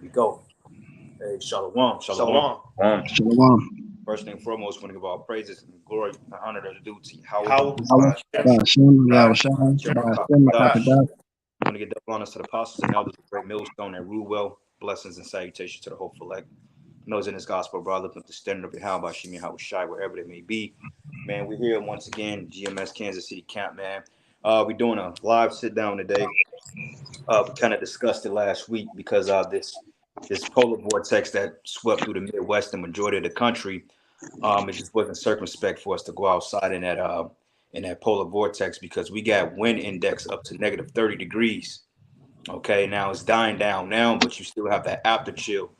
we go. Hey, shalom, shalom. Shalom. Shalom. First thing foremost, want to give all praises and glory and honor that are due to How Yahweh Shem, Yahweh Shai, Yahweh Shem, Dash. Yahweh. I want to give double honors to the apostles and elders of Great Millstone and rule well. Blessings and salutations to the hopeful elect. Those in this gospel, brother, with the standard of Yahweh Shemi, Yahweh Shai, wherever they may be. Man, we're here once again, GMS Kansas City camp, man. We're doing a live sit down today. We kind of discussed it last week because this polar vortex that swept through the Midwest and majority of the country. It just wasn't circumspect for us to go outside in that polar vortex because we got wind index up to negative 30 degrees. Okay, now it's dying down now, but you still have that after chill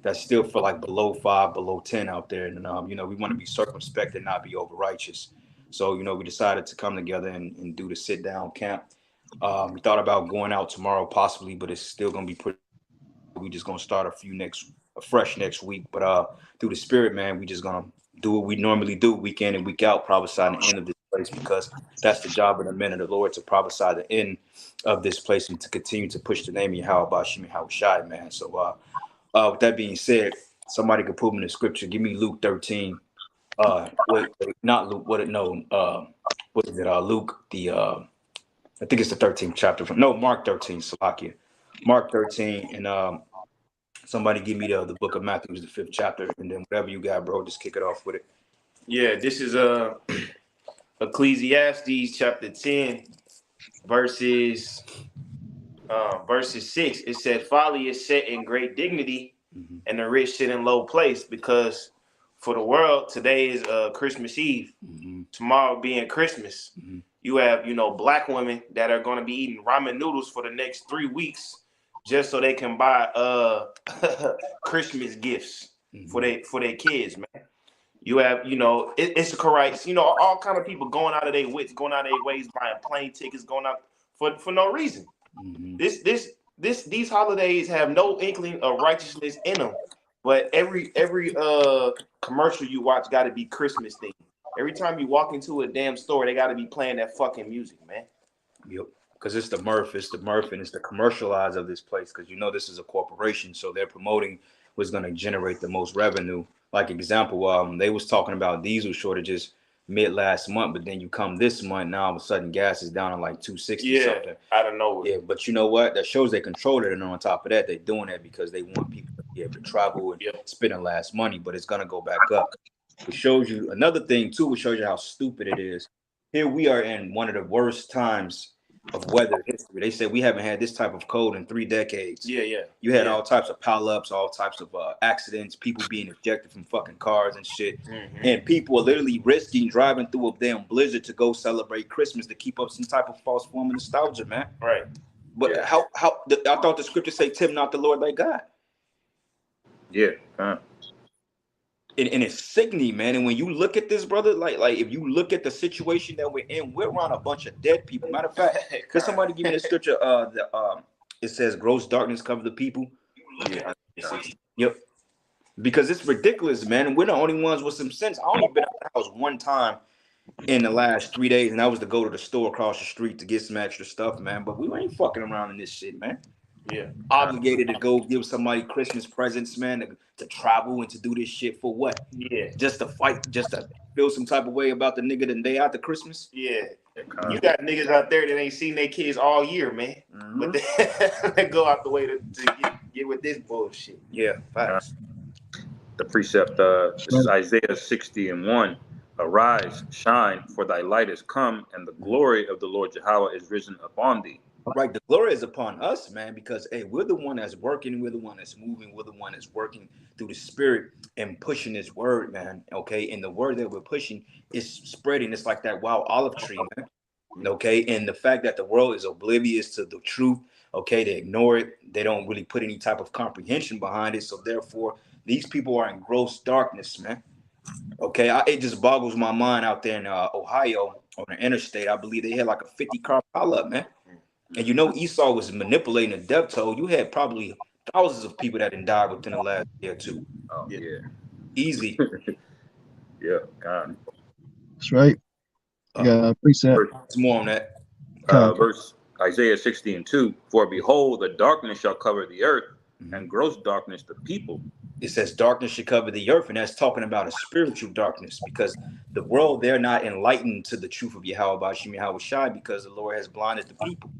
that's still for like below 5, below 10 out there. And we want to be circumspect and not be over righteous. So, we decided to come together and do the sit down camp. We thought about going out tomorrow possibly, but it's still gonna be pretty. We just gonna start fresh next week. But through the spirit, man, we just gonna do what we normally do week in and week out, prophesy the end of this place, because that's the job of the men of the Lord, to prophesy the end of this place and to continue to push the name of Yahweh Shemi Yahweh Shai, man. So with that being said, somebody could put me in the scripture. Give me Luke 13. Wait, not Luke. What is it? Luke I think it's the 13th chapter. Mark 13, Salakia. Mark 13, and somebody give me the book of Matthew, the 5th chapter, and then whatever you got, bro, just kick it off with it. Yeah, this is Ecclesiastes chapter 10, verses 6. It said, "Folly is set in great dignity, and the rich sit in low place, because for the world today is Christmas Eve, tomorrow being Christmas." You have, black women that are going to be eating ramen noodles for the next 3 weeks just so they can buy Christmas gifts for their kids, man. You have, it's a correct, all kind of people going out of their wits, going out of their ways, buying plane tickets, going out for no reason. These holidays have no inkling of righteousness in them, but every commercial you watch got to be Christmas themed. Every time you walk into a damn store, they got to be playing that fucking music, man. Yep, because it's the mirth, and it's the commercialize of this place, because this is a corporation, so they're promoting what's going to generate the most revenue. Like example, they was talking about diesel shortages mid last month, but then you come this month, now all of a sudden gas is down to like 260 something. I don't know. Yeah, but you know what? That shows they control it, and on top of that, they're doing that because they want people to be able to travel and spend less money, but it's going to go back up. It shows you another thing too. It shows you how stupid it is. Here we are in one of the worst times of weather history. They said we haven't had this type of cold in 3 decades. Yeah. You had all types of pileups, all types of accidents, people being ejected from fucking cars and shit, and people are literally risking driving through a damn blizzard to go celebrate Christmas to keep up some type of false form of nostalgia, man. Right. But how I thought the scripture say, "Tim, not the Lord thy God." Yeah. And it's sickening, man. And when you look at this, brother, like if you look at the situation that we're in, we're around a bunch of dead people. Matter of fact, could somebody give me the scripture? It says, "Gross darkness cover the people." Yeah. Yep. Because it's ridiculous, man. And we're the only ones with some sense. I only been out of the house one time in the last 3 days, and that was to go to the store across the street to get some extra stuff, man. But we ain't fucking around in this shit, man. Yeah. Obligated to go give somebody Christmas presents, man, to travel and to do this shit for what? Yeah. Just to fight, just to feel some type of way about the nigga the day after Christmas? Yeah. You got niggas out there that ain't seen their kids all year, man. But they go out the way to get with this bullshit. Yeah, facts. The precept, this is Isaiah 60:1. "Arise, shine, for thy light is come, and the glory of the Lord Yahweh is risen upon thee." Right, the glory is upon us, man, because we're the one that's working, we're the one that's moving, we're the one that's working through the spirit and pushing this word, man. Okay, and the word that we're pushing is spreading. It's like that wild olive tree, man. Okay, and the fact that the world is oblivious to the truth, okay, they ignore it, they don't really put any type of comprehension behind it, so therefore these people are in gross darkness, man. Okay, it just boggles my mind out there in Ohio on the interstate. I believe they had like a 50-car pileup, man. And Esau was manipulating the death toll. You had probably thousands of people that didn't die within the last year or two. Oh yeah. Easy. Yeah, God. That's right. Precept. It's more on that. Verse Isaiah 60:2. "For behold, the darkness shall cover the earth, and gross darkness the people. It says darkness should cover the earth, and that's talking about a spiritual darkness, because the world, they're not enlightened to the truth of Yahweh Bashim Yahweh Shai, because the Lord has blinded the people.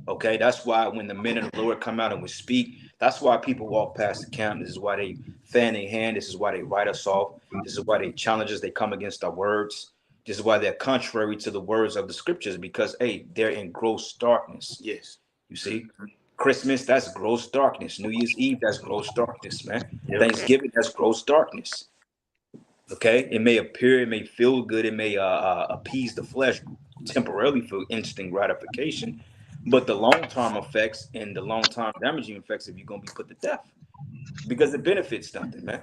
Okay, that's why when the men of the Lord come out and would speak, that's why people walk past the camp. This is why they fan their hand. This is why they write us off. This is why they challenge us. They come against our words. This is why they're contrary to the words of the scriptures, because hey, they're in gross darkness. Yes. You see, Christmas, that's gross darkness. New Year's Eve, that's gross darkness, man. Yep. Thanksgiving, that's gross darkness. Okay, it may appear, it may feel good, it may appease the flesh temporarily for instant gratification, but the long-term effects and the long-term damaging effects, if you're gonna be put to death, because it benefits nothing, man.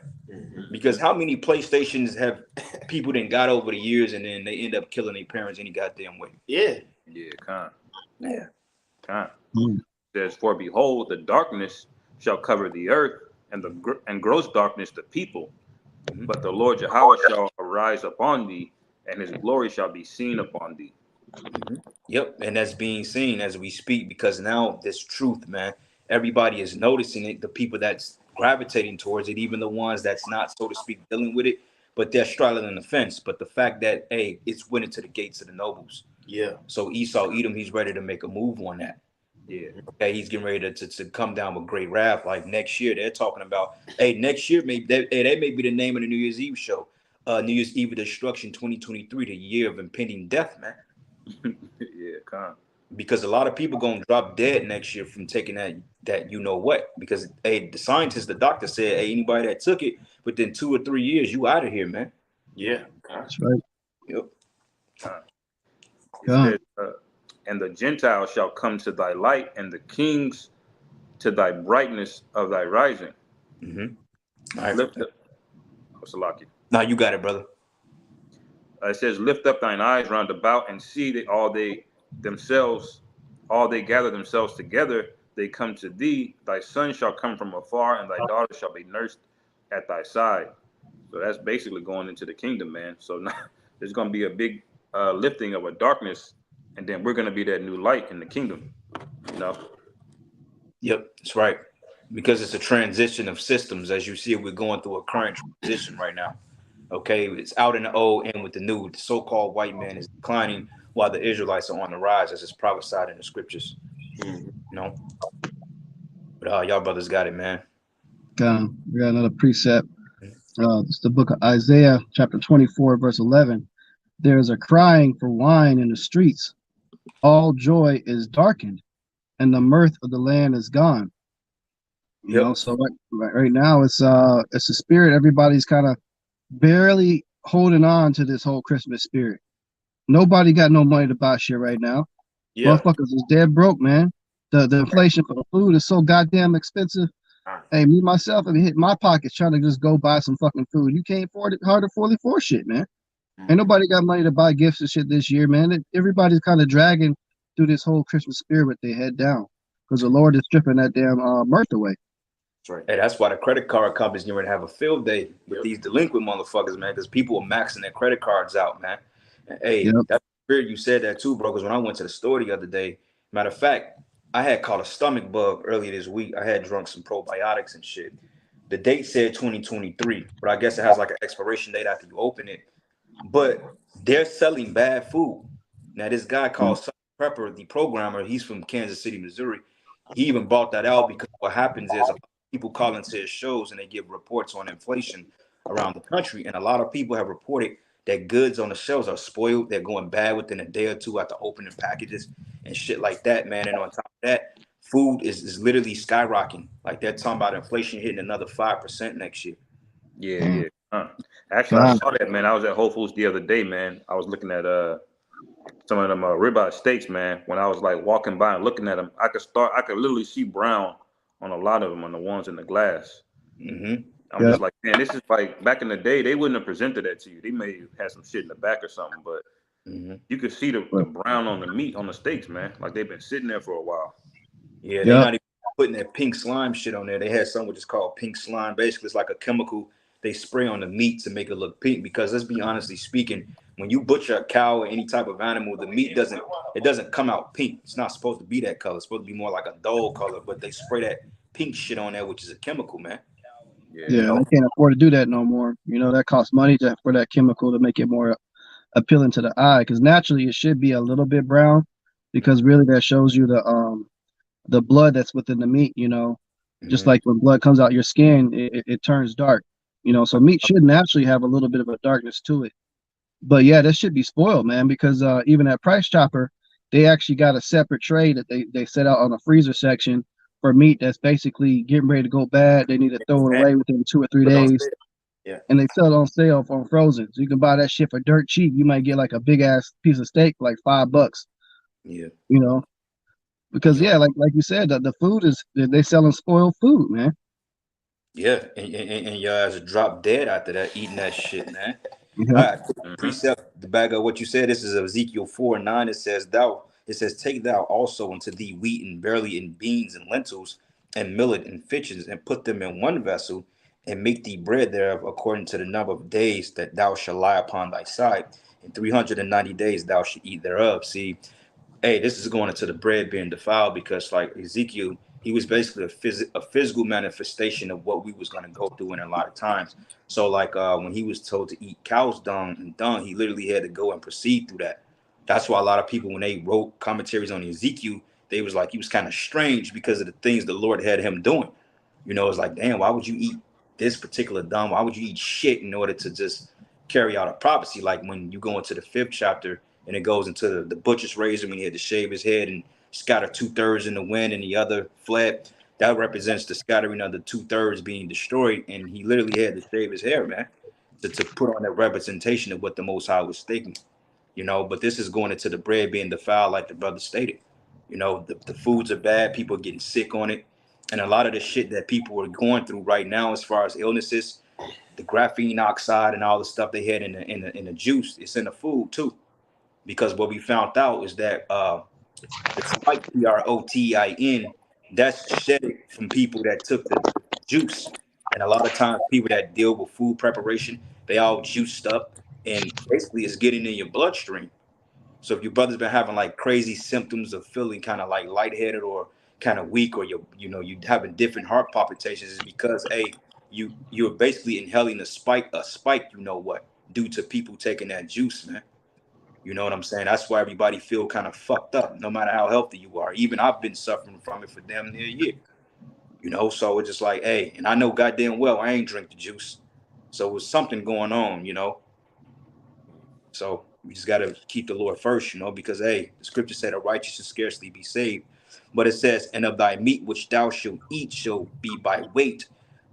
Because how many PlayStations have people then got over the years, and then they end up killing their parents any goddamn way? Yeah. Yeah, con. Yeah. Con. It says, for behold, the darkness shall cover the earth, and gross darkness the people. But the Lord Yahweh shall arise upon thee, and his glory shall be seen upon thee. Yep, and that's being seen as we speak, because now this truth, man, everybody is noticing it. The people that's gravitating towards it, even the ones that's not, so to speak, dealing with it, but they're straddling the fence. But the fact that, hey, it's winning to the gates of the nobles. Yeah. So Esau, Edom, he's ready to make a move on that. Yeah. Okay, he's getting ready to come down with great wrath. Like next year, they're talking about, hey, next year, maybe that may be the name of the New Year's Eve show. New Year's Eve of Destruction 2023, the year of impending death, man. Yeah, con. Because a lot of people gonna drop dead next year from taking that you know what. Because hey, the scientist, the doctor said, hey, anybody that took it within 2 or 3 years, you out of here, man. Yeah. That's right. Yep. It says, and the Gentiles shall come to thy light, and the kings to thy brightness of thy rising. All right. Lift up. What's the lock? Now you got it, brother. It says, lift up thine eyes round about, and see that all they gather themselves together, they come to thee. Thy son shall come from afar, and thy daughter shall be nursed at thy side. So that's basically going into the kingdom, man. So now there's going to be a big lifting of a darkness, and then we're going to be that new light in the kingdom, you know? Yep, that's right. Because it's a transition of systems. As you see, we're going through a current transition right now. Okay, it's out in the old and with the new. The so-called white man is declining while the Israelites are on the rise, as it's prophesied in the scriptures. You know, but y'all brothers got it, man. We got another precept. It's the book of Isaiah, chapter 24, verse 11. There is a crying for wine in the streets. All joy is darkened, and the mirth of the land is gone. You know, so right now it's a spirit. Everybody's kind of barely holding on to this whole Christmas spirit. Nobody got no money to buy shit right now. Yeah. Motherfuckers is dead broke, man. The inflation for the food is so goddamn expensive. Hey, me myself, I mean, hit my pockets trying to just go buy some fucking food. You can't afford it, hard to afford shit, man. Ain't nobody got money to buy gifts and shit this year, man. Everybody's kind of dragging through this whole Christmas spirit with their head down, because the Lord is stripping that damn mirth away. Right. Hey, that's why the credit card companies going to have a field day with these delinquent motherfuckers, man, because people are maxing their credit cards out, man. And, hey, that's weird you said that too, bro, because when I went to the store the other day, matter of fact, I had caught a stomach bug earlier this week. I had drunk some probiotics and shit. The date said 2023, but I guess it has like an expiration date after you open it. But they're selling bad food. Now, this guy called Prepper, the programmer, he's from Kansas City, Missouri. He even bought that out because what happens is people call into his shows and they give reports on inflation around the country. And a lot of people have reported that goods on the shelves are spoiled. They're going bad within a day or two after opening packages and shit like that, man. And on top of that, food is literally skyrocketing. Like they're talking about inflation hitting another 5% next year. Yeah. Actually, I saw that, man. I was at Whole Foods the other day, man. I was looking at some of them ribeye steaks, man. When I was like walking by and looking at them, I could literally see brown on a lot of them, on the ones in the glass. I'm just like, man, this is like back in the day, they wouldn't have presented that to you. They may have had some shit in the back or something, but you could see the brown on the meat on the steaks, man. Like they've been sitting there for a while. Yeah, they're not even putting that pink slime shit on there. They had something which is called pink slime. Basically, it's like a chemical they spray on the meat to make it look pink. Because let's be honestly speaking, when you butcher a cow or any type of animal, the meat doesn't come out pink. It's not supposed to be that color. It's supposed to be more like a dull color, but they spray that pink shit on there, which is a chemical, man. Yeah, they can't afford to do that no more. You know, that costs money for that chemical to make it more appealing to the eye. Because naturally, it should be a little bit brown, because really that shows you the blood that's within the meat. You know, just like when blood comes out your skin, it turns dark. You know, so meat should naturally have a little bit of a darkness to it. But yeah, that should be spoiled, man, because even at Price Chopper, they actually got a separate tray that they set out on the freezer section for meat that's basically getting ready to go bad. They need to throw it away within 2 or 3 days. Yeah. And they sell it on sale on frozen. So you can buy that shit for dirt cheap. You might get like a big ass piece of steak for like $5. Yeah. You know? Because like you said, the food is they selling spoiled food, man. Yeah, and your ass drop dead after that eating that shit, man. Yeah. All right, precept the back of what you said. This is Ezekiel 4:9. It says, take thou also unto thee wheat and barley and beans and lentils and millet and fishes, and put them in one vessel, and make thee bread thereof according to the number of days that thou shalt lie upon thy side. In 390 days thou shalt eat thereof. See, hey, this is going into the bread being defiled, because like Ezekiel, he was basically a physical manifestation of what we was going to go through in a lot of times. So like when he was told to eat cow's dung, he literally had to go and proceed through that. That's why a lot of people, when they wrote commentaries on Ezekiel, they was like, he was kind of strange because of the things the Lord had him doing. You know, it's like, damn, why would you eat this particular dung? Why would you eat shit in order to just carry out a prophecy? Like when you go into the 5th chapter, and it goes into the butcher's razor when he had to shave his head and scatter 2/3 in the wind and the other fled. That represents the scattering of the 2/3 being destroyed. And he literally had to shave his hair, man, to put on that representation of what the Most High was thinking, you know. But this is going into the bread being defiled, like the brother stated. You know, the foods are bad. People are getting sick on it. And a lot of the shit that people are going through right now, as far as illnesses, the graphene oxide and all the stuff they had in the juice, it's in the food too. Because what we found out is that the spike protein, that's shedded from people that took the juice. And a lot of times people that deal with food preparation, they all juiced up, and basically it's getting in your bloodstream. So if your brother's been having like crazy symptoms of feeling kind of like lightheaded or kind of weak, or you having different heart palpitations, is because you're basically inhaling a spike, you know what, due to people taking that juice, man. You know what I'm saying? That's why everybody feel kind of fucked up, no matter how healthy you are. Even I've been suffering from it for damn near a year. You know, so it's just like, hey, and I know goddamn well I ain't drink the juice. So it's something going on, you know. So we just got to keep the Lord first, you know, because, hey, the scripture said a righteous should scarcely be saved. But it says, and of thy meat which thou shalt eat shall be by weight,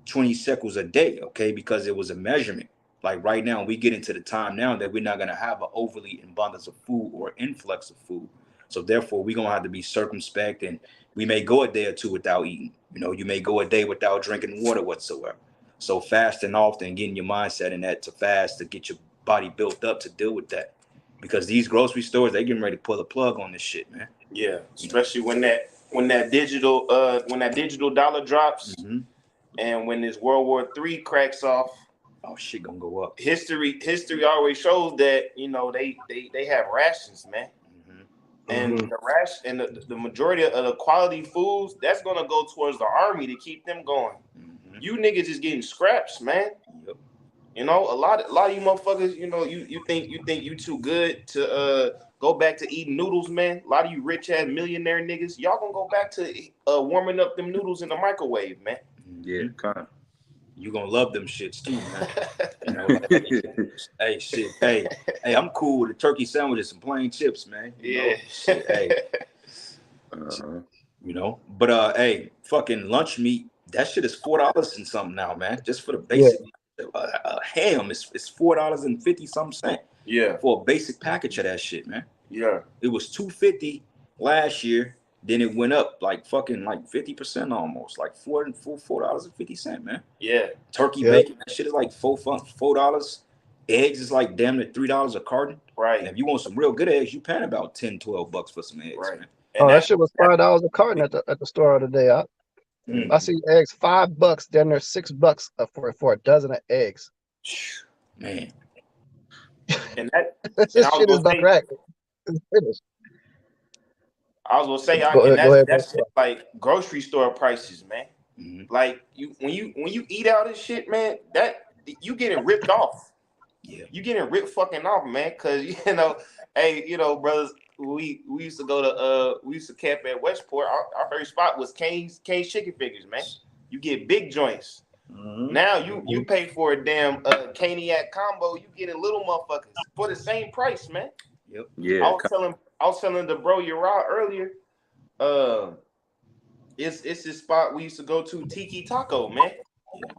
20 shekels a day, okay, because it was a measurement. Like right now, we get into the time now that we're not going to have an overly abundance of food or influx of food. So therefore, we're going to have to be circumspect, and we may go a day or two without eating. You know, you may go a day without drinking water whatsoever. So fasting often, getting your mindset in that to fast, to get your body built up to deal with that. Because these grocery stores, they getting ready to pull the plug on this shit, man. Yeah, especially when that digital dollar drops, and when this World War III cracks off. Oh, shit gonna go up. History always shows that, you know, they have rations, man. And the majority of the quality foods, that's gonna go towards the army to keep them going. You niggas is getting scraps, man. Yep. You know, a lot of you motherfuckers, you know, you think you too good to go back to eating noodles, man. A lot of you rich ass millionaire niggas, y'all gonna go back to warming up them noodles in the microwave, man. Yeah, kind of. You gonna love them shits too, man. You know, like, hey, shit, hey, I'm cool with a turkey sandwich and some plain chips, man. You know? Shit, hey, you know. But hey, fucking lunch meat, that shit is $4 and something now, man. Just for the basic ham, it's $4.50 something. Yeah, for a basic package of that shit, man. Yeah, it was $2.50 last year. Then it went up like fucking like 50% almost, like $4.50, man. Yeah. Turkey bacon, that shit is like $4. Eggs is like damn near $3 a carton. Right. And if you want some real good eggs, you paying about $10-12 for some eggs, right. man. And that shit was $5 a carton at the store today. I see eggs $5, then there's $6 for a dozen of eggs. Man. And that this shit is not right. It's finished. I was gonna say, that's like grocery store prices, man. Like when you eat out and shit, man, that you getting ripped off. Yeah. You getting ripped fucking off, man. Cause hey, brothers, we used to go to we used to camp at Westport. Our first spot was Kane's Chicken Fingers, man. You get big joints. Now you pay for a damn Caniac combo, you getting little motherfuckers for the same price, man. Yep. Yeah. I was telling the bro Uriah earlier. It's this spot we used to go to, Tiki Taco, man.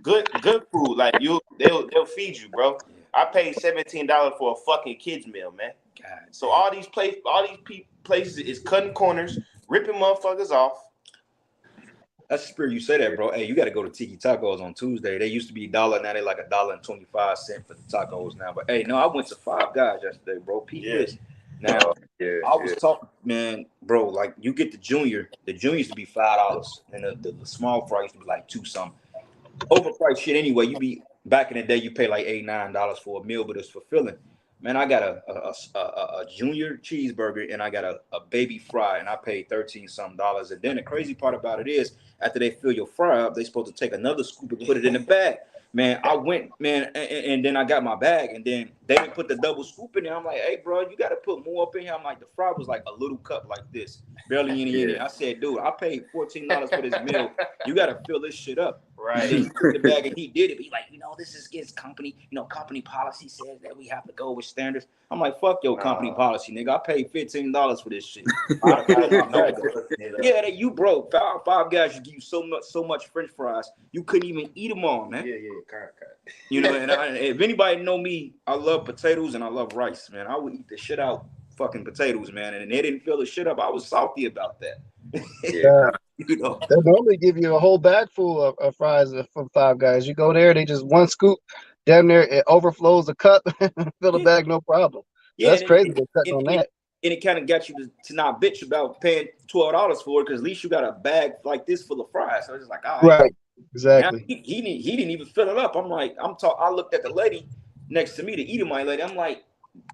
Good food. Like they'll feed you, bro. I paid $17 for a fucking kids meal, man. God, so all these places is cutting corners, ripping motherfuckers off. That's the spirit you say that, bro. Hey, you got to go to Tiki Tacos on Tuesday. They used to be $1, now they like $1.25 for the tacos now. But hey, no, I went to Five Guys yesterday, bro. This. Now, I was talking, man, bro. Like you get the junior. The junior used to be $5, and the small fry used to be like $2 something. Overpriced shit anyway. You be back in the day, you pay like $8-9 for a meal, but it's fulfilling. Man, I got a junior cheeseburger and I got a baby fry, and I paid $13 something. And then the crazy part about it is, after they fill your fry up, they supposed to take another scoop and put it in the bag. Man, I went, man, and then I got my bag, and then they didn't put the double scoop in there. I'm like, hey, bro, you got to put more up in here. I'm like, the fry was like a little cup like this, barely any in it. I said, dude, I paid $14 for this meal. You got to fill this shit up. Right. And then he took the bag and he did it. But he's like, this is his company. Company policy says that we have to go with standards. I'm like, fuck your company policy, nigga. I paid $15 for this shit. Yeah, you broke. Five Guys should give you so much French fries, you couldn't even eat them all, man. Yeah. And if anybody know me, I love potatoes and I love rice, man. I would eat the shit out fucking potatoes, man. And they didn't fill the shit up. I was salty about that. They normally give you a whole bag full of fries from Five Guys. You go there, they just one scoop. Damn near it overflows the cup. Fill the bag, no problem. So that's crazy. They're cutting on that. And it kind of got you to not bitch about paying $12 for it, because at least you got a bag like this full of fries. So it's like, all right. Exactly. Now, he didn't even fill it up. I'm like, I looked at the lady next to me, the Edomite lady. I'm like,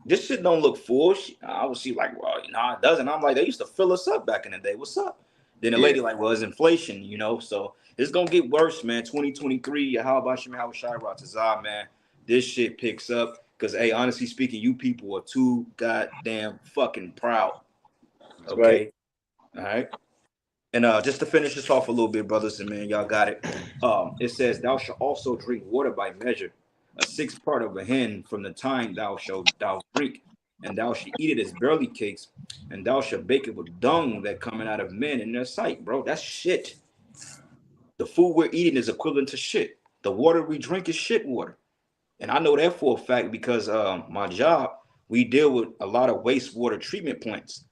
this shit don't look full. I was like, well, no, it doesn't. I'm like, they used to fill us up back in the day. What's up? Then the lady like, well, it's inflation, so it's gonna get worse, man. 2023, how about you, man? How was Shai man? This shit picks up. Because, hey, honestly speaking, you people are too goddamn fucking proud. Okay? All right? And just to finish this off a little bit, brothers and men, y'all got it. It says, thou shalt also drink water by measure, a sixth part of a hin from the time thou drink, and thou shalt eat it as barley cakes, and thou shalt bake it with dung that coming out of men in their sight, bro. That's shit. The food we're eating is equivalent to shit. The water we drink is shit water. And I know that for a fact because my job, we deal with a lot of wastewater treatment plants.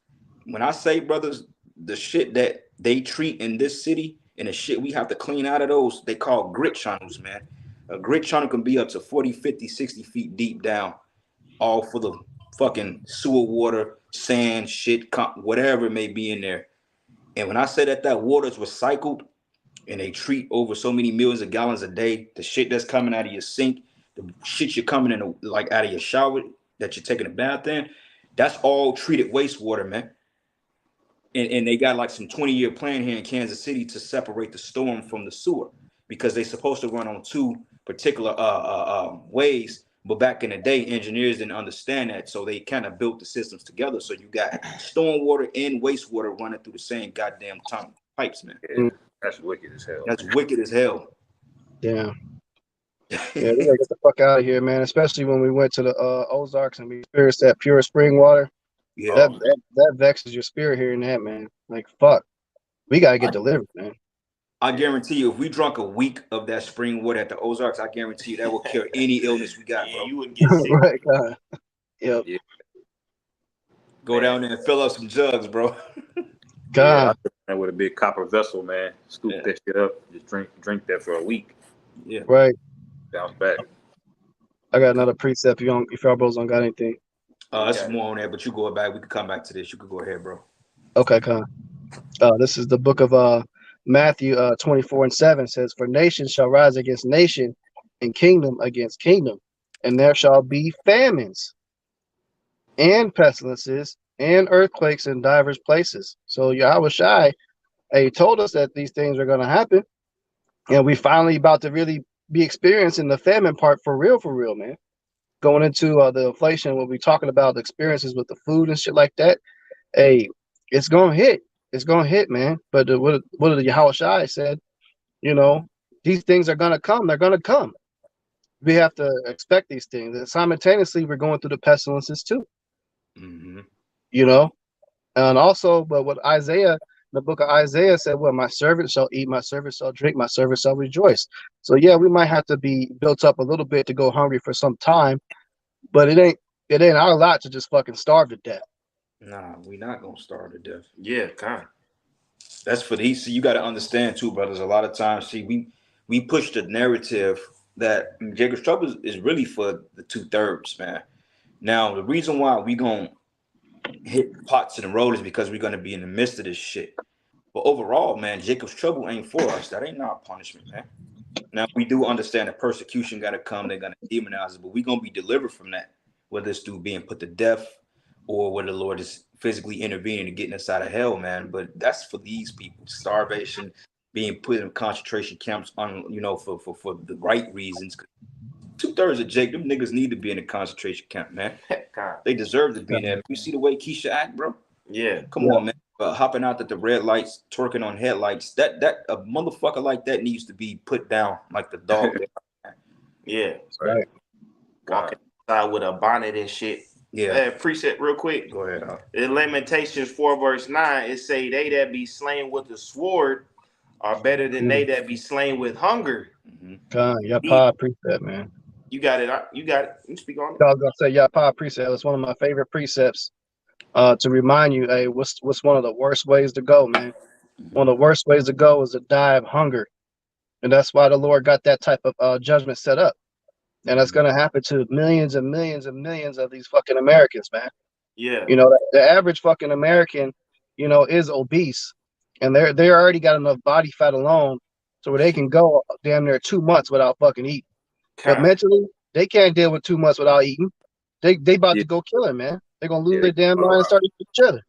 When I say, brothers, the shit that they treat in this city and the shit we have to clean out of those, they call grit channels, man. A grit channel can be up to 40, 50, 60 feet deep down, all for the fucking sewer water, sand, shit, whatever it may be in there. And when I say that water is recycled and they treat over so many millions of gallons a day, the shit that's coming out of your sink, the shit you're coming in like out of your shower that you're taking a bath in, that's all treated wastewater, man. And they got like some 20-year plan here in Kansas City to separate the storm from the sewer, because they're supposed to run on two particular ways. But back in the day, engineers didn't understand that, so they kind of built the systems together. So you got storm water and wastewater running through the same goddamn tunnel pipes, man. Yeah, that's wicked as hell. That's wicked as hell. Yeah. Yeah, we gotta get the fuck out of here, man. Especially when we went to the Ozarks and we experienced that pure spring water. Yeah, that vexes your spirit hearing that, man. Like, fuck, we gotta get delivered, man. I guarantee you, if we drunk a week of that spring water at the Ozarks, I guarantee you that will cure any illness we got, bro. You wouldn't get sick. Right, God. Yep. Yeah. Go down there and fill up some jugs, bro. God. And with a big copper vessel, man, scoop that shit up, just drink that for a week. Yeah. Right. Bounce back. I got another precept. If y'all bros don't got anything. That's more on there, but you go back. We can come back to this. You could go ahead, bro. Okay, come. This is the book of Matthew 24:7 says, for nation shall rise against nation and kingdom against kingdom, and there shall be famines and pestilences and earthquakes in divers places. So Yahweh Shai, he told us that these things are going to happen. And we finally about to really be experiencing the famine part for real, man. Going into the inflation, when we talking about the experiences with the food and shit like that, hey, it's gonna hit. It's gonna hit, man. But what the Yahushua said, you know, these things are gonna come. They're gonna come. We have to expect these things. And simultaneously, we're going through the pestilences too. Mm-hmm. You know, and also, but what Isaiah, the book of Isaiah said, well, my servant shall eat, my servant shall drink, my servant shall rejoice. So yeah, we might have to be built up a little bit to go hungry for some time, but it ain't our lot to just fucking starve to death. Nah, we not gonna starve to death. Yeah, kind. That's for these. See, you got to understand too, brothers. A lot of times, see, we push the narrative that Jacob's trouble is really for the 2/3, man. Now, the reason why we gonna hit pots in the road is because we're gonna be in the midst of this shit. But overall, man, Jacob's trouble ain't for us. That ain't our punishment, man. Now we do understand that persecution gotta come. They're gonna demonize us, but we gonna be delivered from that, whether it's through being put to death or whether the Lord is physically intervening and getting us out of hell, man. But that's for these people: starvation, being put in concentration camps on, for the right reasons. 2/3 of Jake, them niggas need to be in a concentration camp, man. They deserve to be in there. You see the way Keisha act, bro? Yeah. Come on, man. Hopping out at the red lights, twerking on headlights. That a motherfucker like that needs to be put down like the dog. Yeah. Right. Walking outside with a bonnet and shit. Yeah. Precept real quick. Go ahead. In Lamentations 4 verse 9, it say they that be slain with the sword are better than they that be slain with hunger. Yapa, appreciate, man. You got it. You got it. You speak on it. I was gonna say Yapa precept. It's one of my favorite precepts. To remind you, hey, what's one of the worst ways to go, man? One of the worst ways to go is to die of hunger, and that's why the Lord got that type of judgment set up, and that's gonna happen to millions and millions and millions of these fucking Americans, man. Yeah. You know, the average fucking American, is obese, and they already got enough body fat alone, so where they can go damn near 2 months without fucking eating. But mentally, they can't deal with 2 months without eating. They about to go kill him, man. They're gonna lose their damn mind and start eating each other.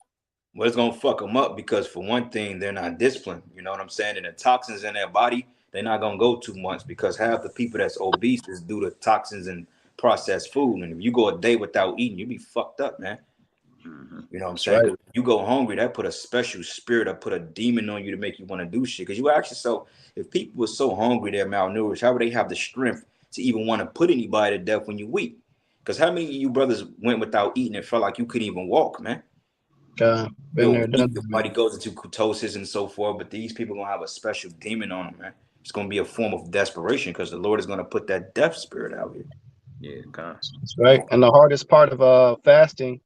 Well, it's gonna fuck them up because for one thing, they're not disciplined. You know what I'm saying? And the toxins in their body, they're not gonna go 2 months because half the people that's obese is due to toxins and processed food. And if you go a day without eating, you be fucked up, man. You know what I'm saying? Right. You go hungry, that put a special spirit, that put a demon on you to make you want to do shit. Because you ask yourself, if people were so hungry, they're malnourished, how would they have the strength to even want to put anybody to death when you weak? Because how many of you brothers went without eating and felt like you couldn't even walk, man? Been there, done Your body goes into ketosis and so forth, but these people are gonna have a special demon on them, man. It's gonna be a form of desperation because the Lord is gonna put that death spirit out here. Yeah, kind of. That's right. And the hardest part of fasting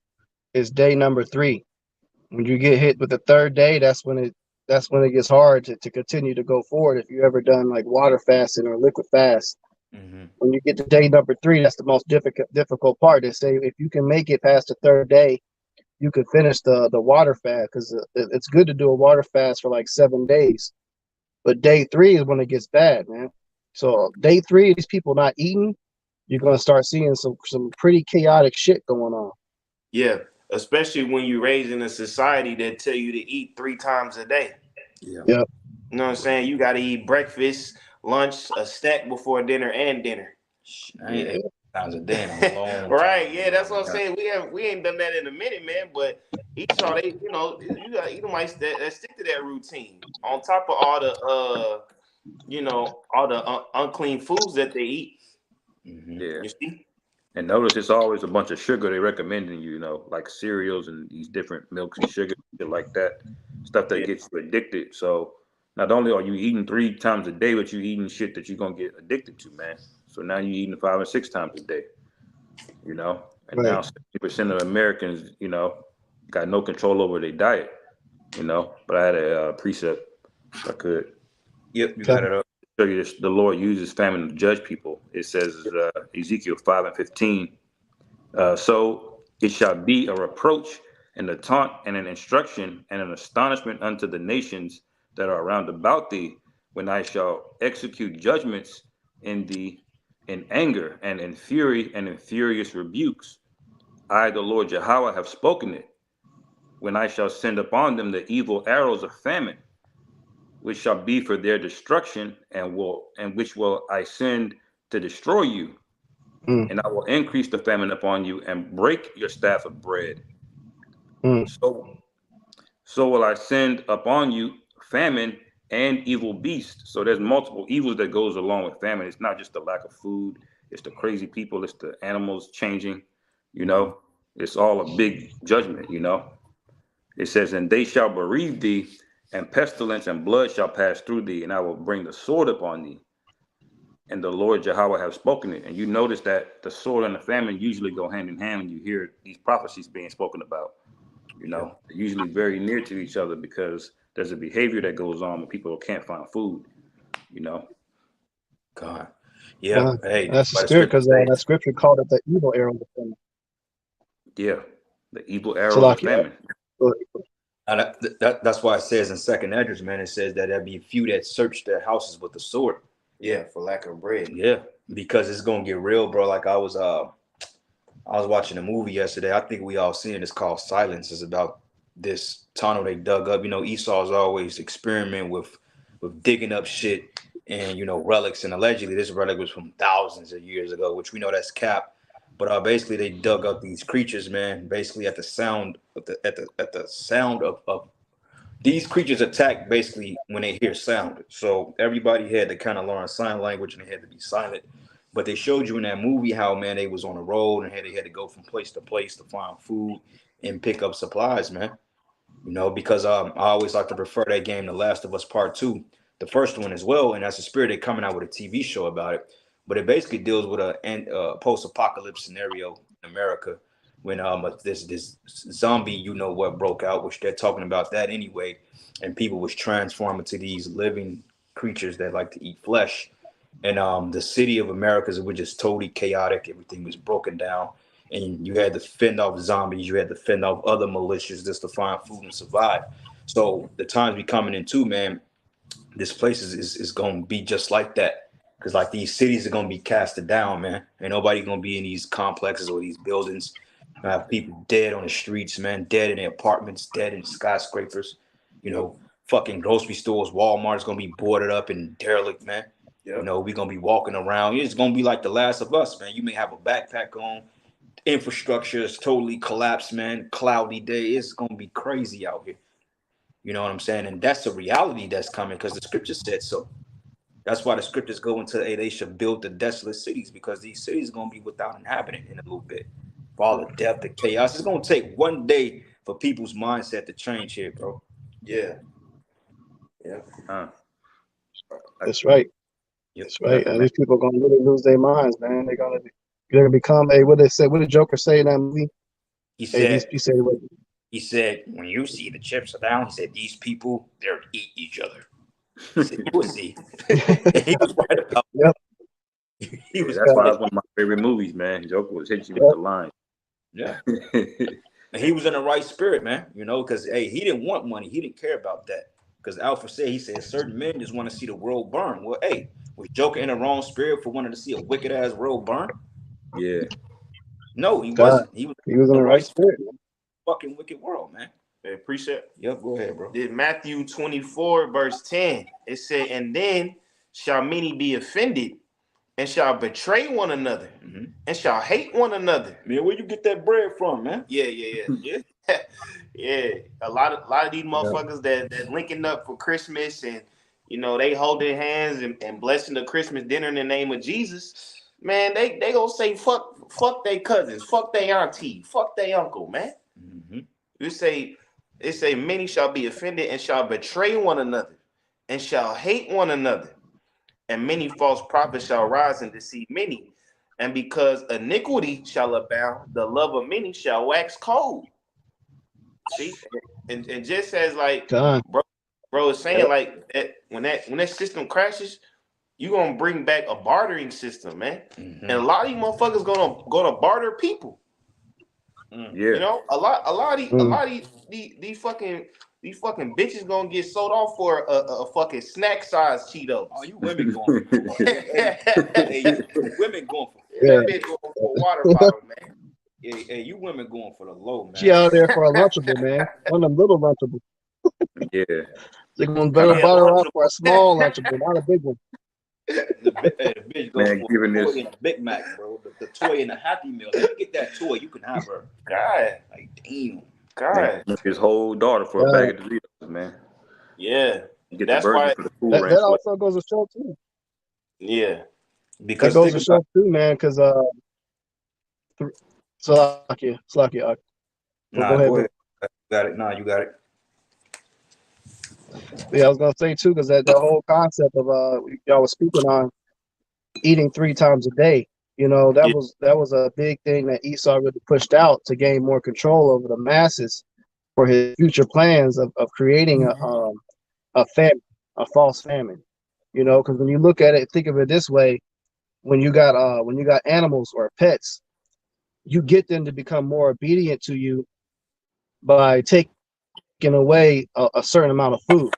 is day number 3. When you get hit with the 3rd day, that's when it gets hard to continue to go forward. If you ever done like water fasting or liquid fast, when you get to day number 3, that's the most difficult part. They say if you can make it past the 3rd day, you could finish the water fast, because it's good to do a water fast for like 7 days. But day 3 is when it gets bad, man. So day 3, these people not eating, you're gonna start seeing some pretty chaotic shit going on. Yeah, especially when you're raised in a society that tell you to eat 3 times a day. Yeah. Yep. You know what I'm saying? You got to eat breakfast, lunch, a snack before dinner, and dinner. I ain't 8 times a day in a long right? time. Yeah, that's what I'm saying. We ain't done that in a minute, man. But Esau, they, you got to eat them like that stick to that routine. On top of all the all the unclean foods that they eat. Yeah. You see? And notice it's always a bunch of sugar they recommending you, like cereals and these different milks and sugar, shit like that, stuff that gets you addicted. So not only are you eating 3 times a day, but you eating shit that you're gonna get addicted to, man. So now you're eating 5 or 6 times a day, and now 70% of Americans, got no control over their diet, But I had a precept, if I could. Yep, you got it up. Show you this, the Lord uses famine to judge people. It says Ezekiel 5:15. So it shall be a reproach and a taunt and an instruction and an astonishment unto the nations that are round about thee, when I shall execute judgments in thee in anger and in fury and in furious rebukes. I, the Lord Yahweh, have spoken it, when I shall send upon them the evil arrows of famine, which shall be for their destruction, and which will I send to destroy you. And I will increase the famine upon you and break your staff of bread. So will I send upon you famine and evil beasts. So there's multiple evils that goes along with famine. It's not just the lack of food. It's the crazy people. It's the animals changing, It's all a big judgment, It says, and they shall bereave thee, and pestilence and blood shall pass through thee, and I will bring the sword upon thee. And the Lord Yahweh have spoken it. And you notice that the sword and the famine usually go hand in hand when you hear these prophecies being spoken about. They're usually very near to each other because there's a behavior that goes on when people can't find food, God. Yeah. Hey, that's the spirit, because that scripture called it the evil arrow of the famine. Yeah, the evil arrow of the famine. That's why it says in Second Esdras, man, it says that there'll be few that search their houses with the sword. Yeah, for lack of bread. Yeah, because it's gonna get real, bro. Like I was watching a movie yesterday. I think we all seen it. It's called Silence. It's about this tunnel they dug up. Esau's always experiment with digging up shit and relics. And allegedly this relic was from thousands of years ago, which we know that's cap. But basically they dug up these creatures, man. Basically at the sound of the sound of these creatures attack basically when they hear sound. So everybody had to kind of learn sign language and they had to be silent. But they showed you in that movie how, man, they was on the road and they had to go from place to place to find food and pick up supplies, man. Because I always like to refer that game to Last of Us Part 2, the first one as well. And that's a spirit they coming out with a TV show about it. But it basically deals with a post-apocalypse scenario in America when this zombie, what broke out, which they're talking about that anyway. And people was transformed into these living creatures that like to eat flesh. And the city of Americas was just totally chaotic. Everything was broken down. And you had to fend off zombies. You had to fend off other militias just to find food and survive. So the times we coming into, man, this place is going to be just like that. Because like these cities are going to be casted down, man. Ain't nobody going to be in these complexes or these buildings. You have people dead on the streets, man. Dead in their apartments, dead in skyscrapers. Fucking grocery stores, Walmart's going to be boarded up and derelict, man. Yep. We're going to be walking around. It's going to be like The Last of Us, man. You may have a backpack on. Infrastructure is totally collapsed, man. Cloudy day. It's going to be crazy out here. You know what I'm saying? And that's the reality that's coming because the scripture said so. That's why the scriptures go into, they should build the desolate cities because these cities are going to be without inhabitant in a little bit. For all the death, the chaos. It's going to take one day for people's mindset to change here, bro. Yeah. That's right. That's right. These people are going to really lose their minds, man. They're going to become what did Joker say in that movie? He said, when you see the chips are down, he said, these people, they'll eat each other. He said, you will see. He was right about that. That's why it's one of my favorite movies, man. Joker was hitting you with the line. Yeah. And he was in the right spirit, man, because, he didn't want money. He didn't care about that. Because Alpha said, certain men just want to see the world burn. Well, was Joker in the wrong spirit for wanting to see a wicked ass world burn? Yeah. No, he wasn't. He was in the right spirit. Fucking wicked world, man. Hey, precept. Yep, go ahead, bro. Did Matthew 24, verse 10. It said, and then shall many be offended and shall betray one another and shall hate one another. Man, where you get that bread from, man? Yeah. Yeah. A lot of these motherfuckers that linking up for Christmas and they holding hands and blessing the Christmas dinner in the name of Jesus. Man, they gonna say fuck their cousins, fuck their auntie, fuck their uncle, man. It say many shall be offended and shall betray one another and shall hate one another. And many false prophets shall rise and deceive many. And because iniquity shall abound, the love of many shall wax cold. See? And just as like bro is saying, like when that system crashes, you're gonna bring back a bartering system, man. And a lot of these motherfuckers gonna barter people. Yeah. A lot of these fucking bitches gonna get sold off for a fucking snack size Cheetos. Oh, you women going for women going for that bitch going for a water bottle, man. Hey, you women going for the low, man. She out there for a Lunchable, man. One of them little Lunchables. Yeah. They're going to butter off for a small lunchable, not a big one. The bitch goes Man, for giving a toy this- and a Big Mac, bro. The toy and a Happy Meal. If you get that toy, you can have her. God, Like, damn. God, Man, his whole daughter for a bag of Doritos, man. yeah. You get That's the burger why. for the food That ranch. also goes to show too. Yeah, That Because goes to think show about too, man. Because Slakia. Well, Nah, go ahead, go bro. ahead. You got it. Nah, you got it. Yeah, I was gonna say too, because that the whole concept of y'all was speaking on eating 3 times a day. You know, yeah, that was a big thing that Esau really pushed out to gain more control over the masses for his future plans of creating a famine, a false famine. You know, because when you look at it, think of it this way: when you got animals or pets, you get them to become more obedient to you by taking away a certain amount of food.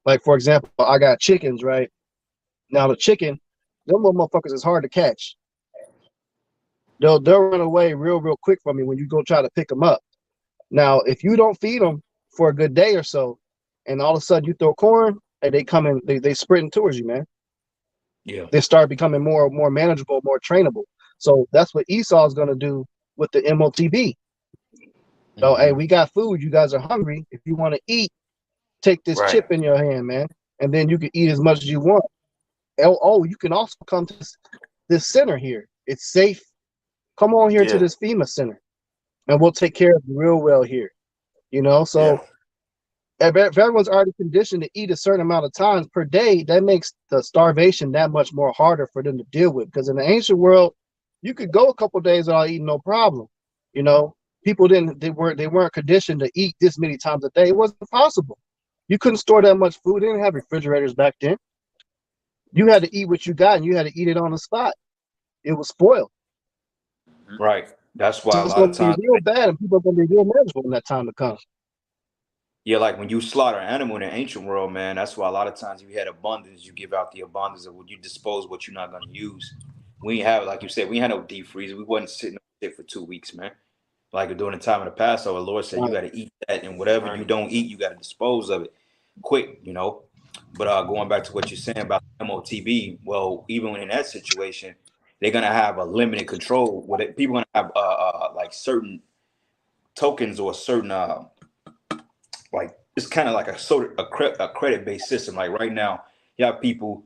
Like for example, I got chickens, right? Now the chicken, them little motherfuckers is hard to catch. They'll run away real quick from you when you go try to pick them up. Now, if you don't feed them for a good day or so, and all of a sudden you throw corn, and they come in, they sprinting towards you, man. Yeah. They start becoming more manageable, more trainable. So that's what Esau is gonna do with the MOTB. So, hey, we got food. You guys are hungry. If you want to eat, take this right. chip in your hand, man, and then you can eat as much as you want. Oh, you can also come to this center here. It's safe. Come on here to Yeah, this FEMA center, and we'll take care of you real well here. You know, so yeah, if everyone's already conditioned to eat a certain amount of times per day, that makes the starvation that much more harder for them to deal with. Because in the ancient world, you could go a couple days without eating, no problem. You know, people they weren't conditioned to eat this many times a day. It wasn't possible. You couldn't store that much food. They didn't have refrigerators back then. You had to eat what you got, and you had to eat it on the spot. It was spoiled. Right. That's why So a it's lot going of to be times, real bad, and people are going to be real miserable when that time to come. yeah, like when you slaughter an animal in the ancient world, man, that's why a lot of times you had abundance, you give out the abundance of what you dispose what you're not going to use. We ain't have, like you said, we had no deep freezer. We wasn't sitting on shit for 2 weeks, man. Like during the time of the Passover, the Lord said you got to eat that, and whatever you right. don't eat, you got to dispose of it quick, you know. But going back to what you're saying about MOTB, well, even in that situation, they're gonna have a limited control. With it, people gonna have like certain tokens or certain like it's kind of like a sort of a credit based system. Like right now, you have people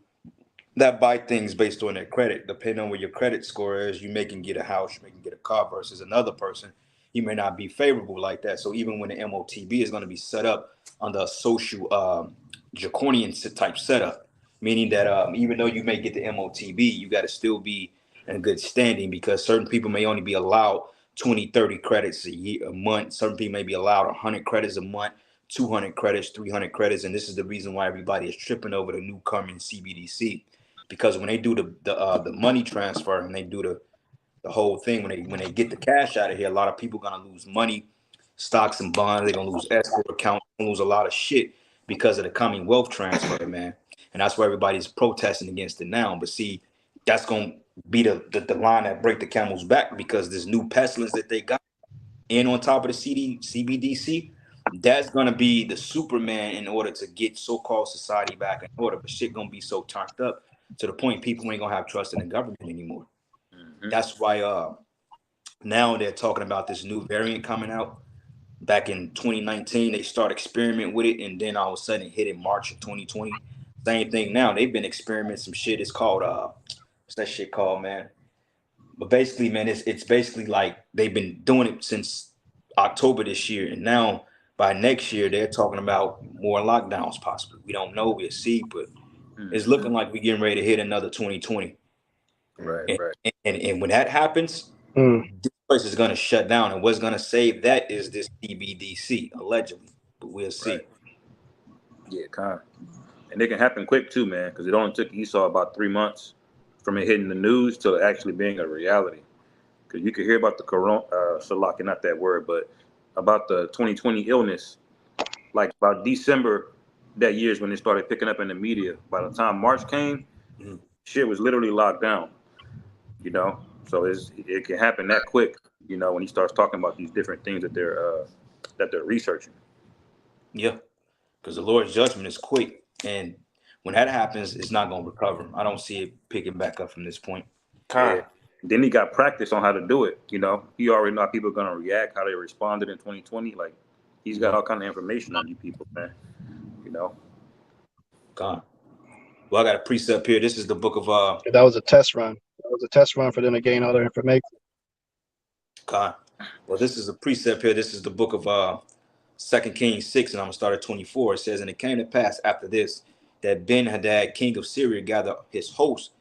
that buy things based on their credit. Depending on what your credit score is, you may can get a house, you may can get a car versus another person. You may not be favorable like that. So even when the MOTB is going to be set up under a social draconian type setup, meaning that even though you may get the MOTB, you got to still be in good standing because certain people may only be allowed 20, 30 credits a month. Certain people may be allowed 100 credits a month, 200 credits, 300 credits. And this is the reason why everybody is tripping over the new coming CBDC because when they do the money transfer and they do the whole thing, when they get the cash out of here, a lot of people gonna lose money, stocks and bonds. They're gonna lose escrow accounts, lose a lot of shit because of the coming wealth transfer, man. And that's why everybody's protesting against it now. But see, that's gonna be the line that break the camel's back because this new pestilence that they got and on top of the CBDC, that's gonna be the Superman in order to get so-called society back in order. But shit gonna be so turned up to the point people ain't gonna have trust in the government anymore. That's why now they're talking about this new variant coming out. Back in 2019, they start experimenting with it, and then all of a sudden it hit in March of 2020. Same thing now. They've been experimenting some shit. It's called what's that shit called, man? But basically, man, it's basically like they've been doing it since October this year, and now by next year they're talking about more lockdowns possibly. We don't know, we'll see, but it's looking like we're getting ready to hit another 2020. Right, And, right. and when that happens, Mm. this place is going to shut down, and what's going to save that is this CBDC allegedly, but we'll see. Right. Yeah, kind of. And it can happen quick too, man, because it only took Esau about 3 months from it hitting the news to actually being a reality. Because you could hear about the corona, Shalak, not that word, but about the 2020 illness, like about December that year is when it started picking up in the media. By the time March came, shit was literally locked down, you know? So it can happen that quick, you know, when he starts talking about these different things that they're researching. Yeah. because the Lord's judgment is quick, and when that happens, it's not going to recover. I don't see it picking back up from this point. Yeah. Then he got practice on how to do it. You know, he already know how people are gonna react, how they responded in 2020. Like, he's got all kind of information on you people, man. You know. God. Well, I got a precept here. This is the book of That was a test run. That was a test run for them to gain all their information. God. Well, this is a precept here. This is the book of 2 Kings 6, and I'm gonna start at 24. It says, and it came to pass after this that Ben-Hadad, king of Syria, gathered his host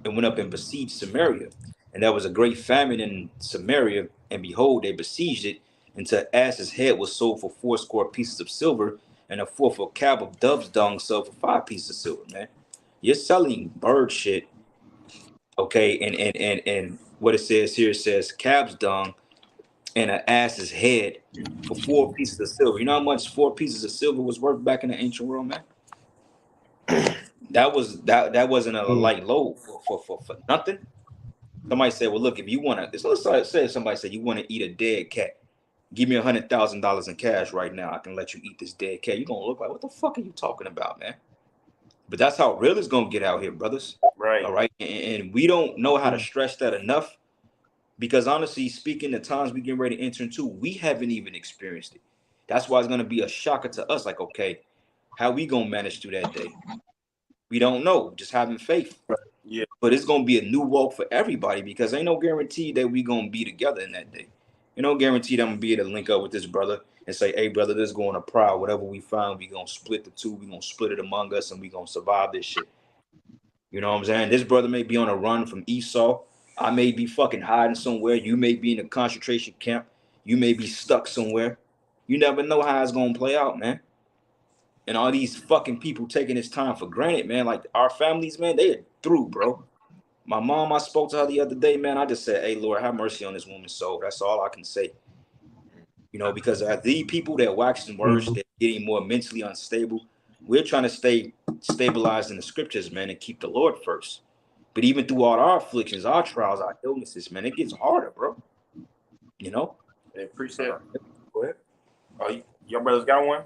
and went up and besieged Samaria. And there was a great famine in Samaria, and behold, they besieged it until an ass's head was sold for 80 pieces of silver, and a fourth of a cab of dove's dung sold for 5 pieces of silver, man. You're selling bird shit, okay, and what it says here, it says calf's dung and an ass's head for 4 pieces of silver. You know how much 4 pieces of silver was worth back in the ancient world, man? That wasn't a light load for nothing. Somebody said, well, look, if you want to, let's say somebody said you want to eat a dead cat, give me $100,000 in cash right now. I can let you eat this dead cat. You're gonna look like, what the fuck are you talking about, man? But that's how real it's gonna get out here, brothers. Right. All right. And we don't know how to stress that enough, because honestly speaking, the times we get ready to enter into, we haven't even experienced it. That's why it's gonna be a shocker to us. Like, okay, how we gonna manage through that day? We don't know. Just having faith. Yeah. But it's gonna be a new walk for everybody, because ain't no guarantee that we gonna be together in that day. Ain't no guarantee that I'm gonna be able to link up with this brother and say, hey brother, this is going to proud. Whatever we find, we gonna split the two, we gonna split it among us, and we gonna survive this shit. You know what I'm saying? This brother may be on a run from Esau. I may be fucking hiding somewhere. You may be in a concentration camp. You may be stuck somewhere. You never know how it's gonna play out, man. And all these fucking people taking this time for granted, man. Like our families, man, they are through, bro. My mom, I spoke to her the other day, man. I just said, hey, Lord, have mercy on this woman's soul. That's all I can say. You know, because these people that waxing worse, they're getting more mentally unstable. We're trying to stay stabilized in the scriptures, man, and keep the Lord first. But even through all our afflictions, our trials, our illnesses, man, it gets harder, bro. You know? Hey, precept. Go ahead. Oh, your brothers got one?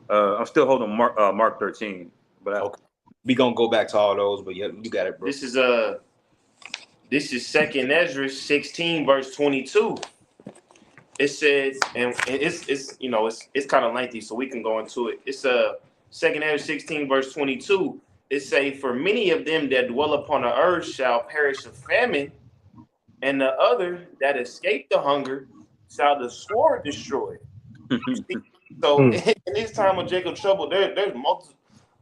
I'm still holding Mark 13, but okay. We gonna go back to all those, but yeah, you got it, bro. This is 2nd Ezra 16 verse 22. It says, and it's you know it's kind of lengthy, so we can go into it. It's 2nd Ezra 16 verse 22. It say, for many of them that dwell upon the earth shall perish of famine, and the other that escape the hunger shall the sword destroy. So in this time of Jacob's trouble, there's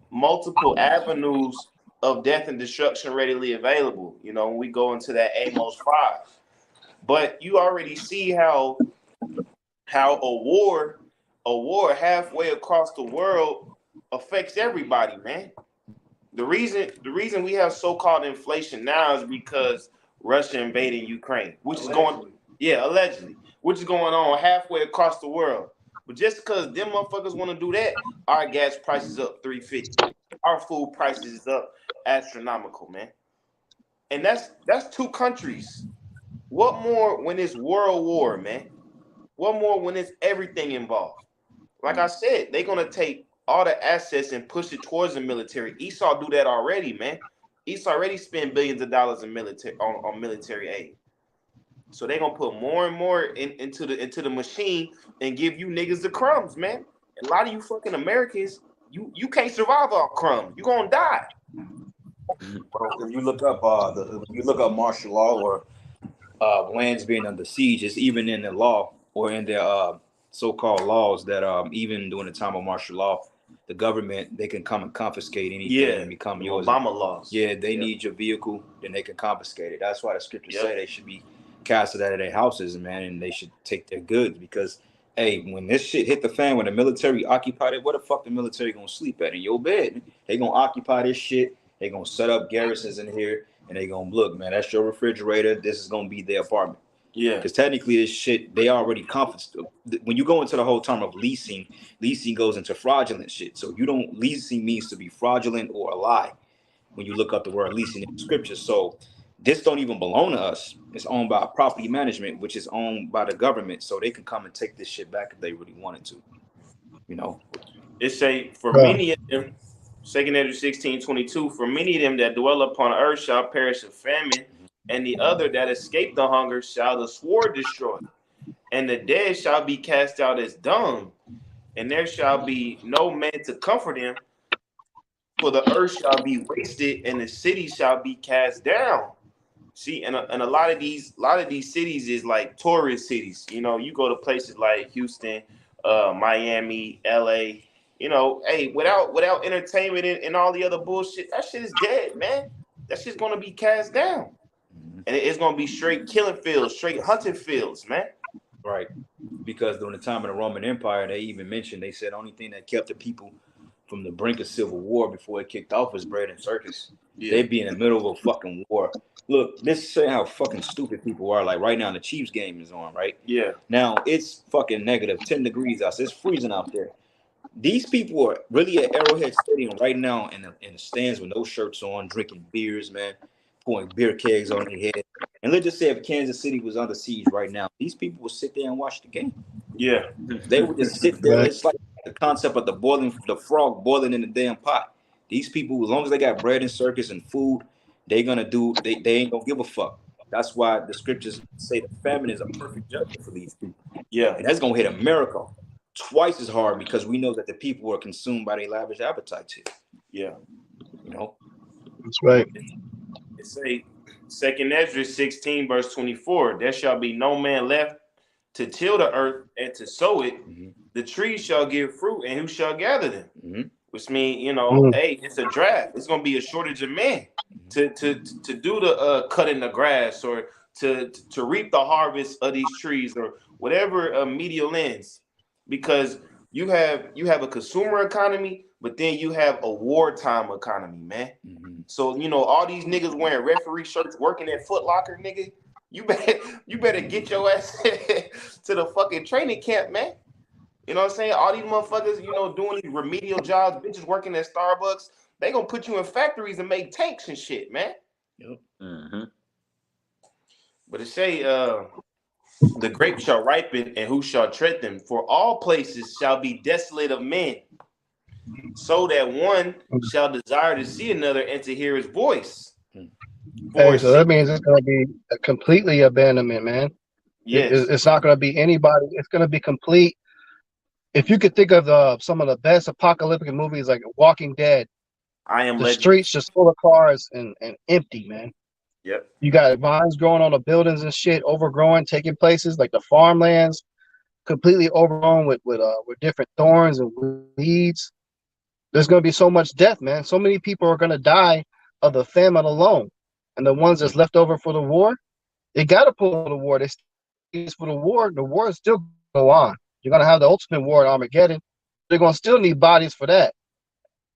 multiple avenues of death and destruction readily available. You know, when we go into that Amos 5. But you already see how a war halfway across the world affects everybody, man. The reason we have so-called inflation now is because Russia invaded Ukraine, which allegedly. Allegedly, which is going on halfway across the world. But just because them motherfuckers want to do that, our gas prices up $3.50. Our food prices is up astronomical, man. And that's 2 countries. What more when it's world war, man? What more when it's everything involved? Like I said, they're gonna take all the assets and push it towards the military. Esau do that already, man. Esau already spend billions of dollars in military on military aid. So they're gonna put more and more into the machine and give you niggas the crumbs, man. And a lot of you fucking Americans, you can't survive off crumbs. You gonna die. If you look up martial law or lands being under siege, it's even in the law or in the so-called laws that even during the time of martial law, the government, they can come and confiscate anything and become yours. Obama laws. Yeah, they need your vehicle, then they can confiscate it. That's why the scriptures say they should be casted out of their houses, man, and they should take their goods, because hey, when this shit hit the fan, when the military occupied it, where the fuck the military gonna sleep at? In your bed. They gonna occupy this shit. They gonna set up garrisons in here, and they gonna look, man, that's your refrigerator. This is gonna be their apartment. Yeah, because technically this shit, they already confiscated. When you go into the whole term of leasing goes into fraudulent shit. So you don't, leasing means to be fraudulent or a lie when you look up the word leasing in the scriptures. So this don't even belong to us. It's owned by property management, which is owned by the government. So they can come and take this shit back if they really wanted to, you know. It say, for Right. many of them, 2nd Ezra 16:22, for many of them that dwell upon earth shall perish of famine, and the other that escape the hunger shall the sword destroy, and the dead shall be cast out as dung, and there shall be no man to comfort them, for the earth shall be wasted, and the city shall be cast down. See, and a lot of these cities is like tourist cities. You know, you go to places like Houston, Miami, LA. You know, hey, without entertainment and all the other bullshit, that shit is dead, man. That shit's gonna be cast down, and it's gonna be straight killing fields, straight hunting fields, man. Right. Because during the time of the Roman Empire, they even mentioned, they said only thing that kept the people from the brink of civil war before it kicked off was bread and circus. Yeah, They'd be in the middle of a fucking war. Look, this is how fucking stupid people are. Like right now, the Chiefs game is on, right? yeah, Now it's fucking negative 10 degrees outside. It's freezing out there. These people are really at Arrowhead Stadium right now in the stands with no shirts on, drinking beers, man, pouring beer kegs on their head. And let's just say if Kansas City was under siege right now, these people would sit there and watch the game. yeah, They would just sit there. Right. It's like the concept of the frog boiling in the damn pot. These people, as long as they got bread and circus and food, they ain't gonna give a fuck. That's why the scriptures say the famine is a perfect judgment for these people. yeah, And that's gonna hit America twice as hard because we know that the people are consumed by their lavish appetites here. yeah. You know? That's right. It say 2nd Ezra 16 verse 24. There shall be no man left to till the earth and to sow it. The trees shall give fruit, and who shall gather them? Which means, you know, hey, it's a draft. It's gonna be a shortage of men to do the cutting the grass or to reap the harvest of these trees or whatever media lens, because you have a consumer economy, but then you have a wartime economy, man. So you know all these niggas wearing referee shirts, working at Foot Locker, nigga. You better get your ass to the fucking training camp, man. You know what I'm saying? All these motherfuckers, you know, doing these remedial jobs, bitches working at Starbucks, they gonna put you in factories and make tanks and shit, man. Yep. But it say, the grapes shall ripen, and who shall tread them? For all places shall be desolate of men, so that one shall desire to see another and to hear his voice. Hey, so that means it's going to be a completely abandonment, man. Yes, It's not going to be anybody. It's going to be complete. If you could think of some of the best apocalyptic movies like Walking Dead, I Am the Legend. streets just full of cars and empty, man. Yep. You got vines growing on the buildings and shit, overgrowing, taking places like the farmlands, completely overgrown with different thorns and weeds. There's going to be so much death, man. So many people are going to die of the famine alone, and the ones that's left over for the war, they got to pull the war. They for the war. The war is still go on. You're going to have the ultimate war at Armageddon. They're going to still need bodies for that.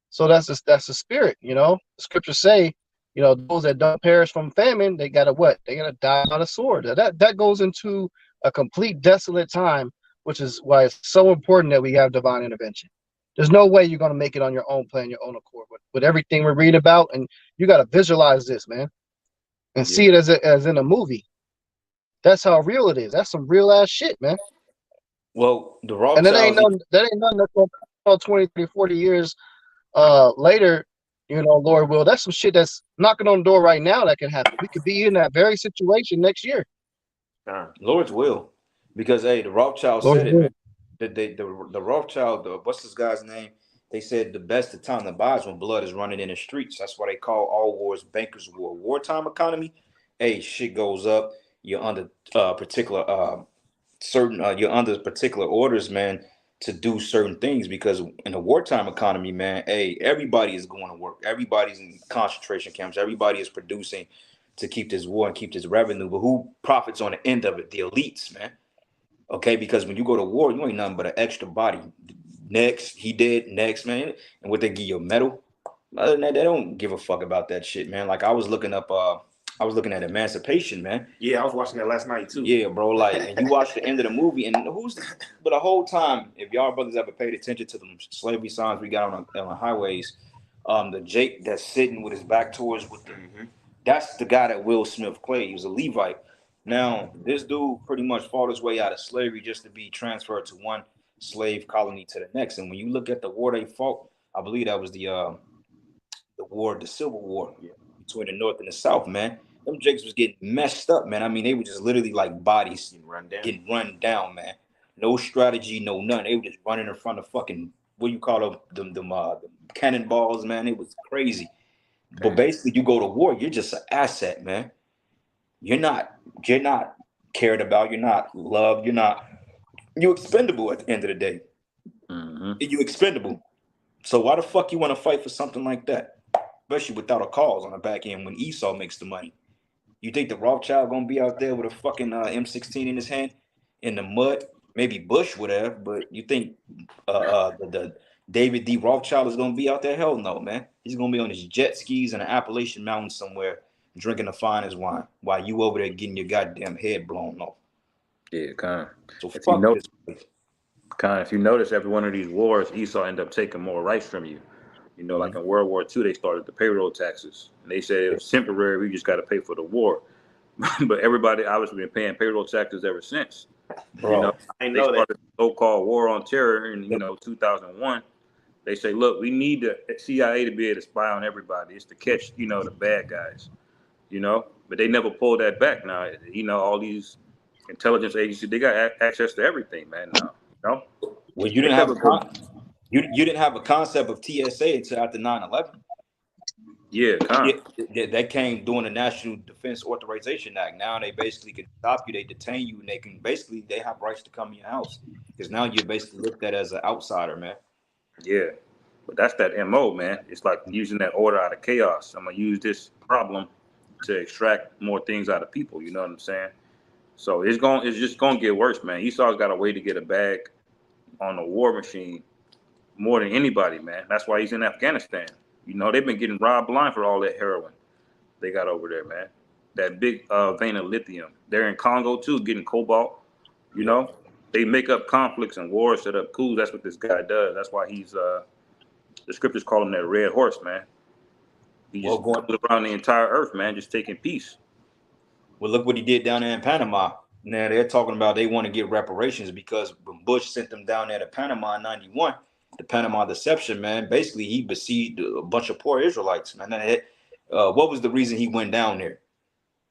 So that's the spirit, you know. The scriptures say, you know, those that don't perish from famine, they gotta what? They gotta die by the sword. That goes into a complete desolate time, which is why it's so important that we have divine intervention. There's no way you're gonna make it on your own plan, your own accord, with everything we're reading about, and you gotta visualize this, man, and see it as in a movie. That's how real it is. That's some real ass shit, man. Well, the And that ain't Rothschilds, nothing that's gonna come 20, 30, 40 years later, you know, Lord will. That's some shit that's knocking on the door right now that can happen. We could be in that very situation next year. Lord's will, because hey, the Rothschild Lord's said it, will. man. The Rothschild, what's this guy's name? They said the best of time to buy is when blood is running in the streets. That's why they call all wars bankers' war. Wartime economy, hey, shit goes up. You're under you're under particular orders, man, to do certain things, because in a wartime economy, man, hey, everybody is going to work. Everybody's in concentration camps. Everybody is producing to keep this war and keep this revenue. But who profits on the end of it? The elites, man. Okay, because when you go to war, you ain't nothing but an extra body. Next, he did. Next, man, and what they give you a medal. Other than that, they don't give a fuck about that shit, man. Like I was looking at Emancipation, man. Yeah, I was watching that last night too. Yeah, bro. Like, and you watch the end of the movie, and but the whole time, if y'all brothers ever paid attention to the slavery signs we got on the highways, the Jake that's sitting with his back towards that's the guy that Will Smith played. He was a Levite. Now, this dude pretty much fought his way out of slavery just to be transferred to one slave colony to the next. And when you look at the war they fought, I believe that was the war, the Civil War between the North and the South, man. Them Jakes was getting messed up, man. I mean, they were just literally like bodies getting run down, man. No strategy, no none. They were just running in front of fucking, what you call them cannonballs, man. It was crazy. But basically, you go to war, you're just an asset, man. You're not cared about. You're not loved. You're expendable at the end of the day. You're expendable. So why the fuck you want to fight for something like that? Especially without a cause on the back end when Esau makes the money. You think the Rothschild gonna be out there with a fucking M16 in his hand in the mud? Maybe Bush would have, but you think the David D. Rothschild is gonna be out there? Hell no, man. He's gonna be on his jet skis in an Appalachian mountain somewhere, drinking the finest wine, while you over there getting your goddamn head blown off. Yeah, kind. So fuck this place. If you notice, every one of these wars, Esau ended up taking more rights from you. You know, like in World War II, they started the payroll taxes. And they said it was temporary, we just got to pay for the war. But everybody obviously been paying payroll taxes ever since. Bro, you know, they started the so-called war on terror in, 2001. They say, look, we need the CIA to be able to spy on everybody. It's to catch, the bad guys, But they never pulled that back now. All these intelligence agencies, they got access to everything, man, now. Well, you didn't have you didn't have a concept of TSA until after 9/11. Yeah, that came during the National Defense Authorization Act. Now they basically can stop you, they detain you, and they have rights to come in your house because now you're basically looked at as an outsider, man. Yeah, but that's that MO, man. It's like using that order out of chaos. I'm gonna use this problem to extract more things out of people. You know what I'm saying? So it's just gonna get worse, man. Esau's got a way to get a bag on the war machine more than anybody, man. That's why he's in Afghanistan. They've been getting robbed blind for all that heroin they got over there, man. That big vein of lithium. They're in Congo too, getting cobalt. They make up conflicts and wars, set up coups. That's what this guy does. That's why he's the scriptures call him that red horse, man. He just goes around the entire earth, man, just taking peace. Well, look what he did down there in Panama. Now they're talking about they want to get reparations because when Bush sent them down there to Panama in 91, the Panama Deception, man, basically he besieged a bunch of poor Israelites, man. What was the reason he went down there?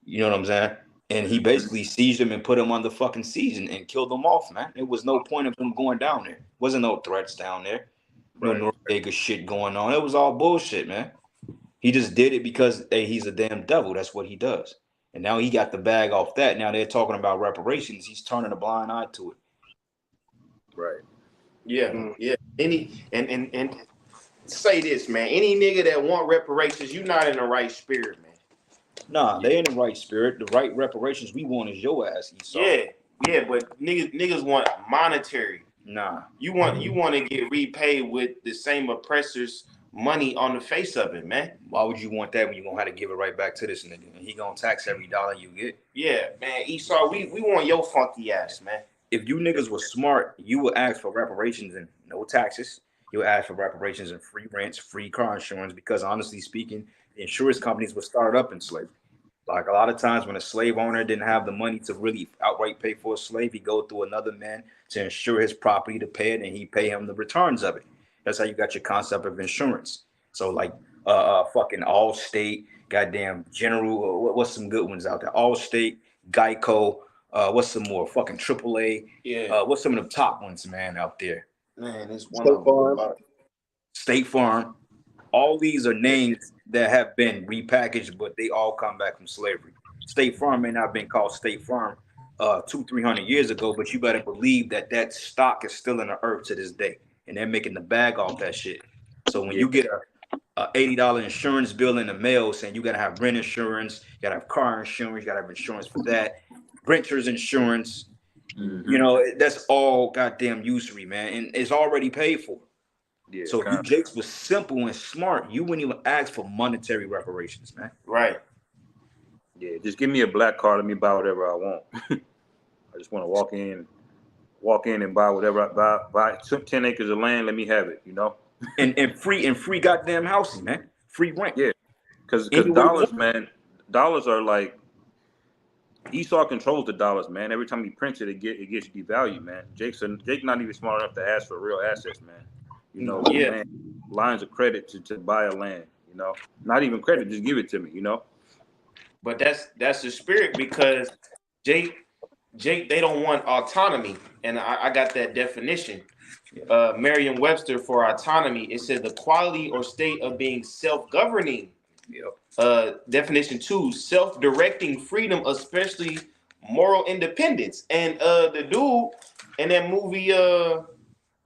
You know what I'm saying? And he basically sieged them and put them under fucking siege and killed them off, man. There was no point of them going down there. Wasn't no threats down there. No Noriega shit going on. It was all bullshit, man. He just did it because, hey, he's a damn devil. That's what he does. And now he got the bag off that. Now they're talking about reparations. He's turning a blind eye to it. Right. Yeah, yeah. And say this, man. Any nigga that want reparations, you not in the right spirit, man. Nah, they in the right spirit. The right reparations we want is your ass, Esau. Yeah, but niggas want monetary. Nah. You want to get repaid with the same oppressor's money on the face of it, man. Why would you want that when you gonna have to give it right back to this nigga? And he gonna tax every dollar you get. Yeah, man. Esau, we want your funky ass, man. If you niggas were smart, you would ask for reparations and no taxes. You would ask for reparations and free rents, free car insurance, because honestly speaking, the insurance companies were started up in slavery. Like a lot of times when a slave owner didn't have the money to really outright pay for a slave, he go through another man to insure his property to pay it, and he pay him the returns of it. That's how you got your concept of insurance. So like fucking Allstate, goddamn General, what's some good ones out there? Allstate, Geico, what's some more? Fucking AAA. Yeah. What's some of the top ones, man, out there? Man, it's one of them. State Farm. All these are names that have been repackaged, but they all come back from slavery. State Farm may not have been called State Farm 200-300 years ago, but you better believe that stock is still in the earth to this day, and they're making the bag off that shit. So when you get a $80 insurance bill in the mail saying you gotta have rent insurance, you gotta have car insurance, you gotta have insurance for that, renter's insurance, that's all goddamn usury, man, and it's already paid for. Yeah, so if you Jakes was simple and smart, you wouldn't even ask for monetary reparations, man. Right. Yeah, just give me a black card. Let me buy whatever I want. I just want to walk in and buy whatever I buy 10 acres of land. Let me have it, and free goddamn houses, man. Free rent. Yeah, because dollars, man, dollars are like Esau controls the dollars, man. Every time he prints it, it gets devalued, man. Jake not even smart enough to ask for real assets, man. You know, Yeah. lines of credit to buy a land. You know, not even credit, just give it to me. You know. But that's the spirit, because Jake, they don't want autonomy, and I got that definition. Merriam-Webster for autonomy, it said the quality or state of being self-governing. Definition 2, self-directing freedom, especially moral independence. And the dude in that movie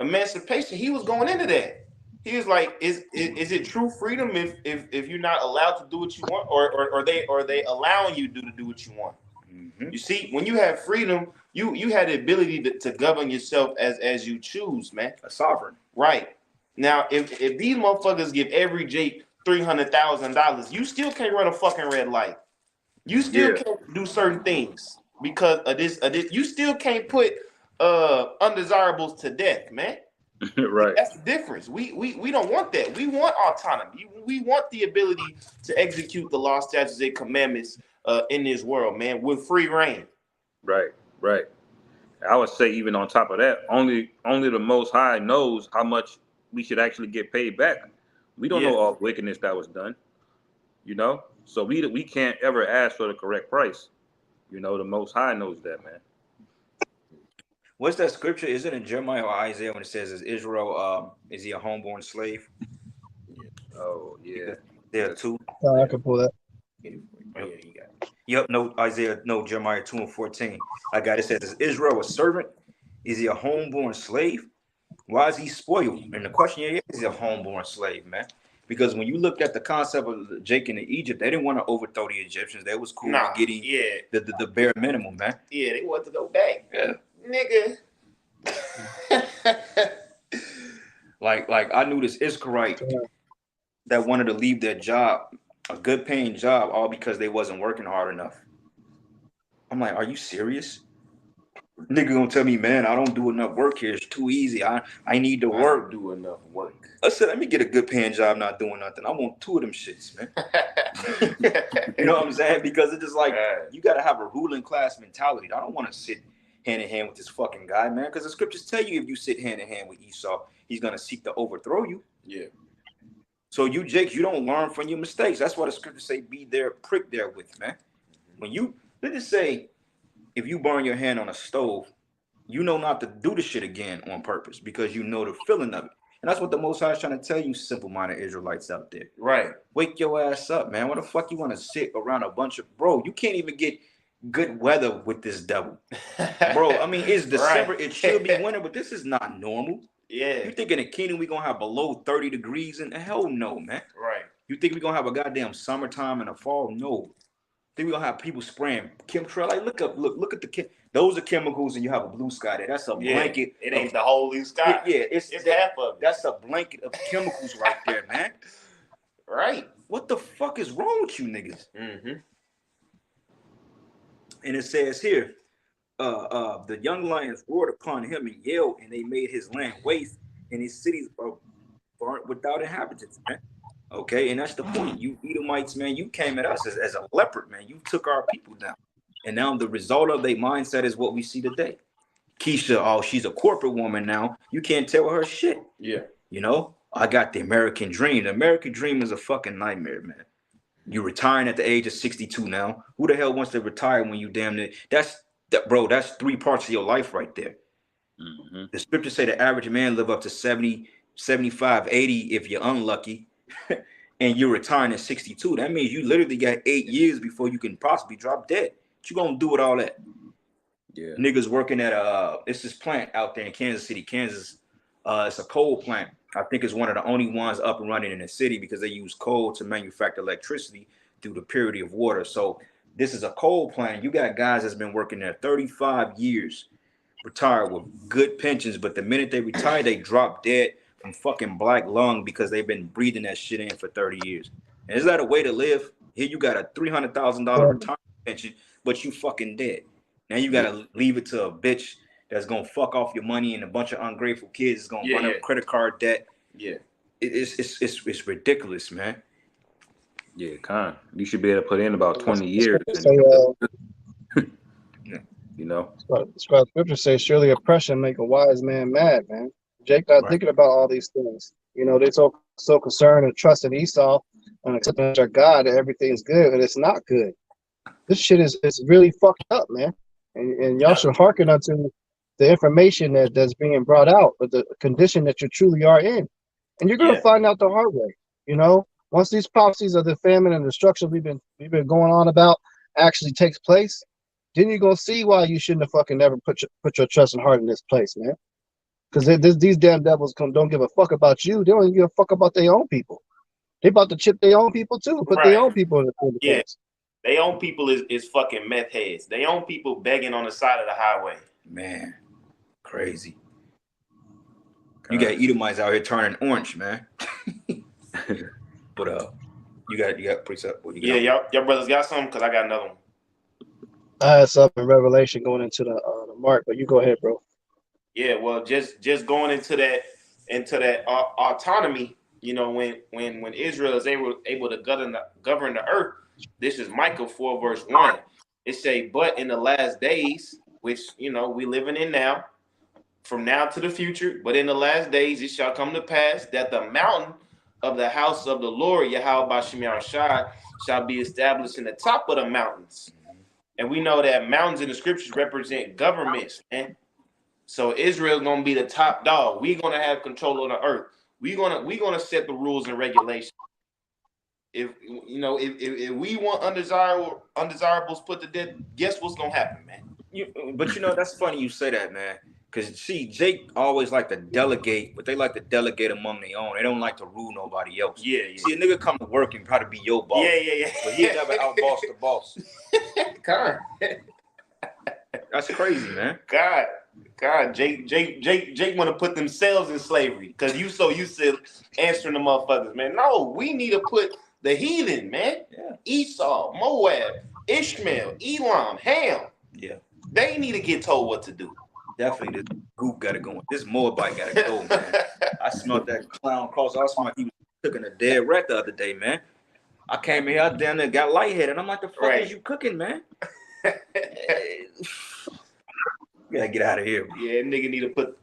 Emancipation, he was going into that. He was like, is it true freedom if you're not allowed to do what you want, or are they allowing you to do what you want? You see, when you have freedom, you had the ability to govern yourself as you choose, man. A sovereign. Right. Now, if these motherfuckers give every Jake $300,000, you still can't run a fucking red light. You still can't do certain things because of this. You still can't put undesirables to death, man. Right. That's the difference. We don't want that. We want autonomy. We want the ability to execute the law, statutes, and commandments in this world, man, with free reign. Right. I would say even on top of that, only the Most High knows how much we should actually get paid back. We don't know all wickedness that was done, you know. So we can't ever ask for the correct price. You know, the Most High knows that, man. What's that scripture? Is it in Jeremiah or Isaiah when it says, "Is Israel is he a homeborn slave?" Oh yeah, there are two. I can pull that. Oh, yeah, you got it. Yep, no, Isaiah, no, Jeremiah 2:14. I got it. Says, "Is Israel a servant? Is he a homeborn slave? Why is he spoiled?" And the question here is he a homeborn slave, man? Because when you looked at the concept of Jake in Egypt, they didn't want to overthrow the Egyptians. They was cool with getting the bare minimum, man. Yeah, they want to go back. Yeah. Nigga. like I knew this Israelite that wanted to leave their job, a good paying job, all because they wasn't working hard enough. I'm like, are you serious? Nigga gonna tell me, man, I don't do enough work here. It's too easy. I need to work. Do enough work. I said, let me get a good paying job not doing nothing. I want two of them shits, man. You know what I'm saying? Because it's just like, you got to have a ruling class mentality. I don't want to sit hand in hand with this fucking guy, man. Because the scriptures tell you if you sit hand in hand with Esau, he's going to seek to overthrow you. Yeah. So you, Jake, you don't learn from your mistakes. That's why the scriptures say be there, prick there with, man. When you, let's just say, if you burn your hand on a stove, you know not to do the shit again on purpose because you know the feeling of it. And that's what the Most High is trying to tell you, simple-minded Israelites out there. Right. Wake your ass up, man. What the fuck you want to sit around a bunch of... Bro, you can't even get good weather with this devil. Bro, I mean, it's December. Right. It should be winter, but this is not normal. Yeah. You think in the kingdom we're going to have below 30 degrees? And hell no, man. Right. You think we're going to have a goddamn summertime and a fall? No. Think we're going to have people spraying chemtrail? Like, look at the... Those are chemicals, and you have a blue sky there. That's a blanket. It ain't the whole blue sky. Yeah, it's half of it. That's a blanket of chemicals right there, man. Right. What the fuck is wrong with you niggas? Mm-hmm. And it says here, the young lions roared upon him and yelled, and they made his land waste, and his cities are burnt without inhabitants, man. Okay, and that's the point. You Edomites, man, you came at us as a leopard, man. You took our people down. And now the result of their mindset is what we see today. Keisha, oh, she's a corporate woman now. You can't tell her shit. Yeah. You know, I got the American dream. The American dream is a fucking nightmare, man. You're retiring at the age of 62 now. Who the hell wants to retire when you damn near? That's 3 parts of your life right there. Mm-hmm. The scriptures say the average man live up to 70, 75, 80 if you're unlucky. And you're retiring at 62. That means you literally got 8 years before you can possibly drop dead. What you gonna do with all that? Yeah, niggas working at it's this plant out there in Kansas City, Kansas. It's a coal plant. I think it's one of the only ones up and running in the city because they use coal to manufacture electricity through the purity of water. So this is a coal plant. You got guys that's been working there 35 years, retired with good pensions, but the minute they retire, they drop dead from fucking black lung because they've been breathing that shit in for 30 years. And is that a way to live? Here you got a $300,000 retirement pension, but you fucking dead. Now you gotta leave it to a bitch that's gonna fuck off your money, and a bunch of ungrateful kids is gonna run up credit card debt. Yeah, it's ridiculous, man. Yeah, you should be able to put in about 20 years. You know. That's why scripture says, surely oppression make a wise man mad, man. Jake not Right. thinking about all these things. You know, they're so concerned and trusting Esau and accepting their God that everything's good, and it's not good. This shit is really fucked up, man. And y'all should hearken unto the information that's being brought out, but the condition that you truly are in. And you're gonna find out the hard way. You know, once these prophecies of the famine and destruction we've been going on about actually takes place, then you're gonna see why you shouldn't have fucking never put your trust and heart in this place, man. Because these damn devils don't give a fuck about you. They don't even give a fuck about their own people. They about to chip their own people too. Put their own people in the place. Their own people is fucking meth heads. Their own people begging on the side of the highway. Man, crazy. You got Edomites out here turning orange, man. But you got precept. What you got? Y'all brothers got something? Cause I got another one. I had something in Revelation going into the mark, but you go ahead, bro. Yeah, well, just going into that autonomy. You know, when Israel is able to govern the earth. This is Micah 4 verse 1. It say, but in the last days, which you know we living in now, from now to the future, but in the last days it shall come to pass that the mountain of the house of the Lord, Yahweh Bashim Yahushai, shall be established in the top of the mountains. And we know that mountains in the scriptures represent governments, man. So Israel gonna be the top dog. We gonna have control of the earth. We gonna set the rules and regulations. If we want undesirables put to death, guess what's gonna happen, man? But you know that's funny you say that, man. Because see, Jake always like to delegate, but they like to delegate among their own. They don't like to rule nobody else. Yeah. See, a nigga come to work and try to be your boss. Yeah. But he never outboss the boss. God, that's crazy, man. God, Jake want to put themselves in slavery because you so used to answering the motherfuckers, man. No, we need to put the heathen, man. Yeah. Esau, Moab, Ishmael, Elam, Ham. Yeah. They need to get told what to do. Definitely, this goop got to go. This Moabite got to go, man. I smelled that clown cross. I smelled he was cooking a dead rat the other day, man. I came here, I down there, got lightheaded. I'm like, the fuck is you cooking, man? You gotta get out of here. Yeah, nigga need to put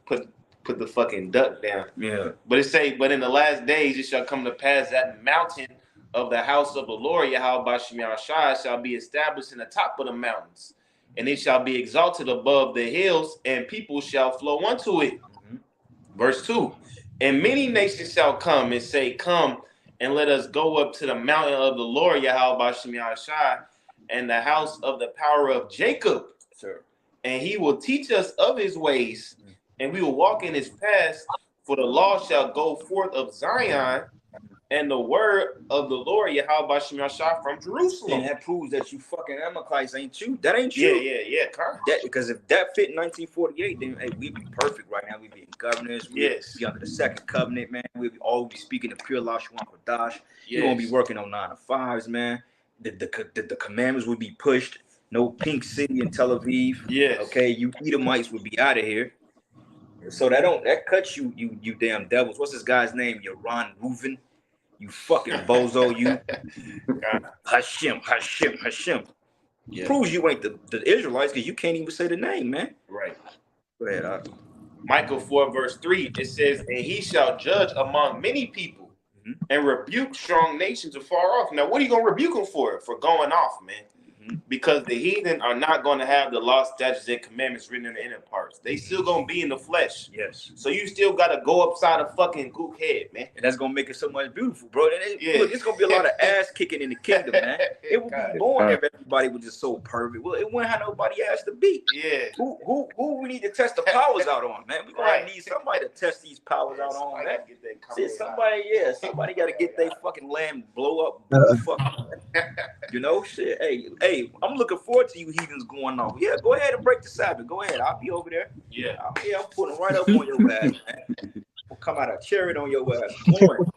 the fucking duck down. Yeah. But it say, but in the last days it shall come to pass that mountain of the house of the Lord, Yahweh Bashim Yahushai, shall be established in the top of the mountains, and it shall be exalted above the hills, and people shall flow unto it. Mm-hmm. Verse 2. And many nations shall come and say, come and let us go up to the mountain of the Lord, Yahweh Bashim Yahushai, and the house of the power of Jacob. Sure. And he will teach us of his ways, and we will walk in his paths. For the law shall go forth of Zion, and the word of the Lord Yahweh Bashim Yahushai from Jerusalem. And that proves that you fucking Amalekites ain't you. That ain't you. Yeah. Because if that fit in 1948, then hey, we'd be perfect right now. We'd be in governors. We'd be under the second covenant, man. We'd all be speaking the pure Lashwan Kodash. You're gonna be working on 9 to 5s, man. The commandments would be pushed. No pink city in Tel Aviv. Yes. Okay, you Edomites would be out of here. So that cuts you damn devils. What's this guy's name? Yaron Reuven. You fucking bozo, you. Hashem. Yeah. Proves you ain't the Israelites because you can't even say the name, man. Right. Go ahead. Micah 4 verse 3, it says, and he shall judge among many people and rebuke strong nations afar off. Now, what are you going to rebuke them for? For going off, man. Because the heathen are not going to have the law, statutes, and commandments written in the inner parts. They still going to be in the flesh. Yes. So you still got to go upside a fucking gook head, man. And that's going to make it so much beautiful, bro. Look, it's going to be a lot of ass kicking in the kingdom, man. It would be boring if everybody was just so perfect. Well, it wouldn't have nobody ass to beat. Yeah. Who we need to test the powers out on, man? We're going to need somebody to test these powers out on, man. Somebody got to get their fucking land blow up. You know, shit. Hey, I'm looking forward to you heathens going off. Yeah, go ahead and break the Sabbath. Go ahead. I'll be over there. Yeah. I'm putting right up on your ass, man. We'll come out a chariot on your ass. Corn.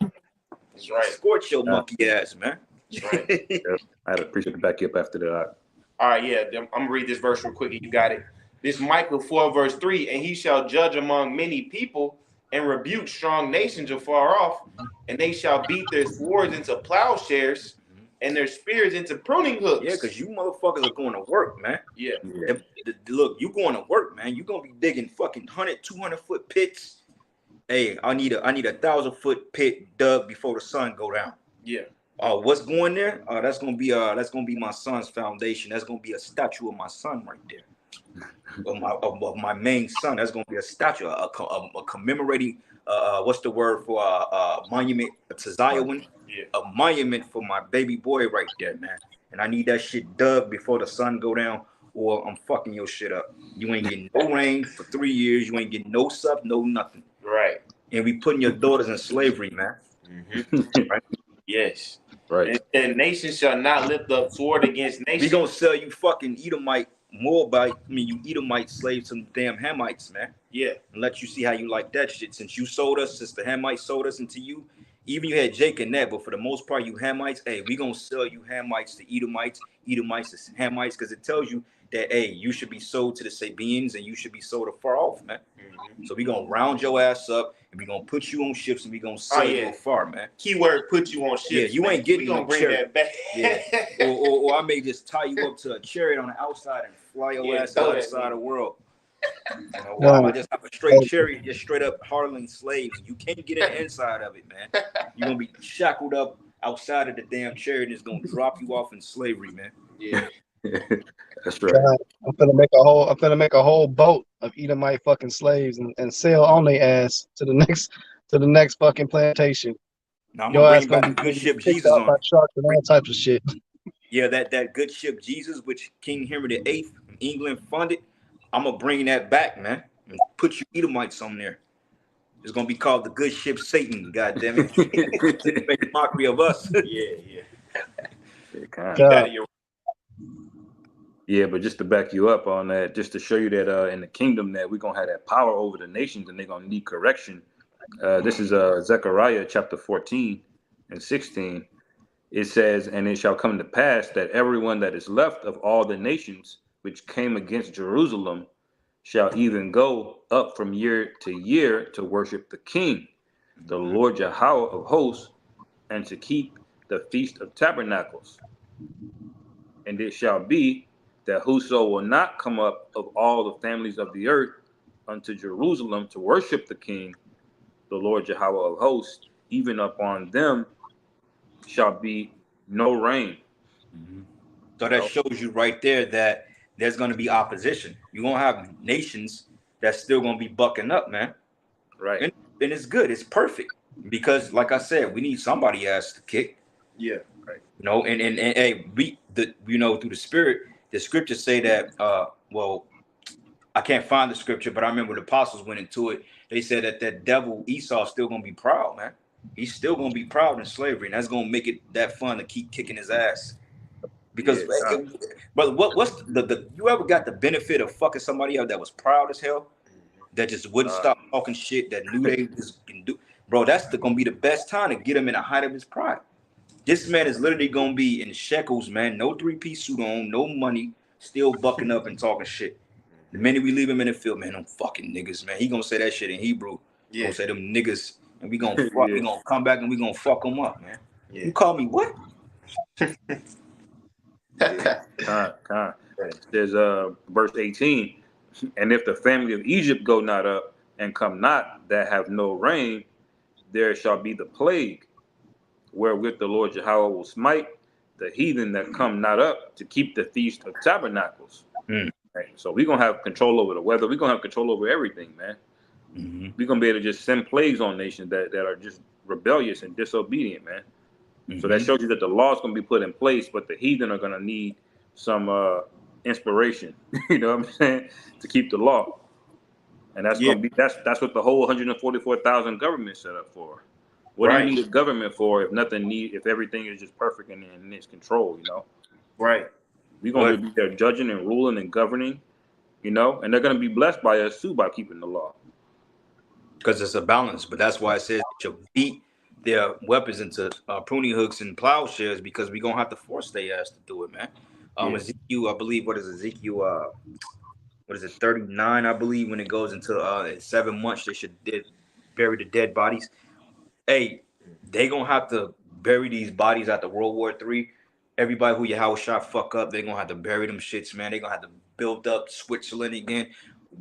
That's right. Scorch your monkey ass, man. That's right. I'd appreciate the back up after that. All right, yeah. I'm going to read this verse real quick. You got it. This Micah 4 verse 3, and he shall judge among many people and rebuke strong nations afar off, and they shall beat their swords into plowshares and their spears into pruning hooks. Yeah, because you motherfuckers are going to work, man. Yeah. Look, you going to work, man. You gonna be digging fucking 100, 200-foot pits. Hey, I need a 1,000-foot pit dug before the sun go down. Yeah. What's going there? That's gonna be my son's foundation. That's gonna be a statue of my son right there. Of my main son. That's gonna be a statue, a commemorating what's the word for monument to Zion? Yeah. A monument for my baby boy right there, man. And I need that shit dug before the sun go down, or I'm fucking your shit up. You ain't getting no rain for 3 years. You ain't getting no sub, no nothing. Right. And we putting your daughters in slavery, man. Mm-hmm. Right? Yes. Right. And nation shall not lift up sword against nation. We gonna sell you fucking Edomite, Moabite. You Edomite slaves to damn Hamites, man. Yeah. And let you see how you like that shit. Since you sold us, since the Hamites sold us into you, even you had Jake and that, but for the most part, you Hamites, hey, we gonna sell you Hamites to Edomites, Edomites to Hamites, because it tells you that, hey, you should be sold to the Sabians and you should be sold afar off, man. Mm-hmm. So we gonna round your ass up and we gonna put you on ships and we gonna sell you afar, man. Keyword: put you on ships. Yeah, you ain't getting no bring chariot. that back. Yeah, or I may just tie you up to a chariot on the outside and fly your ass to the other side of the world. You know, I just have a straight chariot, just straight up hardling slaves. You can't get in the inside of it, man. You're gonna be shackled up outside of the damn chariot and it's gonna drop you off in slavery, man. Yeah. That's right. I'm finna make a whole boat of Edomite fucking slaves and sail on their ass to the next fucking plantation. Now I'm gonna bring back the good ship Jesus on sharks and all types of shit. Yeah, that good ship Jesus, which King Henry VIII from England funded. I'm gonna bring that back, man, and put you Edomites on there. It's gonna be called the good ship Satan. God damn it, make a mockery of us. Yeah, but just to back you up on that, just to show you that in the kingdom that we're gonna have that power over the nations and they're gonna need correction. This is Zechariah chapter 14 and 16. It says, "And it shall come to pass that everyone that is left of all the nations which came against Jerusalem shall even go up from year to year to worship the King, the Lord Yahweh of hosts, and to keep the Feast of Tabernacles. And it shall be that whoso will not come up of all the families of the earth unto Jerusalem to worship the King, the Lord Yahweh of hosts, even upon them shall be no rain." Mm-hmm. So that shows you right there that there's going to be opposition. You're going to have nations that's still going to be bucking up, man. Right. And it's good. It's perfect. Because, like I said, we need somebody ass to kick. Yeah. Right. You know, and hey, through the spirit, the scriptures say that, well, I can't find the scripture, but I remember the apostles went into it. They said that devil Esau is still going to be proud, man. He's still going to be proud in slavery. And that's going to make it that fun to keep kicking his ass. Because, but what's the you ever got the benefit of fucking somebody else that was proud as hell, that just wouldn't stop talking shit, that knew they just can do, bro? That's gonna be the best time to get him in the height of his pride. This man is literally gonna be in shekels, man. No 3-piece suit on, no money, still bucking up and talking shit. The minute we leave him in the field, man, them fucking niggas, man. He gonna say that shit in Hebrew. Yeah. Gonna say them niggas, and we gonna fuck. We gonna come back and we gonna fuck them up, man. Yeah. You call me what? There's verse 18, "And if the family of Egypt go not up and come not, that have no rain, there shall be the plague, wherewith the Lord Yahweh will smite the heathen that come not up to keep the Feast of Tabernacles." Right? So we're gonna have control over the weather. We're gonna have control over everything, man. Mm-hmm. We're gonna be able to just send plagues on nations that are just rebellious and disobedient, man. So that shows you that the law is going to be put in place, but the heathen are going to need some inspiration, you know what I'm saying, to keep the law. And that's going to be that's what the whole 144,000 government set up for. What do you need a government for if everything is just perfect and in its control, you know? Right. We're going to be there judging and ruling and governing, you know, and they're going to be blessed by us too by keeping the law. Because it's a balance, but that's why it says to beat their weapons into pruning hooks and plowshares, because we're gonna have to force their ass to do it, man. Ezekiel, I believe, what is Ezekiel? 39? I believe when it goes into 7 months, they should bury the dead bodies. Hey, they gonna have to bury these bodies after World War III Everybody who your house shot fuck up, they're gonna have to bury them shits, man. They're gonna have to build up Switzerland again.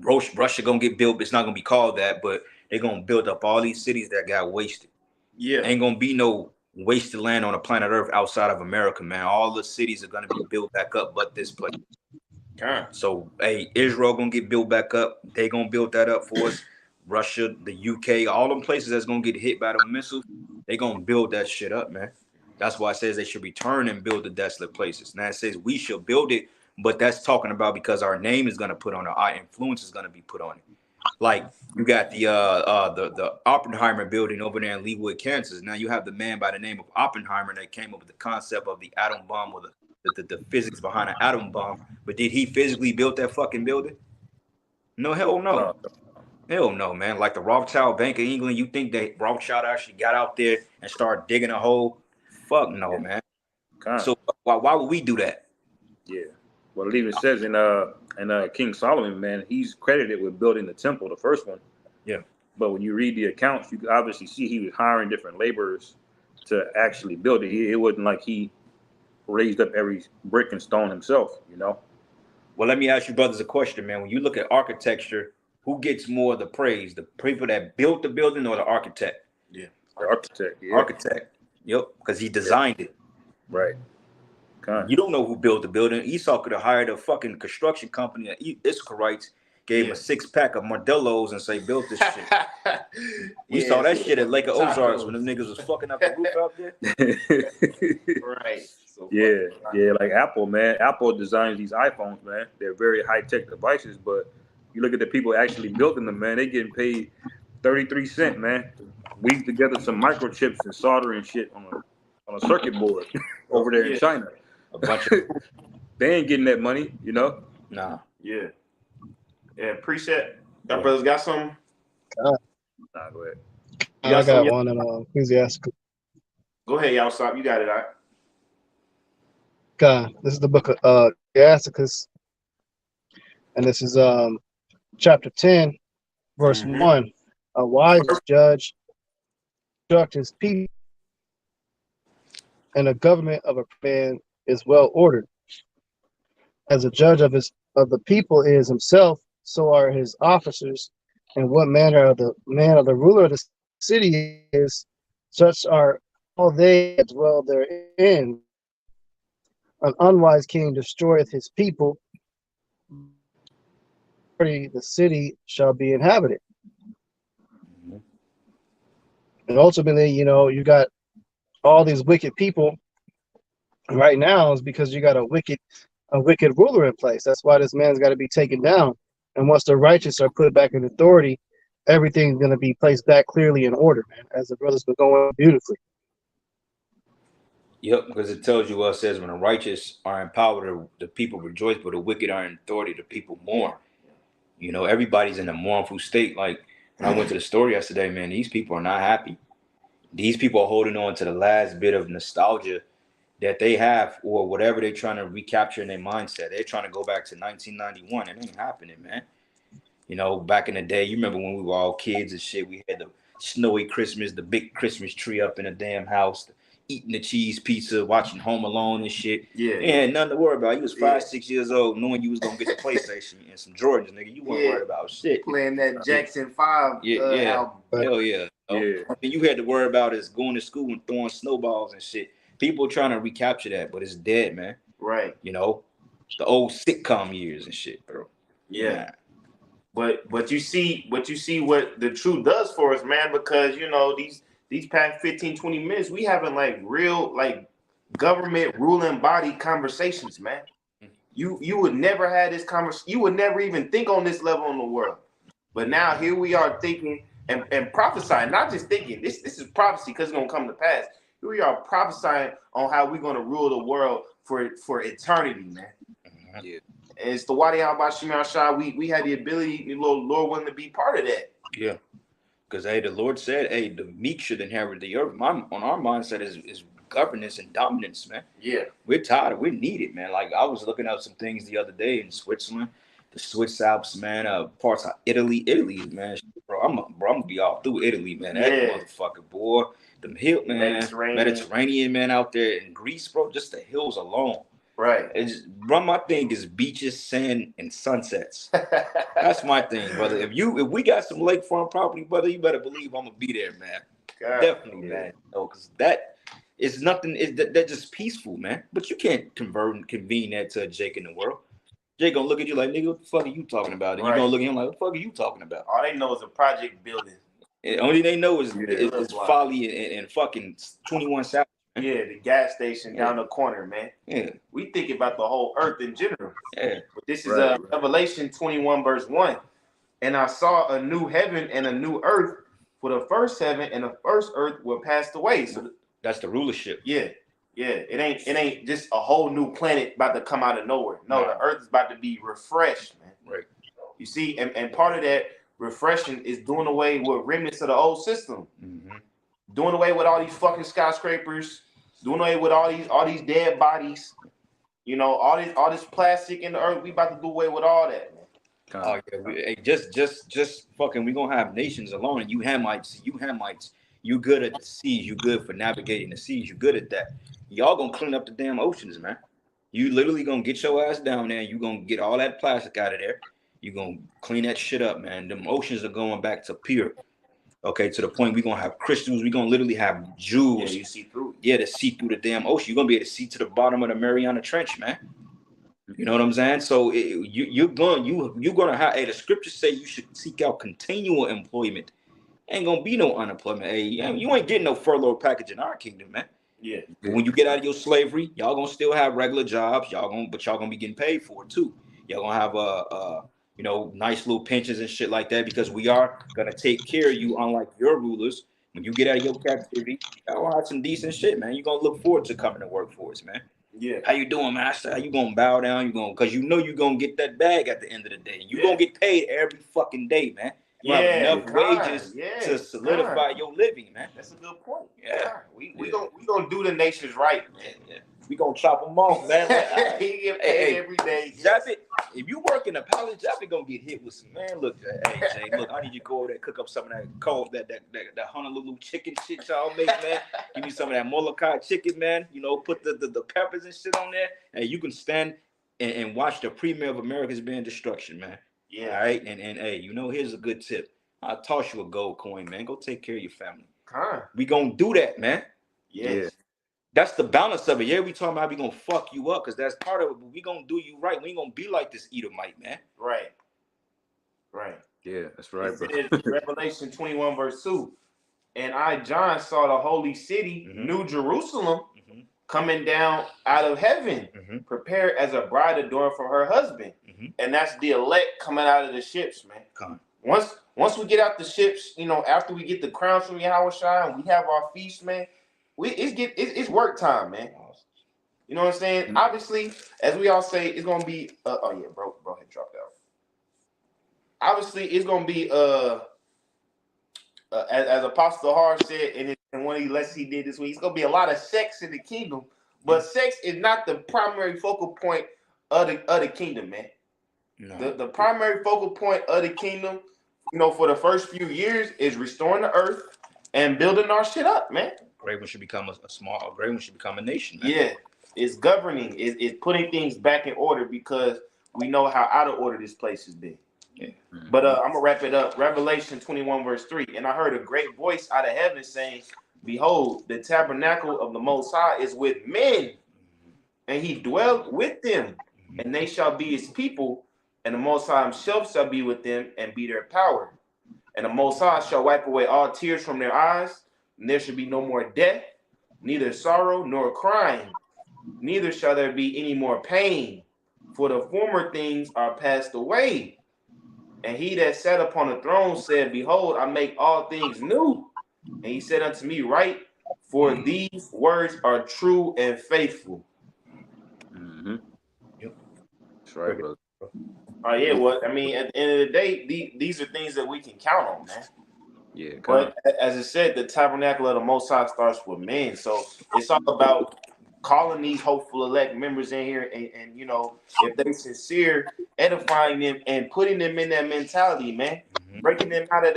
Russia gonna get built. It's not gonna be called that, but they're gonna build up all these cities that got wasted. Yeah. Ain't gonna be no wasted land on the planet Earth outside of America, man. All the cities are gonna be built back up, but this place. So, hey, Israel gonna get built back up. They gonna build that up for us. Russia, the UK, all them places that's gonna get hit by the missiles, they gonna build that shit up, man. That's why it says they should return and build the desolate places. Now it says we should build it, but that's talking about because our name is gonna put on it, our influence is gonna be put on it. Like you got the Oppenheimer building over there in Leawood, Kansas. Now you have the man by the name of Oppenheimer that came up with the concept of the atom bomb or the physics behind an atom bomb. But did he physically build that fucking building? No, hell no. Hell no, man. Like the Rothschild Bank of England, you think that Rothschild actually got out there and started digging a hole? Fuck no, man. So why would we do that? Yeah. Well, it even says in King Solomon, man, he's credited with building the temple, the first one. Yeah. But when you read the accounts, you can obviously see he was hiring different laborers to actually build it. It wasn't like he raised up every brick and stone himself, you know? Well, let me ask you brothers a question, man. When you look at architecture, who gets more of the praise? The people that built the building or the architect? Yeah. The architect. Yeah. Architect. Yep, because he designed it. Right. You don't know who built the building. Esau could have hired a fucking construction company that Issacharites gave him a 6-pack of Mardellos and say, built this shit. We saw that shit at Lake of Ozarks when them niggas was fucking up the roof out there. Right. So yeah, like Apple, man. Apple designs these iPhones, man. They're very high-tech devices, but you look at the people actually building them, man, they getting paid 33 cents, man. Weave together some microchips and soldering shit on a circuit board over there in China. A bunch of they ain't getting that money, you know? Nah. Yeah. Yeah, preset. Y'all brothers got something? Nah, go ahead. I got one in Ecclesiastes. Go ahead, y'all. Stop. You got it, all right? God, this is the book of Ecclesiastes, and this is chapter 10, verse 1. A wise judge instructs his people, and the government of a man is well ordered. As a judge of the people is himself, so are his officers, and what manner of the man of the ruler of the city is, such are all they that dwell therein. An unwise king destroyeth his people, the city shall be inhabited. And ultimately, you know, you got all these wicked people right now is because you got a wicked ruler in place. That's why this man's got to be taken down. And once the righteous are put back in authority, everything's going to be placed back clearly in order, man, as the brothers been going beautifully. Yep, because it tells you it says when the righteous are in power, the people rejoice, but the wicked are in authority, the people mourn. You know, everybody's in a mournful state. Like when I went to the store yesterday, man, these people are not happy. These people are holding on to the last bit of nostalgia that they have or whatever they're trying to recapture in their mindset. They're trying to go back to 1991. It ain't happening, man. You know, back in the day, you remember when we were all kids and shit, we had the snowy Christmas, the big Christmas tree up in the damn house, eating the cheese pizza, watching Home Alone and shit. Yeah. And nothing to worry about. You was 5, 6 years old, knowing you was going to get the PlayStation and some Jordans, nigga. You weren't worried about shit. Playing that Jackson 5 album. Hell yeah. And you had to worry about is going to school and throwing snowballs and shit. People trying to recapture that, but it's dead, man. Right. You know, the old sitcom years and shit, bro. Yeah. But you see what the truth does for us, man, because you know these past 15, 20 minutes, we having like real like government ruling body conversations, man. You would never have this conversation, you would never even think on this level in the world. But now here we are thinking and prophesying, not just thinking, this is prophecy because it's gonna come to pass. Here we are prophesying on how we're gonna rule the world for eternity, man. Yeah. And it's the Wadi Al-Bashim Shah. We had the ability, Lord willing, to be part of that. Yeah. Because the Lord said, the meek should inherit the earth. On our mindset is governance and dominance, man. Yeah. We're tired. We need it, man. Like I was looking up some things the other day in Switzerland, the Swiss Alps, man, parts of Italy, man. Bro, I'm gonna be all through Italy, man. That motherfucker, boy. The hill, man, Mediterranean, man, out there in Greece, bro. Just the hills alone. Right. It's bro, my thing is beaches, sand, and sunsets. That's my thing, brother. If we got some lakefront property, brother, you better believe I'm gonna be there, man. God, Definitely, man. No, because that is nothing. That's just peaceful, man. But you can't convene that to a Jake in the world. Jake gonna look at you like, nigga, what the fuck are you talking about? And you gonna look at him like, what the fuck are you talking about? All they know is a project building. And only they know is folly and fucking 21 South. Yeah, the gas station down the corner, man. Yeah. We think about the whole earth in general. Yeah. But this is Revelation 21, verse 1. And I saw a new heaven and a new earth, for the first heaven and the first earth were passed away. So that's the rulership. Yeah. It ain't just a whole new planet about to come out of nowhere. No, the earth is about to be refreshed, man. Right. You see, and part of that refreshing is doing away with remnants of the old system. Mm-hmm. Doing away with all these fucking skyscrapers, doing away with all these dead bodies, you know, all this plastic in the earth. We about to do away with all that, man. Oh yeah, just fucking. We gonna have nations alone, and you Hamites, you good at the seas. You good for navigating the seas. You good at that. Y'all gonna clean up the damn oceans, man. You literally gonna get your ass down there. You gonna get all that plastic out of there. You gonna clean that shit up, man. Them oceans are going back to pure. Okay, to the point we're gonna have crystals, we're gonna literally have jewels. Yeah, you see through. Yeah, to see through the damn ocean. You're gonna be able to see to the bottom of the Mariana Trench, man. You know what I'm saying? So you're gonna have. Hey, the scriptures say you should seek out continual employment. Ain't gonna be no unemployment. Hey, you ain't getting no furlough package in our kingdom, man. Yeah. But when you get out of your slavery, y'all gonna still have regular jobs. Y'all gonna be getting paid for it too. Y'all gonna have nice little pensions and shit like that, because we are gonna take care of you, unlike your rulers. When you get out of your captivity, y'all have some decent shit, man. You're gonna look forward to coming to work for us, man. Yeah. How you doing, master? How you gonna bow down? Because you know you're gonna get that bag at the end of the day. You're gonna get paid every fucking day, man. You have enough wages to solidify your living, man. That's a good point. Yeah. We gonna do the nations right, man. Yeah. We gonna chop them off, man. He get paid every day. Jaffet, if you work in a palace, Jaffet gonna get hit with some, man. Look, hey Jay, look, I need you to go over there, cook up some of that that Honolulu chicken shit y'all make, man. Give me some of that Molokai chicken, man. You know, put the peppers and shit on there, and you can stand and watch the premiere of America's Band Destruction, man. Yeah. All right, and hey, you know, here's a good tip. I'll toss you a gold coin, man. Go take care of your family. We gonna do that, man. Yes. Yeah. That's the balance of it. Yeah, we talking about we gonna fuck you up, because that's part of it. But we gonna do you right. We ain't gonna be like this Edomite, man. Right. Yeah, that's right, bro. Revelation 21, verse 2. And I, John, saw the holy city, New Jerusalem, coming down out of heaven, prepared as a bride adorned for her husband. And that's the elect coming out of the ships, man. Once we get out the ships, you know, after we get the crowns from Yahweh Shai and we have our feast, man, it's work time, man. You know what I'm saying? Obviously, as we all say, it's gonna be bro had dropped out. Obviously, it's gonna be as Apostle Har said in one of the lessons he did this week, it's gonna be a lot of sex in the kingdom, but sex is not the primary focal point of the kingdom, man. No. The primary focal point of the kingdom, you know, for the first few years is restoring the earth and building our shit up, man. Great one should become a great one should become a nation, man. Yeah, it's governing, it's putting things back in order, because we know how out of order this place has been. Yeah. But I'm gonna wrap it up. Revelation 21, verse 3. And I heard a great voice out of heaven saying, behold, the tabernacle of the Most High is with men, and he dwelled with them, and they shall be his people, and the Most High himself shall be with them and be their power. And the Most High shall wipe away all tears from their eyes, and there shall be no more death, neither sorrow nor crying, neither shall there be any more pain, for the former things are passed away. And he that sat upon the throne said, behold, I make all things new. And he said unto me, write, for these words are true and faithful. Yep. That's right, brother. Oh yeah, well, I mean, at the end of the day, these are things that we can count on, man. Yeah. But as I said, the tabernacle of the Most High starts with men. So it's all about calling these hopeful elect members in here and you know, if they're sincere, edifying them and putting them in that mentality, man. Breaking them out of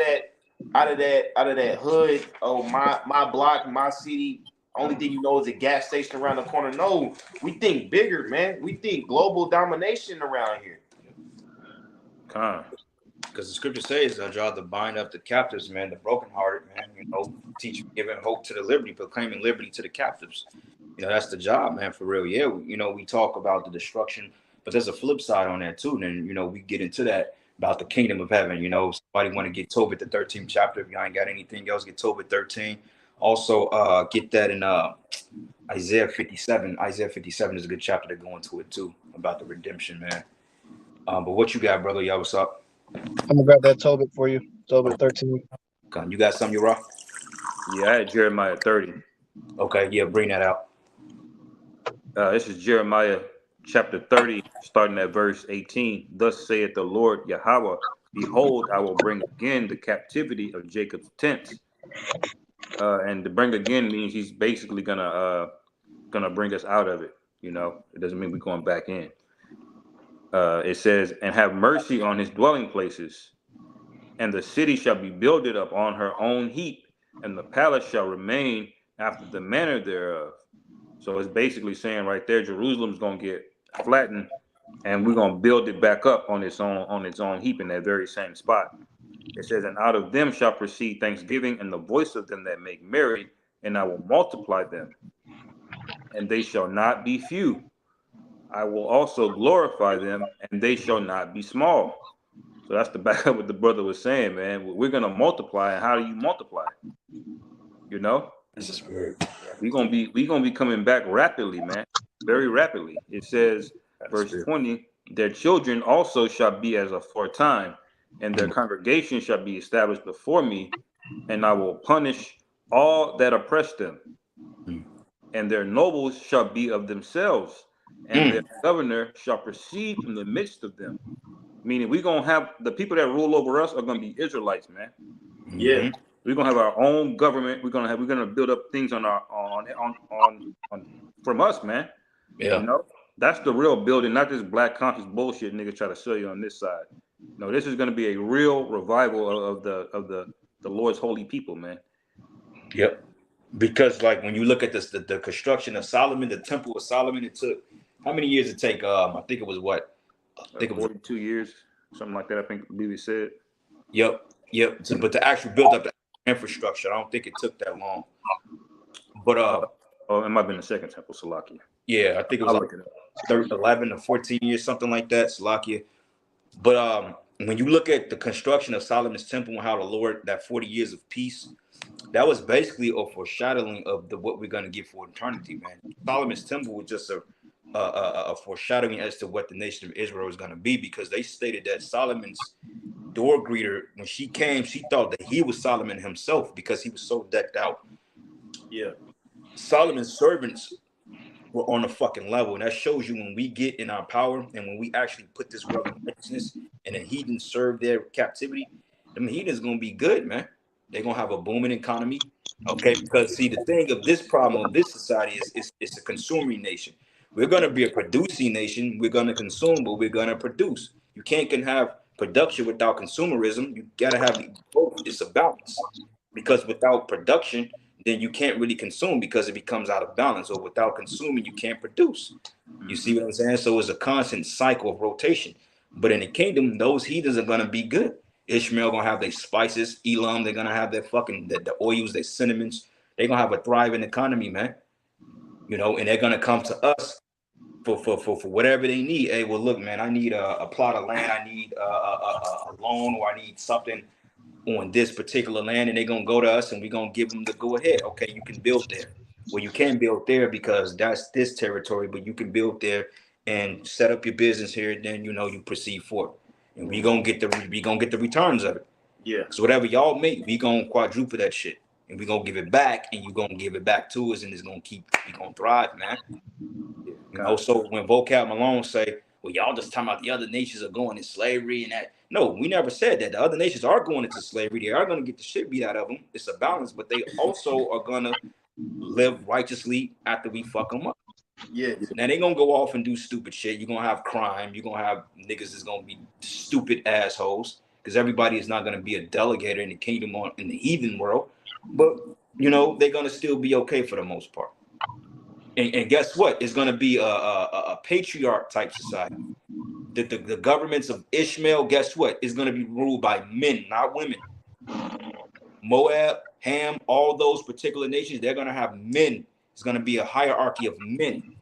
out of that hood. Oh, my block, my city. Only thing you know is a gas station around the corner. No, we think bigger, man. We think global domination around here. Because the scripture says, "Our job to bind up the captives, man, the brokenhearted, man. Teach, giving hope to the liberty, proclaiming liberty to the captives. That's the job, man, for real. Yeah, we talk about the destruction, but there's a flip side on that too. And we get into that about the kingdom of heaven. Somebody want to get Tobit the 13th chapter. If y'all ain't got anything else, get Tobit 13. Also, get that in Isaiah 57. Isaiah 57 is a good chapter to go into it too about the redemption, man. But what you got, brother? Y'all, what's up? I'm gonna grab that Tobit for you. Tobit 13. Okay, you got something, you raw? Yeah, I had Jeremiah 30. Okay, yeah, bring that out. This is Jeremiah chapter 30, starting at verse 18. Thus saith the Lord Yahweh, behold, I will bring again the captivity of Jacob's tents. And to bring again means he's basically gonna bring us out of it. It doesn't mean we're going back in. It says, and have mercy on his dwelling places, and the city shall be builded up on her own heap, and the palace shall remain after the manner thereof. So it's basically saying right there, Jerusalem's gonna get flattened, and we're gonna build it back up on its own heap in that very same spot. It says, and out of them shall proceed thanksgiving, and the voice of them that make merry, and I will multiply them, and they shall not be few. I will also glorify them, and they shall not be small. So that's the back up what the brother was saying, man. We're gonna multiply, and how do you multiply? This is weird. We're gonna be coming back rapidly, man. Very rapidly. It says, verse 20, their children also shall be as aforetime, and their congregation shall be established before me, and I will punish all that oppress them. And their nobles shall be of themselves, and their governor shall proceed from the midst of them. Meaning we're gonna have the people that rule over us are gonna be Israelites, man. Yeah. We're gonna have our own government. We're gonna build up things on from us, man. Yeah. That's the real building, not this black conscious bullshit niggas try to sell you on this side. No, this is gonna be a real revival of the Lord's holy people, man. Yep. Because like when you look at this, the construction of Solomon, the temple of Solomon, it took how many years it take? I think it was what? I think it was 42 years, something like that. I think BB said. Yep. But to actually build up the infrastructure, I don't think it took that long. But it might have been the second temple, Salakia. Yeah, I think it was like 11 or 14 years, something like that, Salakia. But when you look at the construction of Solomon's temple and how the Lord, that 40 years of peace, that was basically a foreshadowing of what we're going to get for eternity, man. Solomon's temple was just a foreshadowing as to what the nation of Israel is going to be, because they stated that Solomon's door greeter, when she came, she thought that he was Solomon himself because he was so decked out. Yeah. Solomon's servants were on a fucking level, and that shows you when we get in our power and when we actually put this world in righteousness and the heathens serve their captivity, them heathens gonna be good, man. They're gonna have a booming economy. Okay, because see, the thing of this problem of this society is it's a consuming nation. We're gonna be a producing nation. We're gonna consume, but we're gonna produce. You can't can have production without consumerism. You gotta have both. It's a balance, because without production, then you can't really consume because it becomes out of balance. Or without consuming, you can't produce. You see what I'm saying? So it's a constant cycle of rotation. But in the kingdom, those heathens are gonna be good. Ishmael gonna have their spices. Elam, they're gonna have their fucking the oils, their cinnamons. They're gonna have a thriving economy, man. And they're gonna come to us for whatever they need. Hey, well, look, man, I need a plot of land. I need a loan, or I need something on this particular land, and they're gonna go to us, and we're gonna give them the go ahead. Okay, you can build there. Well, you can't build there because that's this territory, but you can build there and set up your business here. Then you proceed forward, and we gonna get the returns of it. Yeah. So whatever y'all make, we gonna quadruple that shit, and we gonna give it back, and you gonna give it back to us, and it's gonna we gonna thrive, man. So when Vocab Malone say, well, y'all just talking about the other nations are going in slavery and that. No, we never said that. The other nations are going into slavery. They are going to get the shit beat out of them. It's a balance, but they also are going to live righteously after we fuck them up. Yeah. Now they going to go off and do stupid shit. You're going to have crime. You're going to have niggas that's going to be stupid assholes. because everybody is not going to be a delegator in the kingdom or in the heathen world. But, you know, they're going to still be okay for the most part. And guess what? It's going to be a patriarch type society. The governments of Ishmael, guess what? Is going to be ruled by men, not women. Moab, Ham, all those particular nations, they're going to have men. It's going to be a hierarchy of men.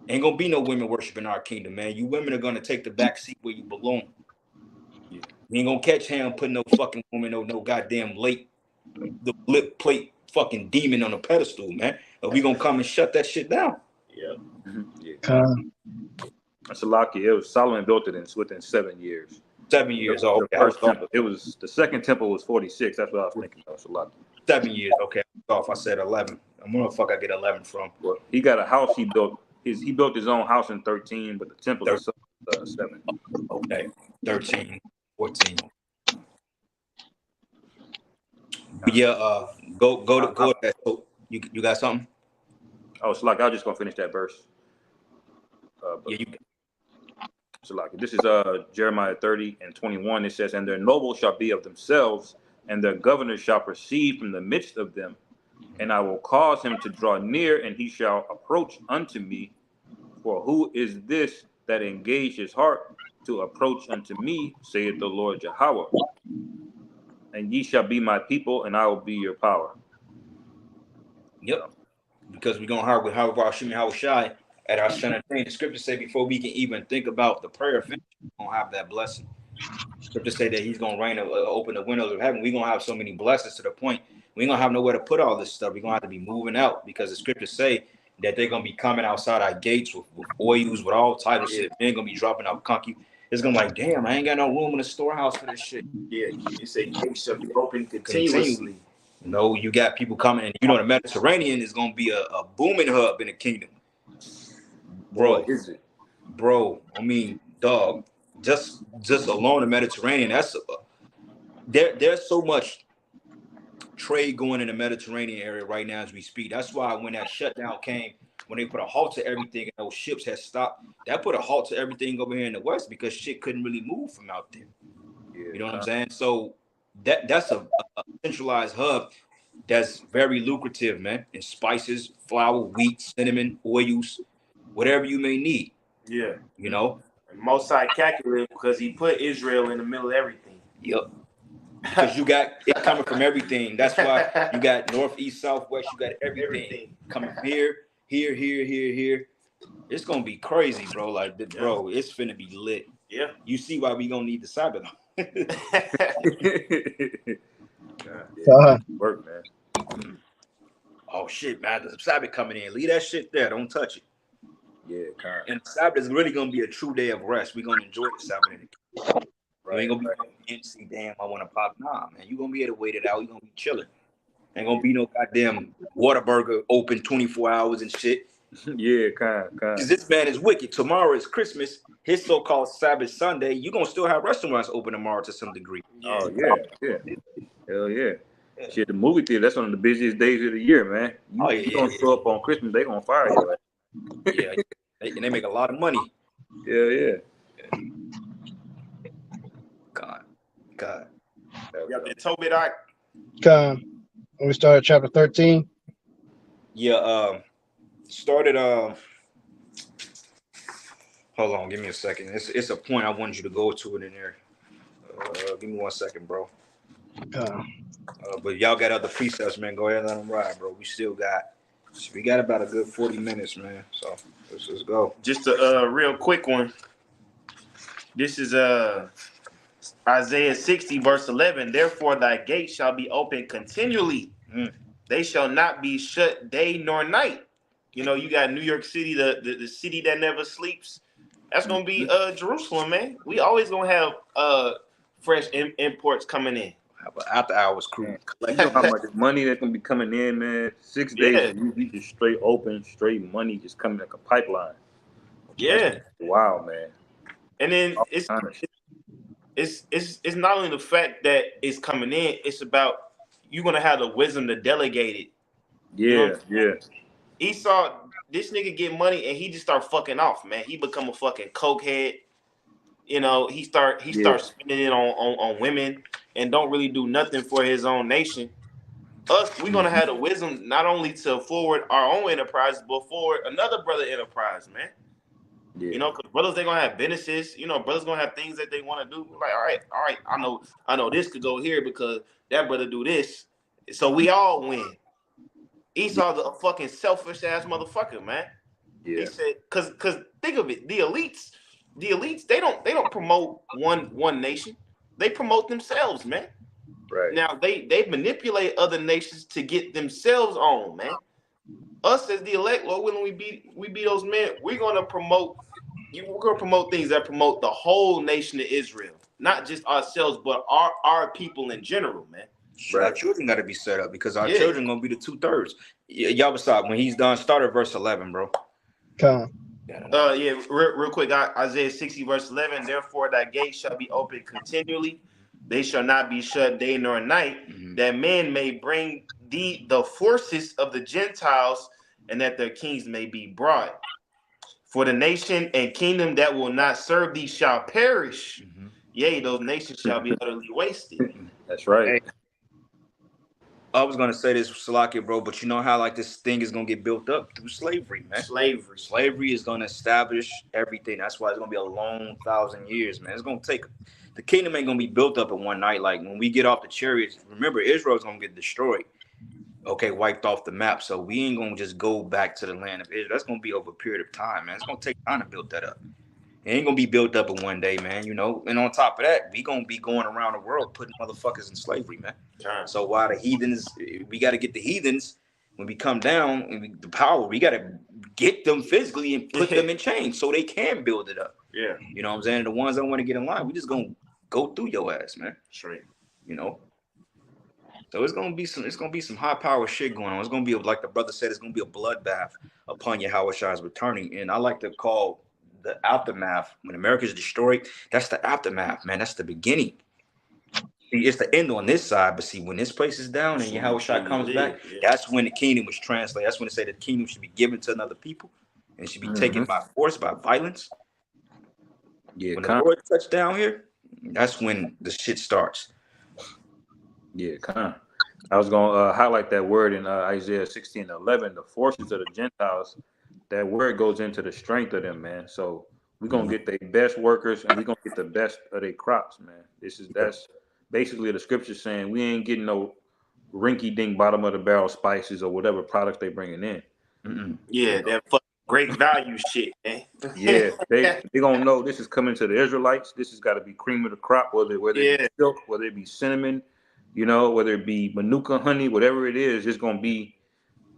Ain't going to be no women worship in our kingdom, man. You women are going to take the back seat where you belong. You ain't going to catch Ham putting no fucking woman, no goddamn the lip plate fucking demon on a pedestal, man. We going to come and shut that shit down. Yeah. That's a lucky. It was Solomon built it within 7 years. 7 years. Oh, okay. First temple. It was the second temple was 46. That's what I was thinking. That was a lot. 7 years. Okay. Off. I said 11. I'm where the fuck I get 11 from. Well, he got a house. He built his own house in 13, but the temple is 7. Okay. 13, 14. Yeah. Go to that. So you got something? Oh, it's like I was just gonna finish that verse. Yeah. So like this is Jeremiah 30:21. It says, "And their nobles shall be of themselves, and their governors shall proceed from the midst of them. And I will cause him to draw near, and he shall approach unto me. For who is this that engaged his heart to approach unto me, saith the Lord Jehovah? And ye shall be my people, and I will be your power." Yep. Because we're gonna have with how shy at our center thing. The scriptures say before we can even think about the prayer finish, we're gonna have that blessing. Scriptures say that he's gonna rain, open the windows of heaven. We're gonna have so many blessings to the point we ain't gonna have nowhere to put all this stuff. We're gonna have to be moving out because the scriptures say that they're gonna be coming outside our gates with oils, with all type of shit. They ain't gonna be dropping out conky. It's gonna be like, damn, I ain't got no room in the storehouse for this shit. Yeah, you say gates shall be open continuously. You know, you got people coming, and you know the Mediterranean is gonna be a booming hub in the kingdom. Bro, is it? Bro, I mean, dog, just alone the Mediterranean, there's so much trade going in the Mediterranean area right now as we speak. That's why when that shutdown came, when they put a halt to everything and those ships had stopped, that put a halt to everything over here in the West because shit couldn't really move from out there. Yeah, you know what I'm saying? So that's a centralized hub that's very lucrative, man. In spices, flour, wheat, cinnamon, oils, whatever you may need. Yeah. You know? Most High calculated because he put Israel in the middle of everything. Yep. Because you got it coming from everything. That's why you got north, east, south, west. You got everything coming from here. It's gonna be crazy, bro. Like, bro, it's finna be lit. Yeah. You see why we gonna need the Sabbath? Work, man. Oh shit, man! There's a Sabbath coming in. Leave that shit there. Don't touch it. Yeah, kind of. And Sabbath is really gonna be a true day of rest. We're gonna enjoy the Sabbath. You ain't gonna be see, damn, I want to pop. Nah, man, you gonna be able to wait it out. You gonna be chilling. Ain't gonna be no goddamn Whataburger open 24 hours and shit. Yeah, kind. Because this man is wicked. Tomorrow is Christmas. His so-called Sabbath Sunday. You gonna still have restaurants open tomorrow to some degree. Oh yeah. Hell yeah. Shit, the movie theater, that's one of the busiest days of the year, man. You gonna show up on Christmas, they gonna fire you. Right? Yeah, and they make a lot of money. Yeah. God. Yeah, they told me that. When we started chapter 13. Yeah, started hold on, give me a second. It's a point I wanted you to go to it in there. Give me 1 second, bro. But y'all got other precepts, man. Go ahead and let them ride, bro. We got about a good 40 minutes, man. So let's just go. Just a real quick one. This is Isaiah 60, verse 11. Therefore, thy gate shall be open continually. They shall not be shut day nor night. You know, you got New York City, the city that never sleeps. That's gonna be Jerusalem, man. We always gonna have fresh imports coming in. After hours crew. Like, you know how much money that's gonna be coming in, man. 6 days, you just straight open, straight money just coming like a pipeline. Yeah. Wow, man. And then it's not only the fact that it's coming in, it's about you're gonna have the wisdom to delegate it. Yeah. Esau, this nigga get money and he just start fucking off, man. He become a fucking cokehead. You know, he starts spending it on women and don't really do nothing for his own nation. Us, we're gonna have the wisdom not only to forward our own enterprise, but forward another brother enterprise, man. Yeah. You know, because brothers they're gonna have businesses. You know, brothers gonna have things that they want to do. Like, all right, I know this could go here because that brother do this, so we all win. Esau's a fucking selfish ass motherfucker, man. Yeah. He said, cause think of it, the elites, they don't promote one nation, they promote themselves, man. Right. Now they manipulate other nations to get themselves on, man. Us as the elect, Lord willing, we be those men. We're gonna promote we're gonna promote things that promote the whole nation of Israel, not just ourselves, but our people in general, man. Shit, our children got to be set up because our children gonna be the 2/3. Y'all stop when he's done. Start at verse 11, bro. Come. Real quick, Isaiah 60 verse 11. Therefore, thy gates shall be open continually; they shall not be shut day nor night, that men may bring thee the forces of the Gentiles, and that their kings may be brought. For the nation and kingdom that will not serve thee shall perish. Yea, those nations shall be utterly wasted. That's right. Hey, I was gonna say this, Salakia, bro, but you know how like this thing is gonna get built up through slavery, man. Slavery is gonna establish everything. That's why it's gonna be a long 1,000 years, man. It's gonna take. The kingdom ain't gonna be built up in one night. Like when we get off the chariots, remember Israel's gonna get destroyed. Okay, wiped off the map. So we ain't gonna just go back to the land of Israel. That's gonna be over a period of time, man. It's gonna take time to build that up. It ain't gonna be built up in one day, man. You know. And on top of that, we gonna be going around the world putting motherfuckers in slavery, man. So while the heathens, we got to get the heathens when we come down and the power, we got to get them physically and put them in chains so they can build it up. Yeah, you know what I'm saying. The ones that want to get in line, we just gonna go through your ass, man. Straight. You know. So it's gonna be some high power shit going on. It's gonna be like the brother said, it's gonna be a bloodbath upon Yahushua returning. And I like to call the aftermath when America's destroyed. That's the aftermath, man. That's the beginning. See, it's the end on this side, but see, when this place is down and Yahushua comes back, that's when the kingdom was translated. That's when they say the kingdom should be given to another people and it should be taken by force, by violence. Yeah, when the Lord touched down here, that's when the shit starts. Yeah, I was gonna highlight that word in Isaiah 16:11. The forces of the Gentiles. That word goes into the strength of them, man. So we're gonna get the best workers and we're gonna get the best of their crops, man. That's basically the scripture saying we ain't getting no rinky-dink bottom of the barrel spices or whatever products they bringing in. Yeah, that fucking great value shit, man. Yeah, they gonna know this is coming to the Israelites. This has got to be cream of the crop, whether it be silk, whether it be cinnamon, you know, whether it be manuka honey, whatever it is, it's gonna be.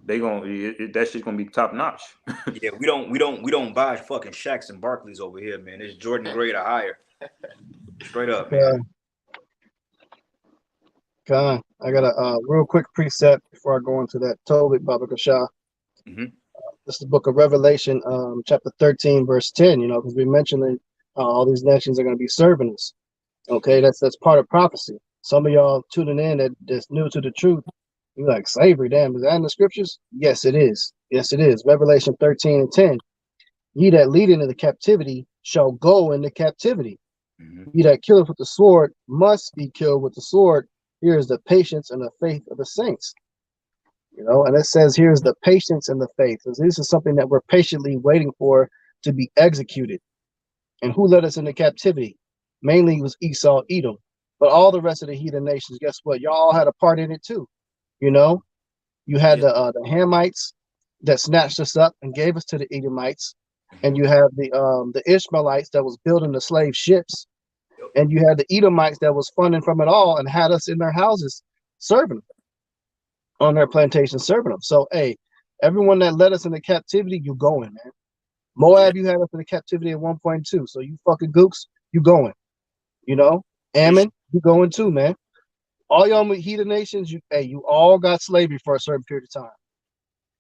That shit's gonna be top notch. Yeah, we don't buy fucking Shacks and Barclays over here, man. It's Jordan grade or higher. Straight up, man. I got a real quick precept before I go into that Tobit Baba Kasha. This is the book of Revelation, chapter 13, verse 10, you know, because we mentioned that all these nations are going to be serving us. Okay, that's part of prophecy. Some of y'all tuning in that's new to the truth. You're like, slavery, damn, is that in the scriptures? Yes, it is. Yes, it is. Revelation 13 and 10. Ye that lead into the captivity shall go into captivity. He that killeth with the sword must be killed with the sword. Here is the patience and the faith of the saints. You know, and it says here's the patience and the faith. So this is something that we're patiently waiting for to be executed. And who led us into captivity? Mainly it was Esau, Edom. But all the rest of the heathen nations, guess what? Y'all had a part in it too. You know, you had the Hamites that snatched us up and gave us to the Edomites. And you have the Ishmaelites that was building the slave ships. And you had the Edomites that was funding from it all and had us in their houses serving them, on their plantations serving them. So, hey, everyone that led us into captivity, you going, man. Moab, you had us in the captivity at 1.2. So you fucking gooks, you going. You know, Ammon, you going too, man. All y'all heathen nations, you all got slavery for a certain period of time.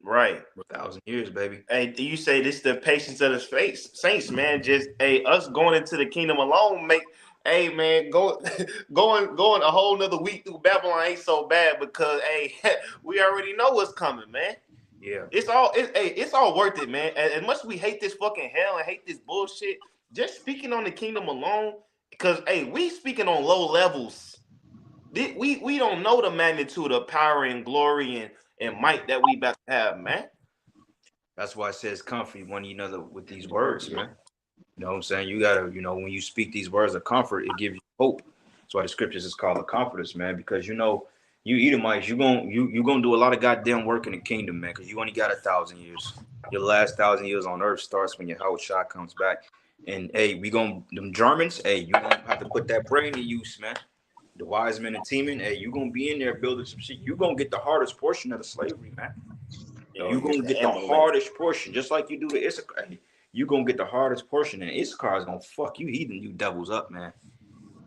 Right. 1,000 years, baby. Hey, you say this the patience of the saints, man. Just us going into the kingdom alone hey man, going a whole nother week through Babylon ain't so bad because we already know what's coming, man. Yeah. It's all worth it, man. As much as we hate this fucking hell and hate this bullshit, just speaking on the kingdom alone, because hey, we speaking on low levels. We don't know the magnitude of power and glory and might that we about to have, man. That's why it says comfort one another with these words, man. You know what I'm saying? You gotta, when you speak these words of comfort, it gives you hope. That's why the scriptures is called the comforters, man. Because you Edomites, you gonna do a lot of goddamn work in the kingdom, man. Because you only got 1,000 years. Your last 1,000 years on earth starts when your Howard Shah comes back. And hey, them Germans, hey, you gonna have to put that brain in use, man. The wise men and teaming, hey, you gonna be in there building some shit. You gonna get the hardest portion of the slavery, man. You gonna get the hardest portion, just like you do with Issachar. Hey, you gonna get the hardest portion, and Issachar is gonna fuck you heathen, you devils up, man.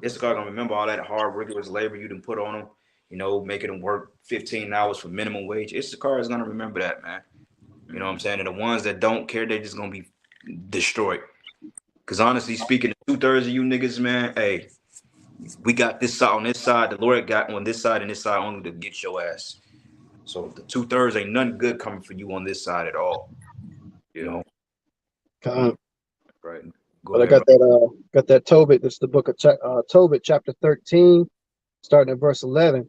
Issachar gonna remember all that hard, rigorous labor you done put on them, making them work 15 hours for minimum wage. Issachar is gonna remember that, man. You know what I'm saying? And the ones that don't care, they're just gonna be destroyed. Because honestly speaking, 2/3 of you niggas, man, hey, we got this side on this side. The Lord got on this side and this side only to get your ass. So the 2/3 ain't nothing good coming for you on this side at all. Right. But I got that Tobit. It's the book of Tobit, chapter 13, starting at verse 11.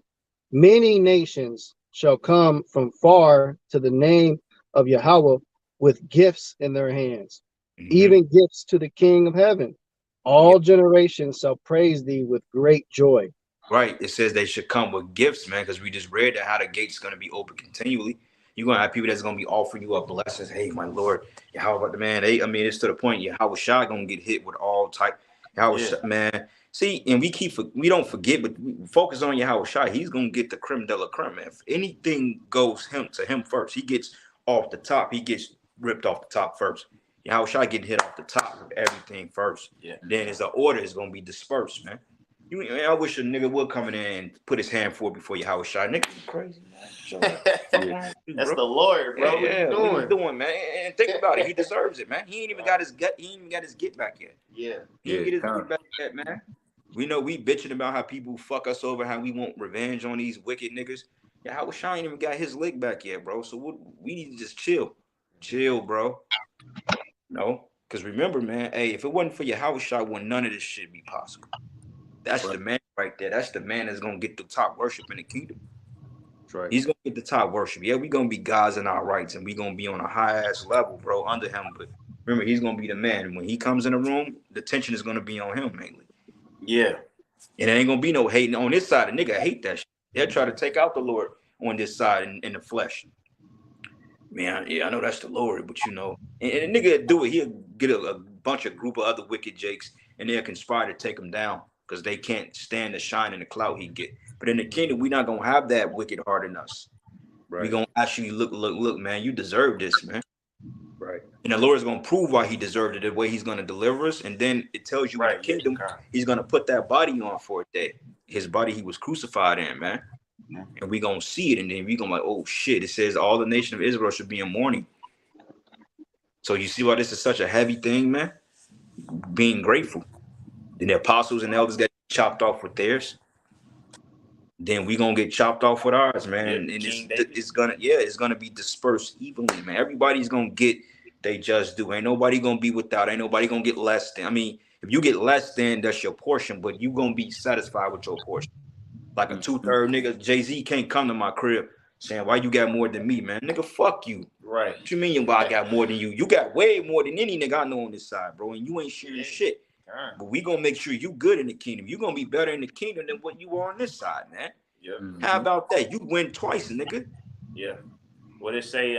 Many nations shall come from far to the name of Yahweh with gifts in their hands, even gifts to the King of heaven. All generations shall praise thee with great joy. Right. It says they should come with gifts, man, because we just read that how the gate's going to be open continually. You're going to have people that's going to be offering you up blessings. Hey, my Lord, how about the man? Hey, I mean, it's to the point, Yahweh Shai going to get hit with all type. Man. See, and we don't forget, but we focus on Yahweh Shai. He's going to get the creme de la creme, man. If anything goes to him first, he gets off the top. He gets ripped off the top first. Yahweh Shai getting hit off the top with everything first. Yeah. Then as the order is going to be dispersed, man. I wish a nigga would come in there and put his hand forward before Yahweh Shai. Nigga, you crazy, man. That's the Lord, bro. Yeah, what you doing, man? And think about it. He deserves it, man. He ain't even got his gut. He ain't even got his get back yet. Yeah. He didn't get his get back yet, man. We know we bitching about how people fuck us over, how we want revenge on these wicked niggas. Yahweh Shai ain't even got his lick back yet, bro. So we need to just chill. Chill, bro. No? Because remember, man, hey, if it wasn't for Yahweh Shai, wouldn't none of this shit be possible. That's the man right there. That's the man that's going to get the top worship in the kingdom. That's right. He's going to get the top worship. Yeah, we're going to be gods in our rights, and we're going to be on a high-ass level, bro, under him. But remember, he's going to be the man. And when he comes in the room, the tension is going to be on him mainly. Yeah. And there ain't going to be no hating on this side. A nigga hate that shit. They'll try to take out the Lord on this side in the flesh. Man, yeah, I know that's the Lord, but and a nigga do it. He'll get a bunch of group of other wicked jakes, and they'll conspire to take him down. Because they can't stand the shine and the clout he get. But in the kingdom, we're not gonna have that wicked heart in us. Right. We're gonna actually look, man, you deserve this, man. Right. And the Lord is gonna prove why he deserved it, the way he's gonna deliver us. And then it tells you in the kingdom, he's gonna put that body on for a day. His body he was crucified in, man. And we're gonna see it, and then we're gonna like, oh shit, it says all the nation of Israel should be in mourning. So you see why this is such a heavy thing, man? Being grateful. Then the apostles and elders get chopped off with theirs. Then we gonna get chopped off with ours, man. And it's gonna be dispersed evenly, man. Everybody's gonna get they just do. Ain't nobody gonna be without. Ain't nobody gonna get less than. I mean, if you get less than, that's your portion, but you gonna be satisfied with your portion. Like a 2/3 nigga, Jay-Z can't come to my crib saying, why you got more than me, man? Nigga, fuck you. Right. What you mean why I got more than you? You got way more than any nigga I know on this side, bro. And you ain't sharing shit. But we gonna make sure you good in the kingdom. You gonna be better in the kingdom than what you are on this side, man. Yeah. How about that? You win twice, nigga. Yeah. What it say?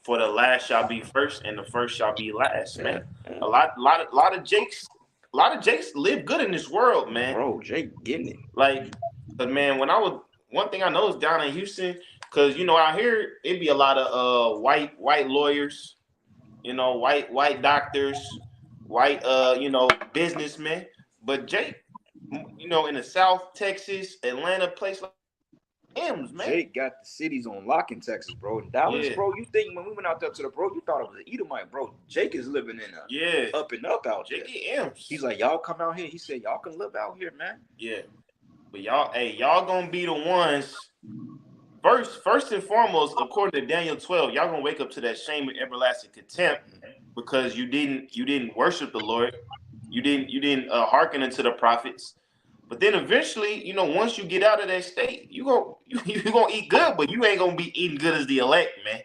For the last shall be first, and the first shall be last, man. Yeah. A lot of Jakes live good in this world, man. Bro, Jake getting it. Like, but man, one thing I know is down in Houston, because out here it be a lot of white lawyers, white doctors. White, businessmen, but Jake, in the South Texas, Atlanta, place like M's, man. Jake got the cities on lock in Texas, bro. In Dallas, bro, you think when we went out there to the bro, you thought it was an Edomite, bro. Jake is living in up and up out there. Jake M's. He's like, y'all come out here. He said, y'all can live out here, man. Yeah, but y'all gonna be the ones. First and foremost, according to Daniel 12, y'all gonna wake up to that shame and everlasting contempt. because you didn't worship the Lord. You didn't hearken unto the prophets. But then eventually, once you get out of that state, you gonna eat good, but you ain't gonna be eating good as the elect, man.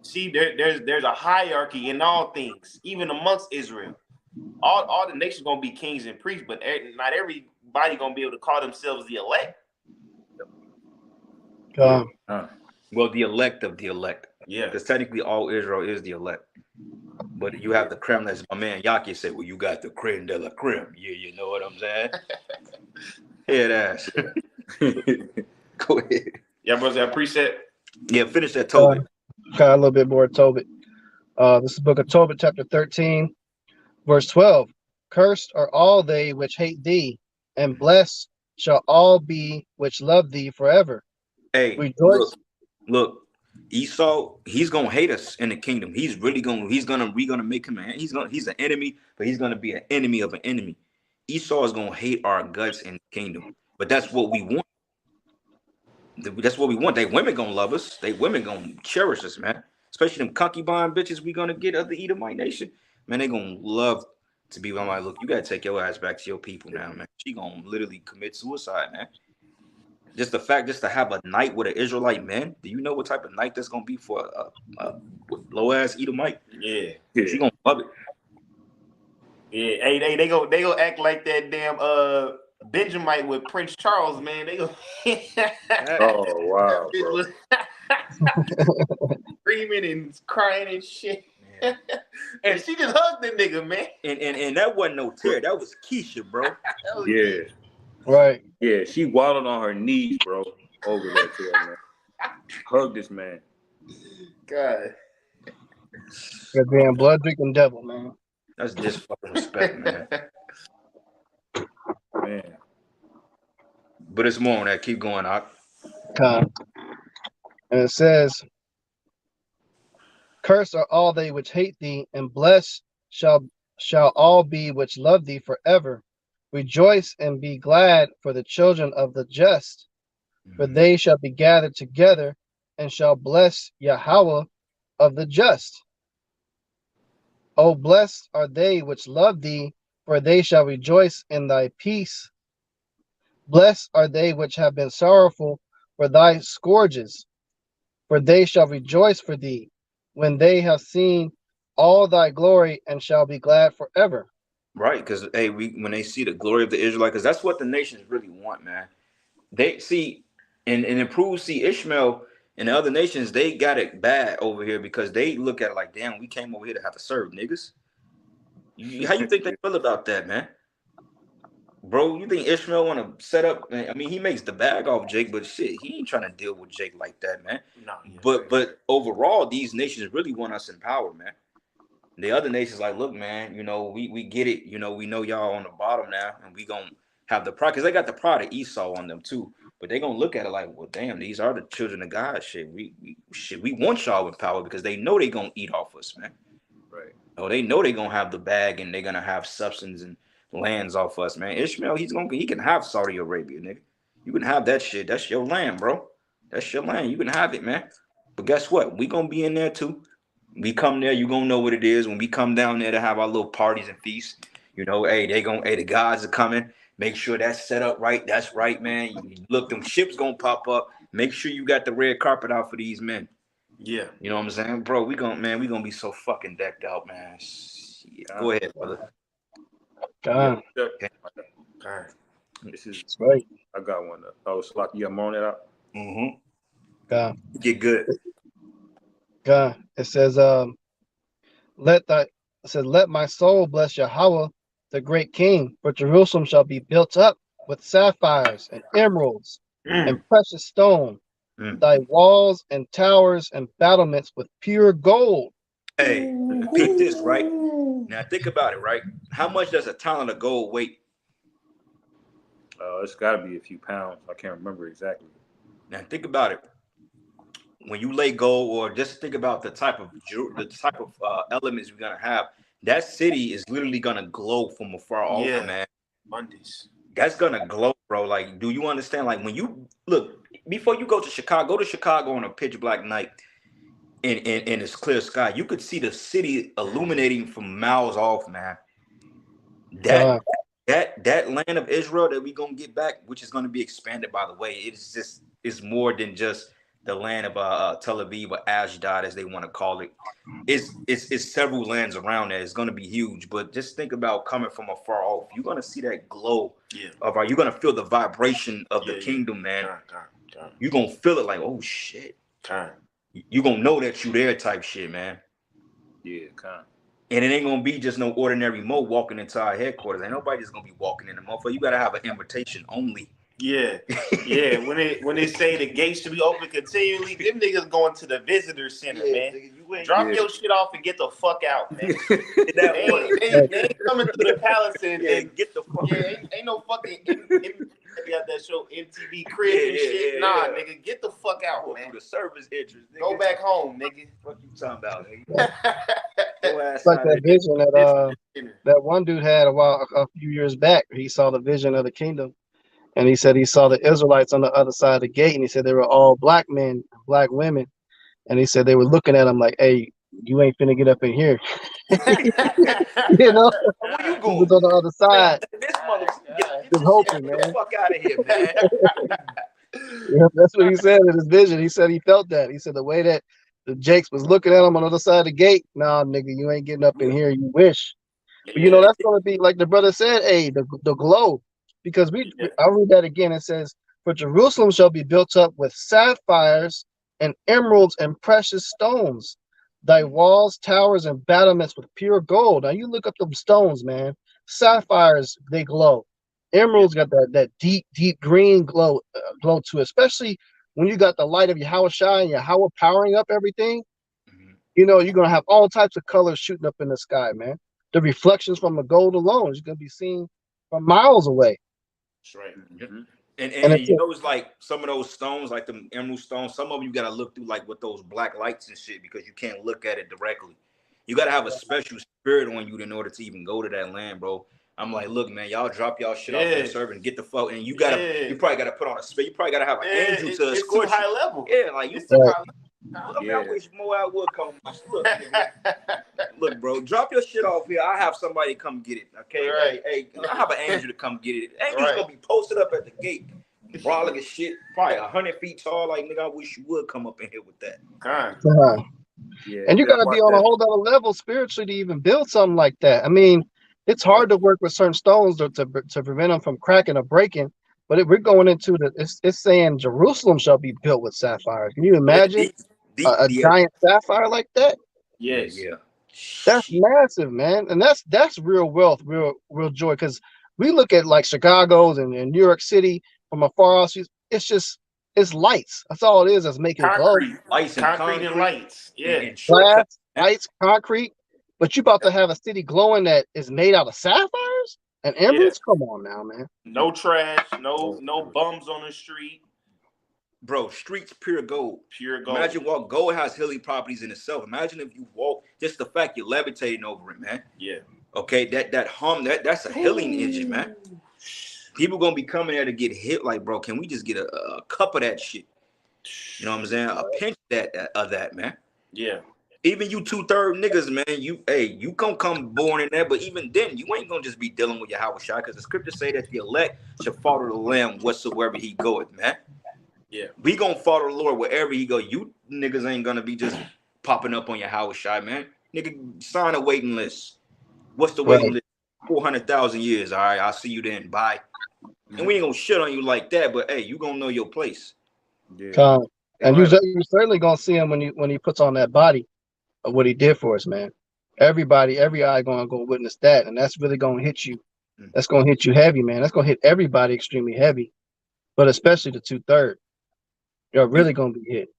See, there's a hierarchy in all things, even amongst Israel. All the nations gonna be kings and priests, but not everybody gonna be able to call themselves the elect. Well, the elect of the elect. Yeah. Because technically all Israel is the elect. But you have the creme, as my man Yaki said, well, you got the creme de la creme. Yeah, you know what I'm saying? Head ass. Go ahead. Yeah, brothers, that precept. Yeah, finish that Tobit. Got a little bit more Tobit. This is the book of Tobit, chapter 13, verse 12. Cursed are all they which hate thee, and blessed shall all be which love thee forever. Hey, rejoice. Look, Esau, he's gonna hate us in the kingdom. We're gonna make him he's an enemy, but he's gonna be an enemy of an enemy. Esau is gonna hate our guts in the kingdom, but that's what we want. That's what we want. They women gonna love us. They women gonna cherish us, man. Especially them concubine bitches we gonna get of the Edomite nation. Man, they gonna love to be like, look, you gotta take your ass back to your people now, man. She gonna literally commit suicide, man. Just the fact, just to have a night with an Israelite man. Do you know what type of night that's gonna be for a low ass Edomite? Yeah, she gonna love it. Yeah, hey, they go act like that damn Benjamite with Prince Charles, man. They go. Oh wow, bro. Screaming and crying and shit. And she just hugged the nigga, man. And that wasn't no tear. That was Keisha, bro. Yeah. Right. Yeah, she waddled on her knees, bro, over there to her, man. Hug this man. God. That damn blood drinking devil, man. That's just fucking respect, man. Man. But it's more on that. Keep going, Ak. And it says, cursed are all they which hate thee, and blessed shall all be which love thee forever. Rejoice and be glad for the children of the just, for they shall be gathered together, and shall bless Yahweh of the just. O blessed are they which love thee, for they shall rejoice in thy peace. Blessed are they which have been sorrowful for thy scourges, for they shall rejoice for thee, when they have seen all thy glory, and shall be glad forever. Right, because when they see the glory of the Israelite, because that's what the nations really want, man. They see and improve. See Ishmael and the other nations, they got it bad over here because they look at it like, damn, we came over here to have to serve niggas. How you think they feel about that, man? Bro, you think Ishmael want to set up? I mean, he makes the bag off Jake, but shit, he ain't trying to deal with Jake like that, man. No, but overall, these nations really want us in power, man. The other nations like, look, man, we get it. We know y'all on the bottom now, and we gonna have the pride, because they got the pride of Esau on them too. But they gonna look at it like, well, damn, these are the children of God. We want y'all in power, because they know they gonna eat off us, man. Right. Oh, they know they gonna have the bag, and they're gonna have substance and lands off us, man. Ishmael, he can have Saudi Arabia, nigga. You can have that shit. That's your land, bro. That's your land. You can have it, man. But guess what? We gonna be in there too. We come there, you gonna know what it is. When we come down there to have our little parties and feasts, hey, the gods are coming. Make sure that's set up right. That's right, man. Look, them ships gonna pop up. Make sure you got the red carpet out for these men. Yeah. You know what I'm saying? Bro, we gonna be so fucking decked out, man. Go ahead, brother. God. Okay. This is right. I got one. Oh, so like you got more on that out? Mm-hmm. God. Get good. God. It says, let my soul bless Yahweh, the great King, for Jerusalem shall be built up with sapphires and emeralds and precious stone, thy walls and towers and battlements with pure gold. Hey, peep this, right? Now think about it, right? How much does a talent of gold weigh? It's got to be a few pounds. I can't remember exactly. Now think about it. When you lay gold, or just think about the type of elements you're gonna have, that city is literally gonna glow from afar off, man. Mondays. That's gonna glow, bro. Like, do you understand? Like, when you look before you go to Chicago on a pitch black night, in this clear sky. You could see the city illuminating from miles off, man. That that land of Israel that we gonna get back, which is gonna be expanded, by the way, it's more than just the land of Tel Aviv or Ashdod, as they want to call it. It's several lands around there. It's gonna be huge. But just think about coming from afar off. You're gonna see that glow you're gonna feel the vibration of the kingdom, man. You're gonna feel it like, oh shit. You're gonna know that you there type shit, man. Yeah, And it ain't gonna be just no ordinary Mo walking into our headquarters. Ain't nobody just gonna be walking in the motherfucker. You gotta have an invitation only. Yeah. When they say the gates should be open continually, them niggas going to the visitor center, man. Drop your shit off and get the fuck out, man. they ain't coming to the palace and get the fuck out. Ain't no fucking got that show MTV Cribs and shit. Nah, nigga, get the fuck out, man. The service entrance, nigga. Go back home, nigga. What you talking about, nigga? It's like that vision that one dude had a few years back. He saw the vision of the kingdom, and he said he saw the Israelites on the other side of the gate, and he said they were all black men, black women, and he said they were looking at him like, "Hey, you ain't finna get up in here." You know, where you he going? was on the other side. This motherfucker, Just hoping, get man. the fuck out of here, man. Yeah, that's what he said in his vision. He said he felt that. He said the way that the Jakes was looking at him on the other side of the gate. Nah, nigga, you ain't getting up in here. You wish. But you know, that's gonna be like the brother said, hey, the glow. Because I'll read that again. It says, "For Jerusalem shall be built up with sapphires and emeralds and precious stones. Thy walls, towers, and battlements with pure gold." Now you look up them stones, man. Sapphires, they glow. Emeralds got that deep green glow to it, especially when you got the light of Yahweh Shai and Yahweh powering up everything. You know, you're gonna have all types of colors shooting up in the sky, man. The reflections from the gold alone is gonna be seen from miles away. That's right. And you know, it's like some of those stones, like the emerald stones, some of them you gotta look through like with those black lights and shit, because you can't look at it directly. You gotta have a special spirit on you in order to even go to that land, bro. I'm like, look, man, y'all drop y'all shit off in the server and get the fuck. And you probably gotta put on a space. You probably gotta have an angel to escort you. High level. Yeah, like you. I wish more would come. Look, bro, drop your shit off here. I have somebody come get it. Okay, right. Hey, I have an angel to come get it. Angel's gonna be posted up at the gate, brawling as shit, probably 100 feet tall. Like, nigga, I wish you would come up in here with that. Yeah, and you gotta be on a whole other level spiritually to even build something like that. I mean, it's hard to work with certain stones to prevent them from cracking or breaking. But we're going into it's saying Jerusalem shall be built with sapphires. Can you imagine a giant sapphire like that? Yes. Yeah. That's massive, man. And that's real wealth, real joy. Because we look at like Chicago's and New York City from afar off. It's lights. That's all it is. That's making it glow. Lights and concrete and lights. Yeah. And glass, lights, concrete. But you about to have a city glowing that is made out of sapphires and emeralds? Come on now, man. No trash, no bums on the street. Bro, streets pure gold. Pure gold. Imagine what gold has healing properties in itself. Imagine if you walk, just the fact you're levitating over it, man. Yeah. Okay, that hum, that's a healing engine, man. People gonna be coming there to get hit. Like, bro, can we just get a cup of that shit? You know what I'm saying? A pinch of that, man. Yeah. Even you 2/3 niggas, man, you gonna come born in there, but even then, you ain't gonna just be dealing with your Yahweh Shai, because the scriptures say that the elect shall follow the Lamb whatsoever he goeth, man. Yeah. We gonna follow the Lord wherever he go. You niggas ain't gonna be just popping up on your Yahweh Shai, man. Nigga, sign a waiting list. What's the waiting list? 400,000 years. All right, I'll see you then. Bye. And we ain't gonna shit on you like that, but hey, you gonna know your place. Yeah. And you're certainly gonna see him when he puts on that body of what he did for us, man. Every eye gonna go witness that, and that's really gonna hit you. That's gonna hit you heavy, man. That's gonna hit everybody extremely heavy, but especially the 2/3. You're really gonna be hit.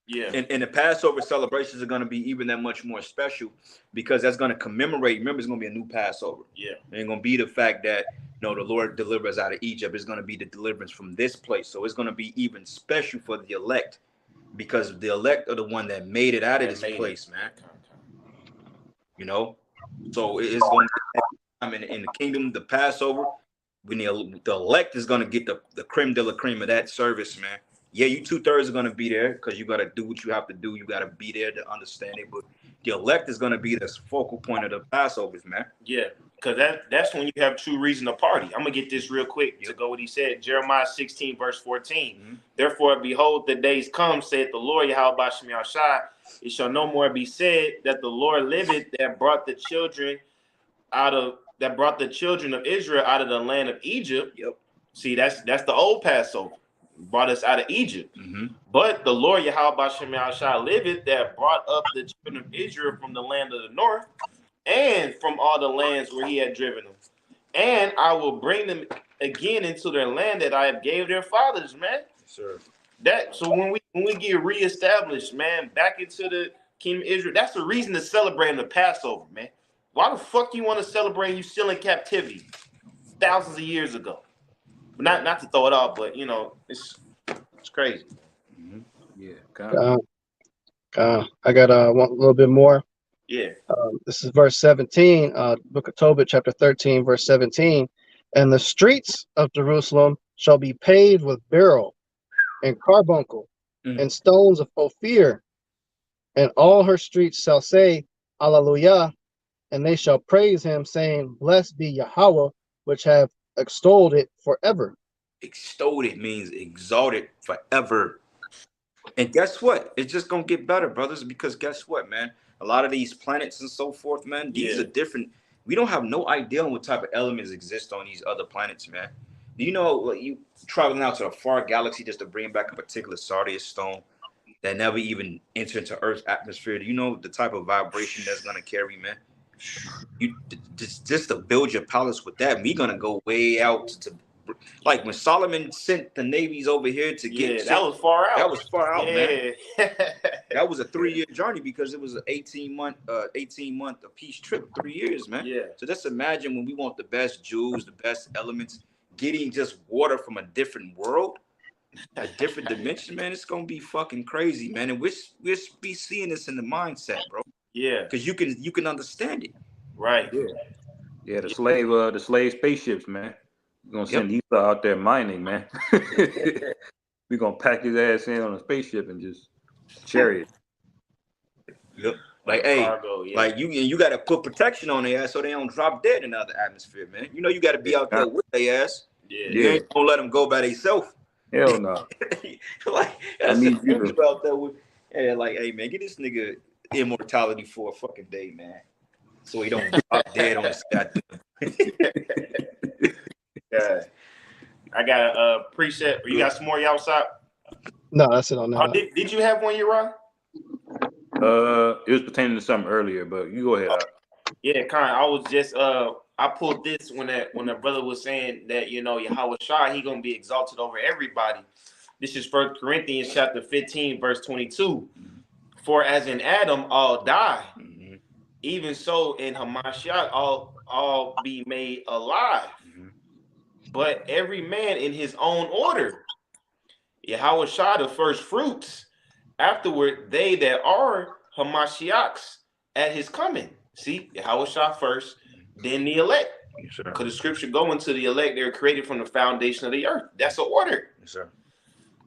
Yeah. And the Passover celebrations are gonna be even that much more special, because that's gonna commemorate. Remember, it's gonna be a new Passover. Yeah. It ain't gonna be the fact that the Lord delivered us out of Egypt. It's gonna be the deliverance from this place. So it's gonna be even special for the elect, because the elect are the one that made it out of this place, man. You know, so it's going to be in the kingdom, the Passover. When the elect is going to get the creme de la creme of that service, man. Yeah, you 2/3 are gonna be there because you gotta do what you have to do. You gotta be there to understand it. But the elect is gonna be the focal point of the Passovers, man. Yeah, because that's when you have true reason to party. I'm gonna get this real quick to go what he said. Jeremiah 16, verse 14. Mm-hmm. Therefore, behold, the days come, saith the Lord Yahweh Shem Shai. It shall no more be said that the Lord liveth that brought the children of Israel out of the land of Egypt. Yep. See, that's the old Passover. Brought us out of Egypt. Mm-hmm. But the Lord Yahweh Shem Shai liveth that brought up the children of Israel from the land of the north and from all the lands where he had driven them. And I will bring them again into their land that I have gave their fathers, man. Sure. So when we get reestablished, man, back into the kingdom of Israel, that's the reason to celebrate the Passover, man. Why the fuck you want to celebrate you still in captivity thousands of years ago? Not to throw it off, but you know, it's crazy. Mm-hmm. Yeah. I got one little bit more. Yeah. This is verse 17, book of Tobit, chapter 13, verse 17. And the streets of Jerusalem shall be paved with beryl and carbuncle and stones of Ophir, and all her streets shall say, Hallelujah, and they shall praise him, saying, Blessed be Yahweh, which have extolled it forever. Extolled it means exalted forever. And guess what? It's just gonna get better, brothers, because guess what, man? A lot of these planets and so forth, man, these are different. We don't have no idea what type of elements exist on these other planets, man. Do you know, like, you traveling out to a far galaxy just to bring back a particular sardius stone that never even entered into Earth's atmosphere? Do you know the type of vibration that's gonna carry, man? You just to build your palace with that, we gonna go way out to like when Solomon sent the navies over here to get that was far out. That was far out, man. Yeah. That was a 3-year journey because it was an 18-month a peace trip, 3 years, man. Yeah. So just imagine when we want the best jewels, the best elements, getting just water from a different world, a different dimension, man. It's gonna be fucking crazy, man. And we'll be seeing this in the mindset, bro. Yeah. Because you can understand it. Right. Yeah. The slave spaceships, man. We're gonna send Esau out there mining, man. We're gonna pack his ass in on a spaceship and just chariot. Yep. Like, hey, cargo, like you got to put protection on their ass so they don't drop dead in the other atmosphere, man. You know you got to be out there with their ass. Yeah. You ain't gonna let them go by themselves. Hell no. Like, I need you to out there with, like, hey man, get this nigga immortality for a fucking day, man, so he don't drop dead on his goddamn. Yeah. I got a preset. You got some more y'all outside? No, that's it on that. Did you have one, Uriah? It was pertaining to something earlier, but you go ahead. Yeah, kind. I was just I pulled this when that brother was saying that, you know, Yahweh Shai, he gonna be exalted over everybody. This is 1 Corinthians chapter 15, verse 22. For as in Adam all die, even so in Hamashiach all be made alive. But every man in his own order. Yahweh Shai the first fruits. Afterward, they that are Hamashiachs at his coming. See, Yahweh Shai first, then the elect. Yes, sir. Because the scripture going to the elect, they're created from the foundation of the earth. That's an order. Yes, sir.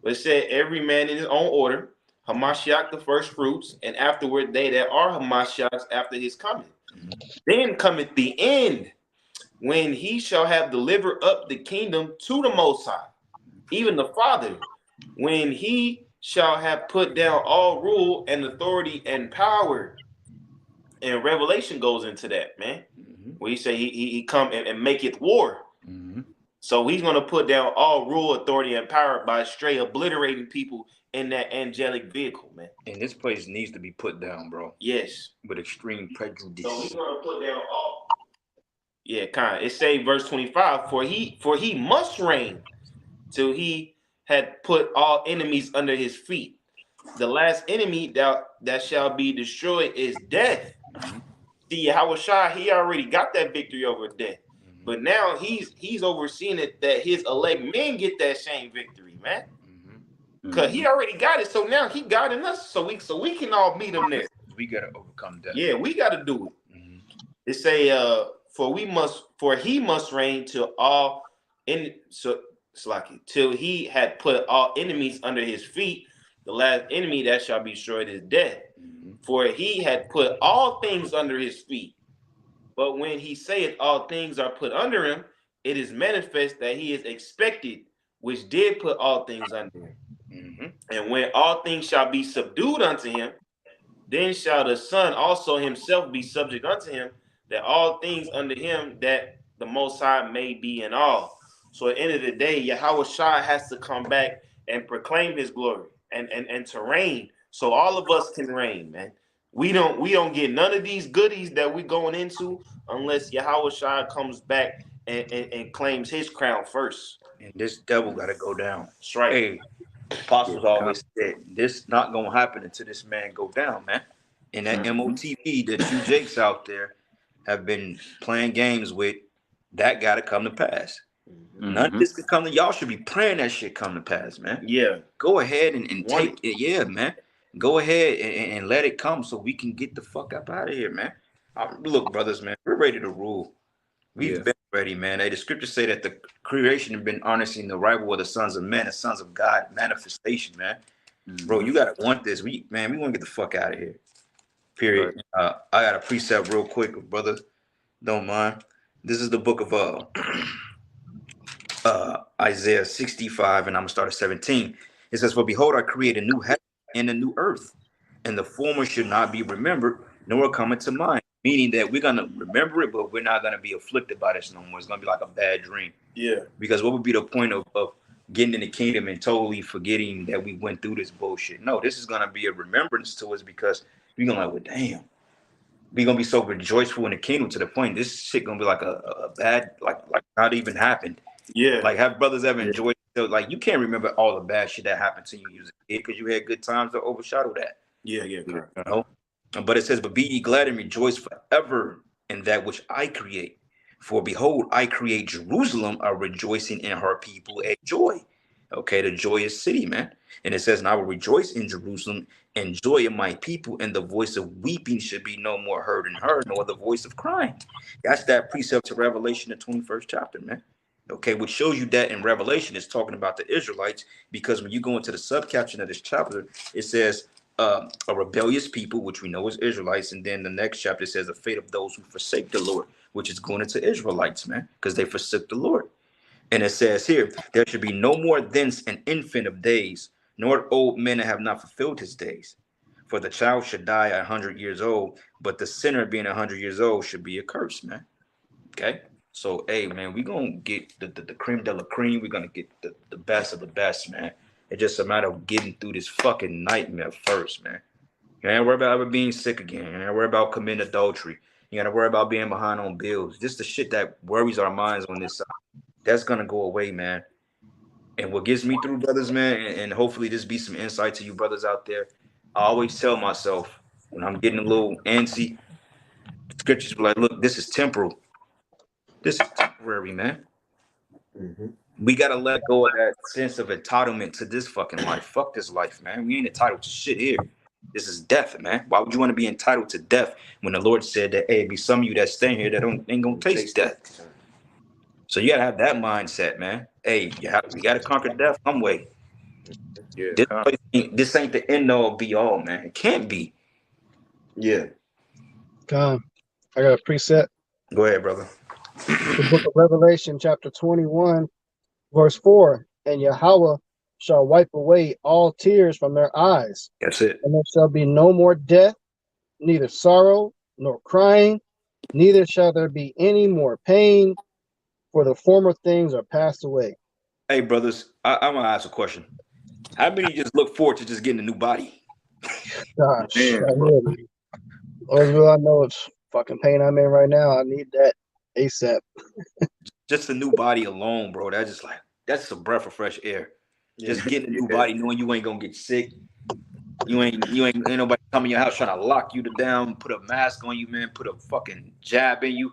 But it said every man in his own order, Hamashiach the first fruits, and afterward they that are Hamashiachs after his coming. Then cometh the end, when he shall have delivered up the kingdom to the Most High, even the Father, when he shall have put down all rule and authority and power. And Revelation goes into that, man. Where he say he come and maketh war. So he's going to put down all rule, authority, and power by straight obliterating people in that angelic vehicle, man. And this place needs to be put down, bro. Yes. With extreme prejudice. So he's going to put down all. Yeah, kind of. It say verse 25, for he must reign till he had put all enemies under his feet. The last enemy that shall be destroyed is death. See, Yahweh Shai, he already got that victory over death. But now he's overseeing it that his elect men get that same victory, man. Because he already got it. So now he got in us, so we can all meet him there. We gotta overcome death. Yeah, we gotta do it. It say for he must reign till all till he had put all enemies under his feet. The last enemy that shall be destroyed is death. For he had put all things under his feet. But when he saith all things are put under him, it is manifest that he is expected, which did put all things under him. And when all things shall be subdued unto him, then shall the Son also himself be subject unto him, that all things under him, that the Most High may be in all. So at the end of the day, Yahweh Shai has to come back and proclaim his glory and to reign, so all of us can reign, man. We don't get none of these goodies that we going into unless Yahweh Shai comes back and claims his crown first. And this devil got to go down. That's right. Hey, apostles always said this not gonna happen until this man go down, man. And that MOTV that you Jakes out there have been playing games with, that got to come to pass. None of this could come to y'all. Should be praying that shit come to pass, man. Yeah. Go ahead and take it. Yeah, man. Go ahead and let it come so we can get the fuck up out of here, man. Look, brothers, man, we're ready to rule. We've been ready, man. Hey, the scriptures say that the creation have been honoring the arrival of the sons of men, the sons of God manifestation, man. Bro, you gotta want this. We want to get the fuck out of here. Period. Right. I got a precept real quick, brother. Don't mind. This is the book of Isaiah 65, and I'm gonna start at 17. It says, "For behold, I create a new heaven and a new earth, and the former should not be remembered, nor come into mind." Meaning that we're gonna remember it, but we're not gonna be afflicted by this no more. It's gonna be like a bad dream. Yeah. Because what would be the point of getting in the kingdom and totally forgetting that we went through this bullshit? No, this is gonna be a remembrance to us, because we're gonna like, well, damn. We're gonna be so rejoiceful in the kingdom to the point this shit gonna be like a bad, like not even happened. Yeah. Like, have brothers ever enjoyed it? Like, you can't remember all the bad shit that happened to you as a kid because you had good times to overshadow that. Yeah, correct. You know? But it says, "But be ye glad and rejoice forever in that which I create. For behold, I create Jerusalem a rejoicing, in her people a joy." Okay, the joyous city, man. And it says, "And I will rejoice in Jerusalem and joy in my people, and the voice of weeping should be no more heard in her, nor the voice of crying." That's that precept to Revelation, the 21st chapter, man. Okay, which shows you that in Revelation it's talking about the Israelites, because when you go into the subcaption of this chapter, it says a rebellious people, which we know is Israelites, and then the next chapter says the fate of those who forsake the Lord, which is going into Israelites, man, because they forsook the Lord. And it says here, "There should be no more thence an infant of days, nor old men that have not fulfilled his days. For the child should die 100 years old, but the sinner being 100 years old should be accursed," man. Okay. So, hey, man, we're going to get the cream de la cream. We're going to get the best of the best, man. It's just a matter of getting through this fucking nightmare first, man. You ain't worry about ever being sick again. You ain't worry about committing adultery. You got to worry about being behind on bills. Just the shit that worries our minds on this side. That's going to go away, man. And what gets me through, brothers, man, and hopefully this be some insight to you brothers out there, I always tell myself when I'm getting a little antsy, scriptures be like, look, this is temporal. This is temporary, man. We got to let go of that sense of entitlement to this fucking life. Fuck this life, man. We ain't entitled to shit here. This is death, man. Why would you want to be entitled to death when the Lord said that, hey, be some of you that stay here that ain't going to taste death? So you got to have that mindset, man. Hey, we got to conquer death some way. Yeah, this ain't the end all be all, man. It can't be. Yeah. I got a preset. Go ahead, brother. The book of Revelation, chapter 21, verse 4. "And Yahweh shall wipe away all tears from their eyes. That's it. And there shall be no more death, neither sorrow nor crying, neither shall there be any more pain, for the former things are passed away." Hey, brothers, I want to ask a question. How many just look forward to just getting a new body? Gosh, I know it's fucking pain I'm in right now. I need that ASAP. Just a new body alone, bro. That's a breath of fresh air. Just getting a new body, knowing you ain't gonna get sick. You ain't nobody come in your house trying to lock you down, put a mask on you, man, put a fucking jab in you.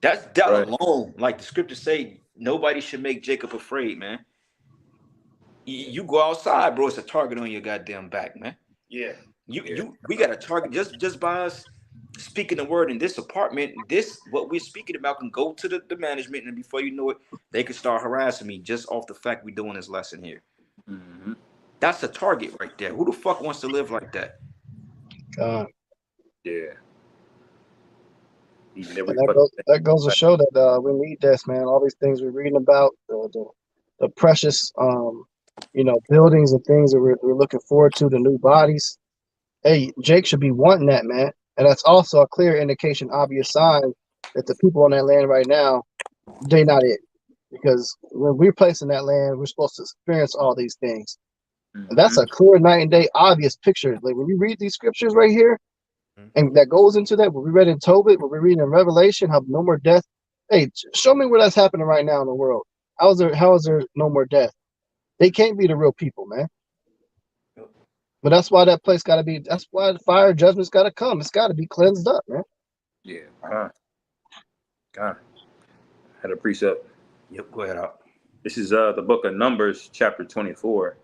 That right. Alone, like the scriptures say, nobody should make Jacob afraid, man. You go outside, bro, it's a target on your goddamn back, man. Yeah. We got a target just by us speaking the word in this apartment, this what we're speaking about can go to the management, and before you know it, they can start harassing me just off the fact we're doing this lesson here. Mm-hmm. That's a target right there. Who the fuck wants to live like that? Yeah. Each and every And fucking that goes to show that we need this, man. All these things we're reading about, the precious, buildings and things that we're looking forward to, the new bodies. Hey, Jake should be wanting that, man. And that's also a clear indication, obvious sign that the people on that land right now, they not it. Because when we're placed in that land, we're supposed to experience all these things. And that's a clear night and day, obvious picture. Like when we read these scriptures right here, and that goes into that, what we read in Tobit, what we read in Revelation, how no more death. Hey, show me where that's happening right now in the world. How is there no more death? They can't be the real people, man. But that's why that place got to be. That's why the fire judgment's got to come. It's got to be cleansed up, man. Yeah. God. Had a precept. Yep, go ahead out. This is the book of Numbers, chapter 24,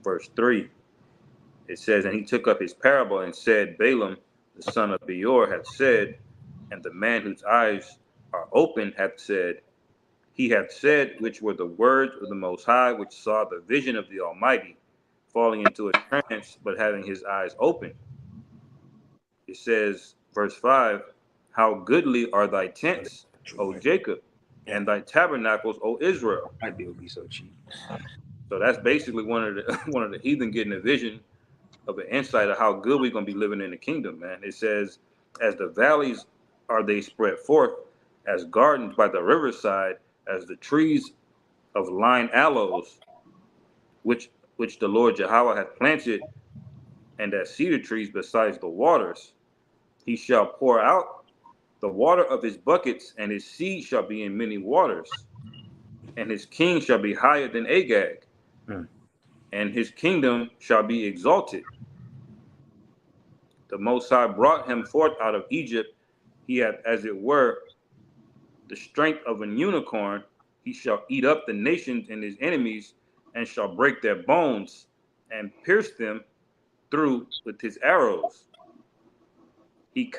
verse 3. It says, and he took up his parable and said, Balaam, the son of Beor, hath said, and the man whose eyes are open hath said, he hath said, which were the words of the Most High, which saw the vision of the Almighty, falling into a trance, but having his eyes open. It says, verse 5, how goodly are thy tents, O Jacob, and thy tabernacles, O Israel. Might be able to be so cheap. So that's basically one of the heathen getting a vision of an insight of how good we're gonna be living in the kingdom, man. It says, as the valleys are they spread forth, as gardens by the riverside, as the trees of line aloes, which the Lord Jehovah hath planted, and as cedar trees besides the waters. He shall pour out the water of his buckets, and his seed shall be in many waters, and his king shall be higher than Agag, and his kingdom shall be exalted. The Most High brought him forth out of Egypt. He hath, as it were, the strength of an unicorn. He shall eat up the nations and his enemies, and shall break their bones, and pierce them through with his arrows. He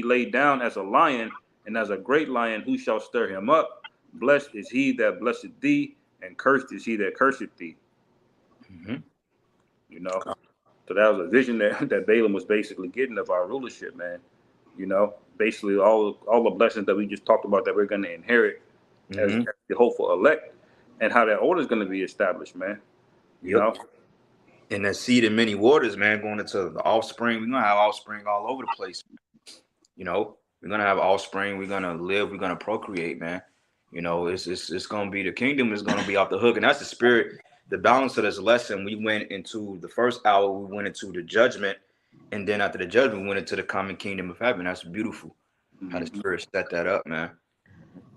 laid down as a lion, and as a great lion, who shall stir him up? Blessed is he that blesseth thee, and cursed is he that curseth thee. You know? So that was a vision that Balaam was basically getting of our rulership, man. You know, basically all the blessings that we just talked about that we're going to inherit as the hopeful elect, and how that order is going to be established, man. You know? And that seed in many waters, man, going into the offspring. We're going to have offspring all over the place. You know, we're going to have offspring. We're going to live. We're going to procreate, man. You know, it's going to be, the kingdom is going to be off the hook. And that's the spirit, the balance of this lesson. We went into the first hour, we went into the judgment. And then after the judgment, we went into the common kingdom of heaven. That's beautiful. How the spirit set that up, man.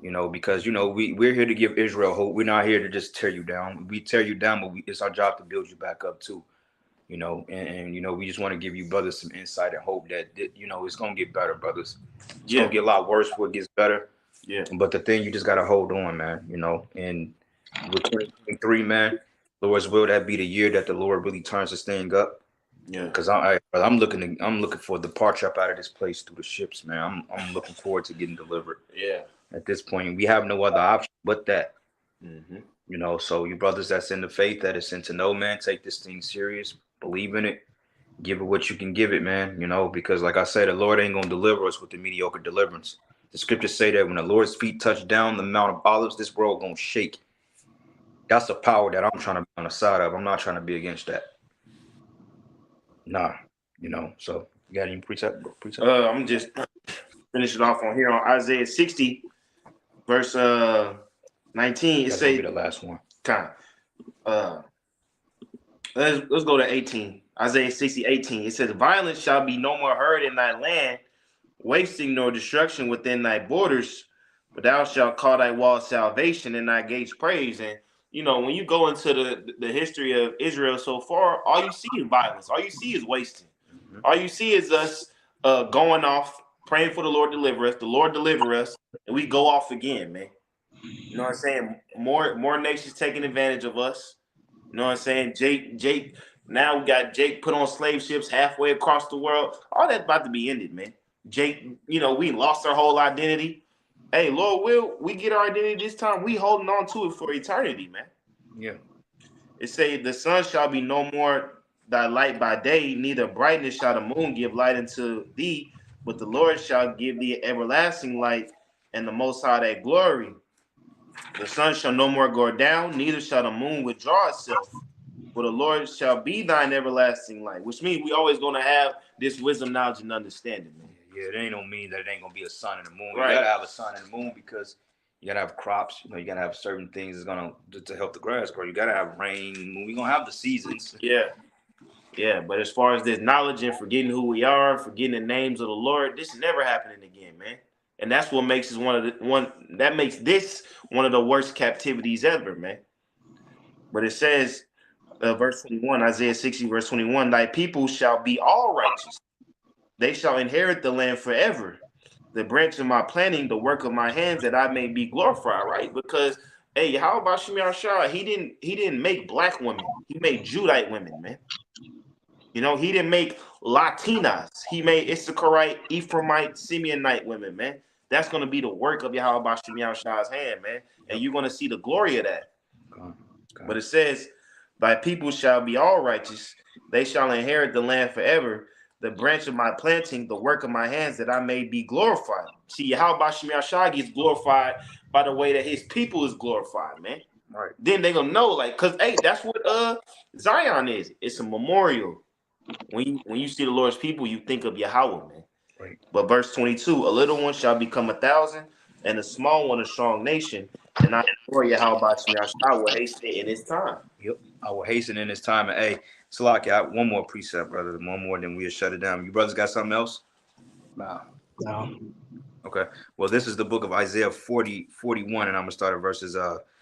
You know, because, you know, we're here to give Israel hope. We're not here to just tear you down. We tear you down, but it's our job to build you back up too. You know, and you know, we just want to give you brothers some insight and hope that you know, it's going to get better, brothers. It's going to get a lot worse before it gets better. Yeah. But the thing, you just got to hold on, man, you know. And with 2023, man, Lord's will, that be the year that the Lord really turns this thing up. Yeah. Because I'm looking for the departure up out of this place through the ships, man. I'm looking forward to getting delivered. Yeah. At this point, we have no other option but that. You know, so you brothers that's in the faith, that is in to know, man, take this thing serious, believe in it, give it what you can give it, man. You know, because like I said, the Lord ain't gonna deliver us with the mediocre deliverance. The scriptures say that when the Lord's feet touch down the Mount of Olives, this world gonna shake. That's the power that I'm trying to be on the side of. I'm not trying to be against that. Nah, you know. So you got any precept? I'm just finish it off on here on Isaiah 60, verse 19. It says, be the last one. Let's go to 18. Isaiah 60, 18. It says, violence shall be no more heard in thy land, wasting nor destruction within thy borders, but thou shalt call thy walls salvation and thy gates praise. And you know, when you go into the history of Israel so far, all you see is violence. All you see is wasting. All you see is us going off, praying for the Lord deliver us. The Lord deliver us, and we go off again, man. You know what I'm saying? More nations taking advantage of us. You know what I'm saying? Jake Now we got Jake put on slave ships halfway across the world. All that's about to be ended, man. Jake, we lost our whole identity. Hey, Lord will, we get our identity this time. We holding on to it for eternity, man. Yeah. It say the sun shall be no more thy light by day, neither brightness shall the moon give light unto thee, but the Lord shall give thee everlasting light, and the Most High that glory. The sun shall no more go down, neither shall the moon withdraw itself. For the Lord shall be thine everlasting light, which means we always going to have this wisdom, knowledge, and understanding, man. Yeah, it ain't no mean that it ain't gonna be a sun and a moon. Right. You gotta have a sun and a moon because you gotta have crops. You gotta have certain things that's gonna to help the grass grow. You gotta have rain. We gonna have the seasons. Yeah. But as far as this knowledge and forgetting who we are, forgetting the names of the Lord, this is never happening again, man. And that's what makes us one of the worst captivities ever, man. But it says, verse 21, Isaiah 60, verse 21, thy people shall be all righteous. They shall inherit the land forever. The branch of my planting, the work of my hands, that I may be glorified, right? Because, hey, how about Shemiah Shah? He didn't make black women. He made Judite women, man. He didn't make Latinas. He made Issacharite, Ephraimite, Simeonite women, man. That's going to be the work of Yahweh Shemiah Shah's hand, man. And you're going to see the glory of that. Okay. But it says, thy people shall be all righteous. They shall inherit the land forever. The branch of my planting, the work of my hands, that I may be glorified. See, how about Shemiah Shah gets glorified by the way that his people is glorified, man. Right. Then they're going to know, because, hey, that's what Zion is. It's a memorial. When you see the Lord's people, you think of Yahweh, man. Right. But verse 22, a little one shall become 1,000, and a small one a strong nation. And I implore Yahweh Shemiah Shah will hasten it in his time. Yep. I will hasten in this time. And hey, Salaki, I one more precept, brother. One more, then we'll shut it down. You brothers got something else? No. Okay. Well, this is the book of Isaiah 41, and I'm gonna start at verses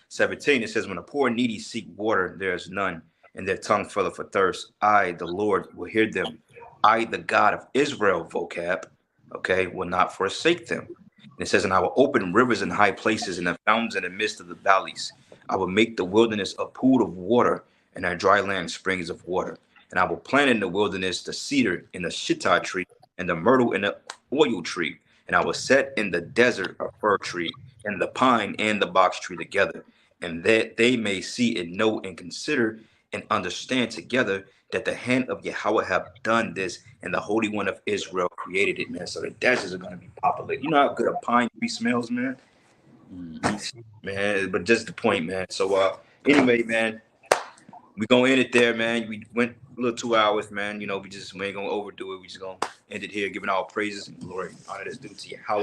17. It says, when the poor and needy seek water, there is none, and their tongue filleth for thirst. I, the Lord, will hear them. I, the God of Israel, vocab, okay, will not forsake them. And it says, and I will open rivers in high places and the fountains in the midst of the valleys. I will make the wilderness a pool of water, and our dry land springs of water. And I will plant in the wilderness the cedar and the shittah tree, and the myrtle and the oil tree. And I will set in the desert a fir tree, and the pine and the box tree together, and that they may see and know and consider and understand together that the hand of Yahweh have done this, and the Holy One of Israel created it, man. So the deserts are going to be populated. You know how good a pine tree smells, man? Man, but just the point, man. So anyway, man, we gonna end it there, man. We went a little 2 hours, man. We ain't gonna overdo it. We just gonna end it here, giving all praises and glory, honor that's due to Yahweh.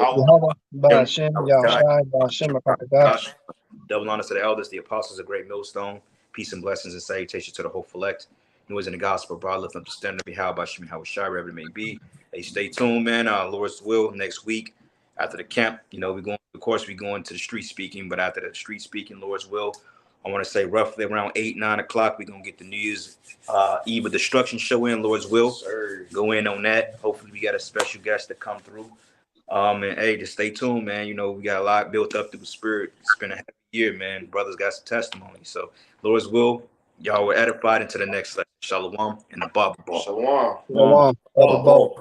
Double honor to the elders, the apostles, a great millstone. Peace and blessings and salutations to the hopeful elect. Noise in the gospel, bro. Lift up the standard of Yahweh, Shemi, how shy, wherever it may be. Hey, stay tuned, man. Lord's will next week after the camp. We're going, of course, we're going to the street speaking, but after the street speaking, Lord's will, I want to say roughly around 8-9 o'clock, we're gonna get the New Year's Eve of Destruction show in, Lord's will. Go in on that. Hopefully, we got a special guest to come through. And hey, just stay tuned, man. We got a lot built up through the spirit. It's been a happy year, man. Brothers got some testimony. So, Lord's will, y'all were edified into the next lesson. Shalom and the Bible ball. Shalom. Shalom.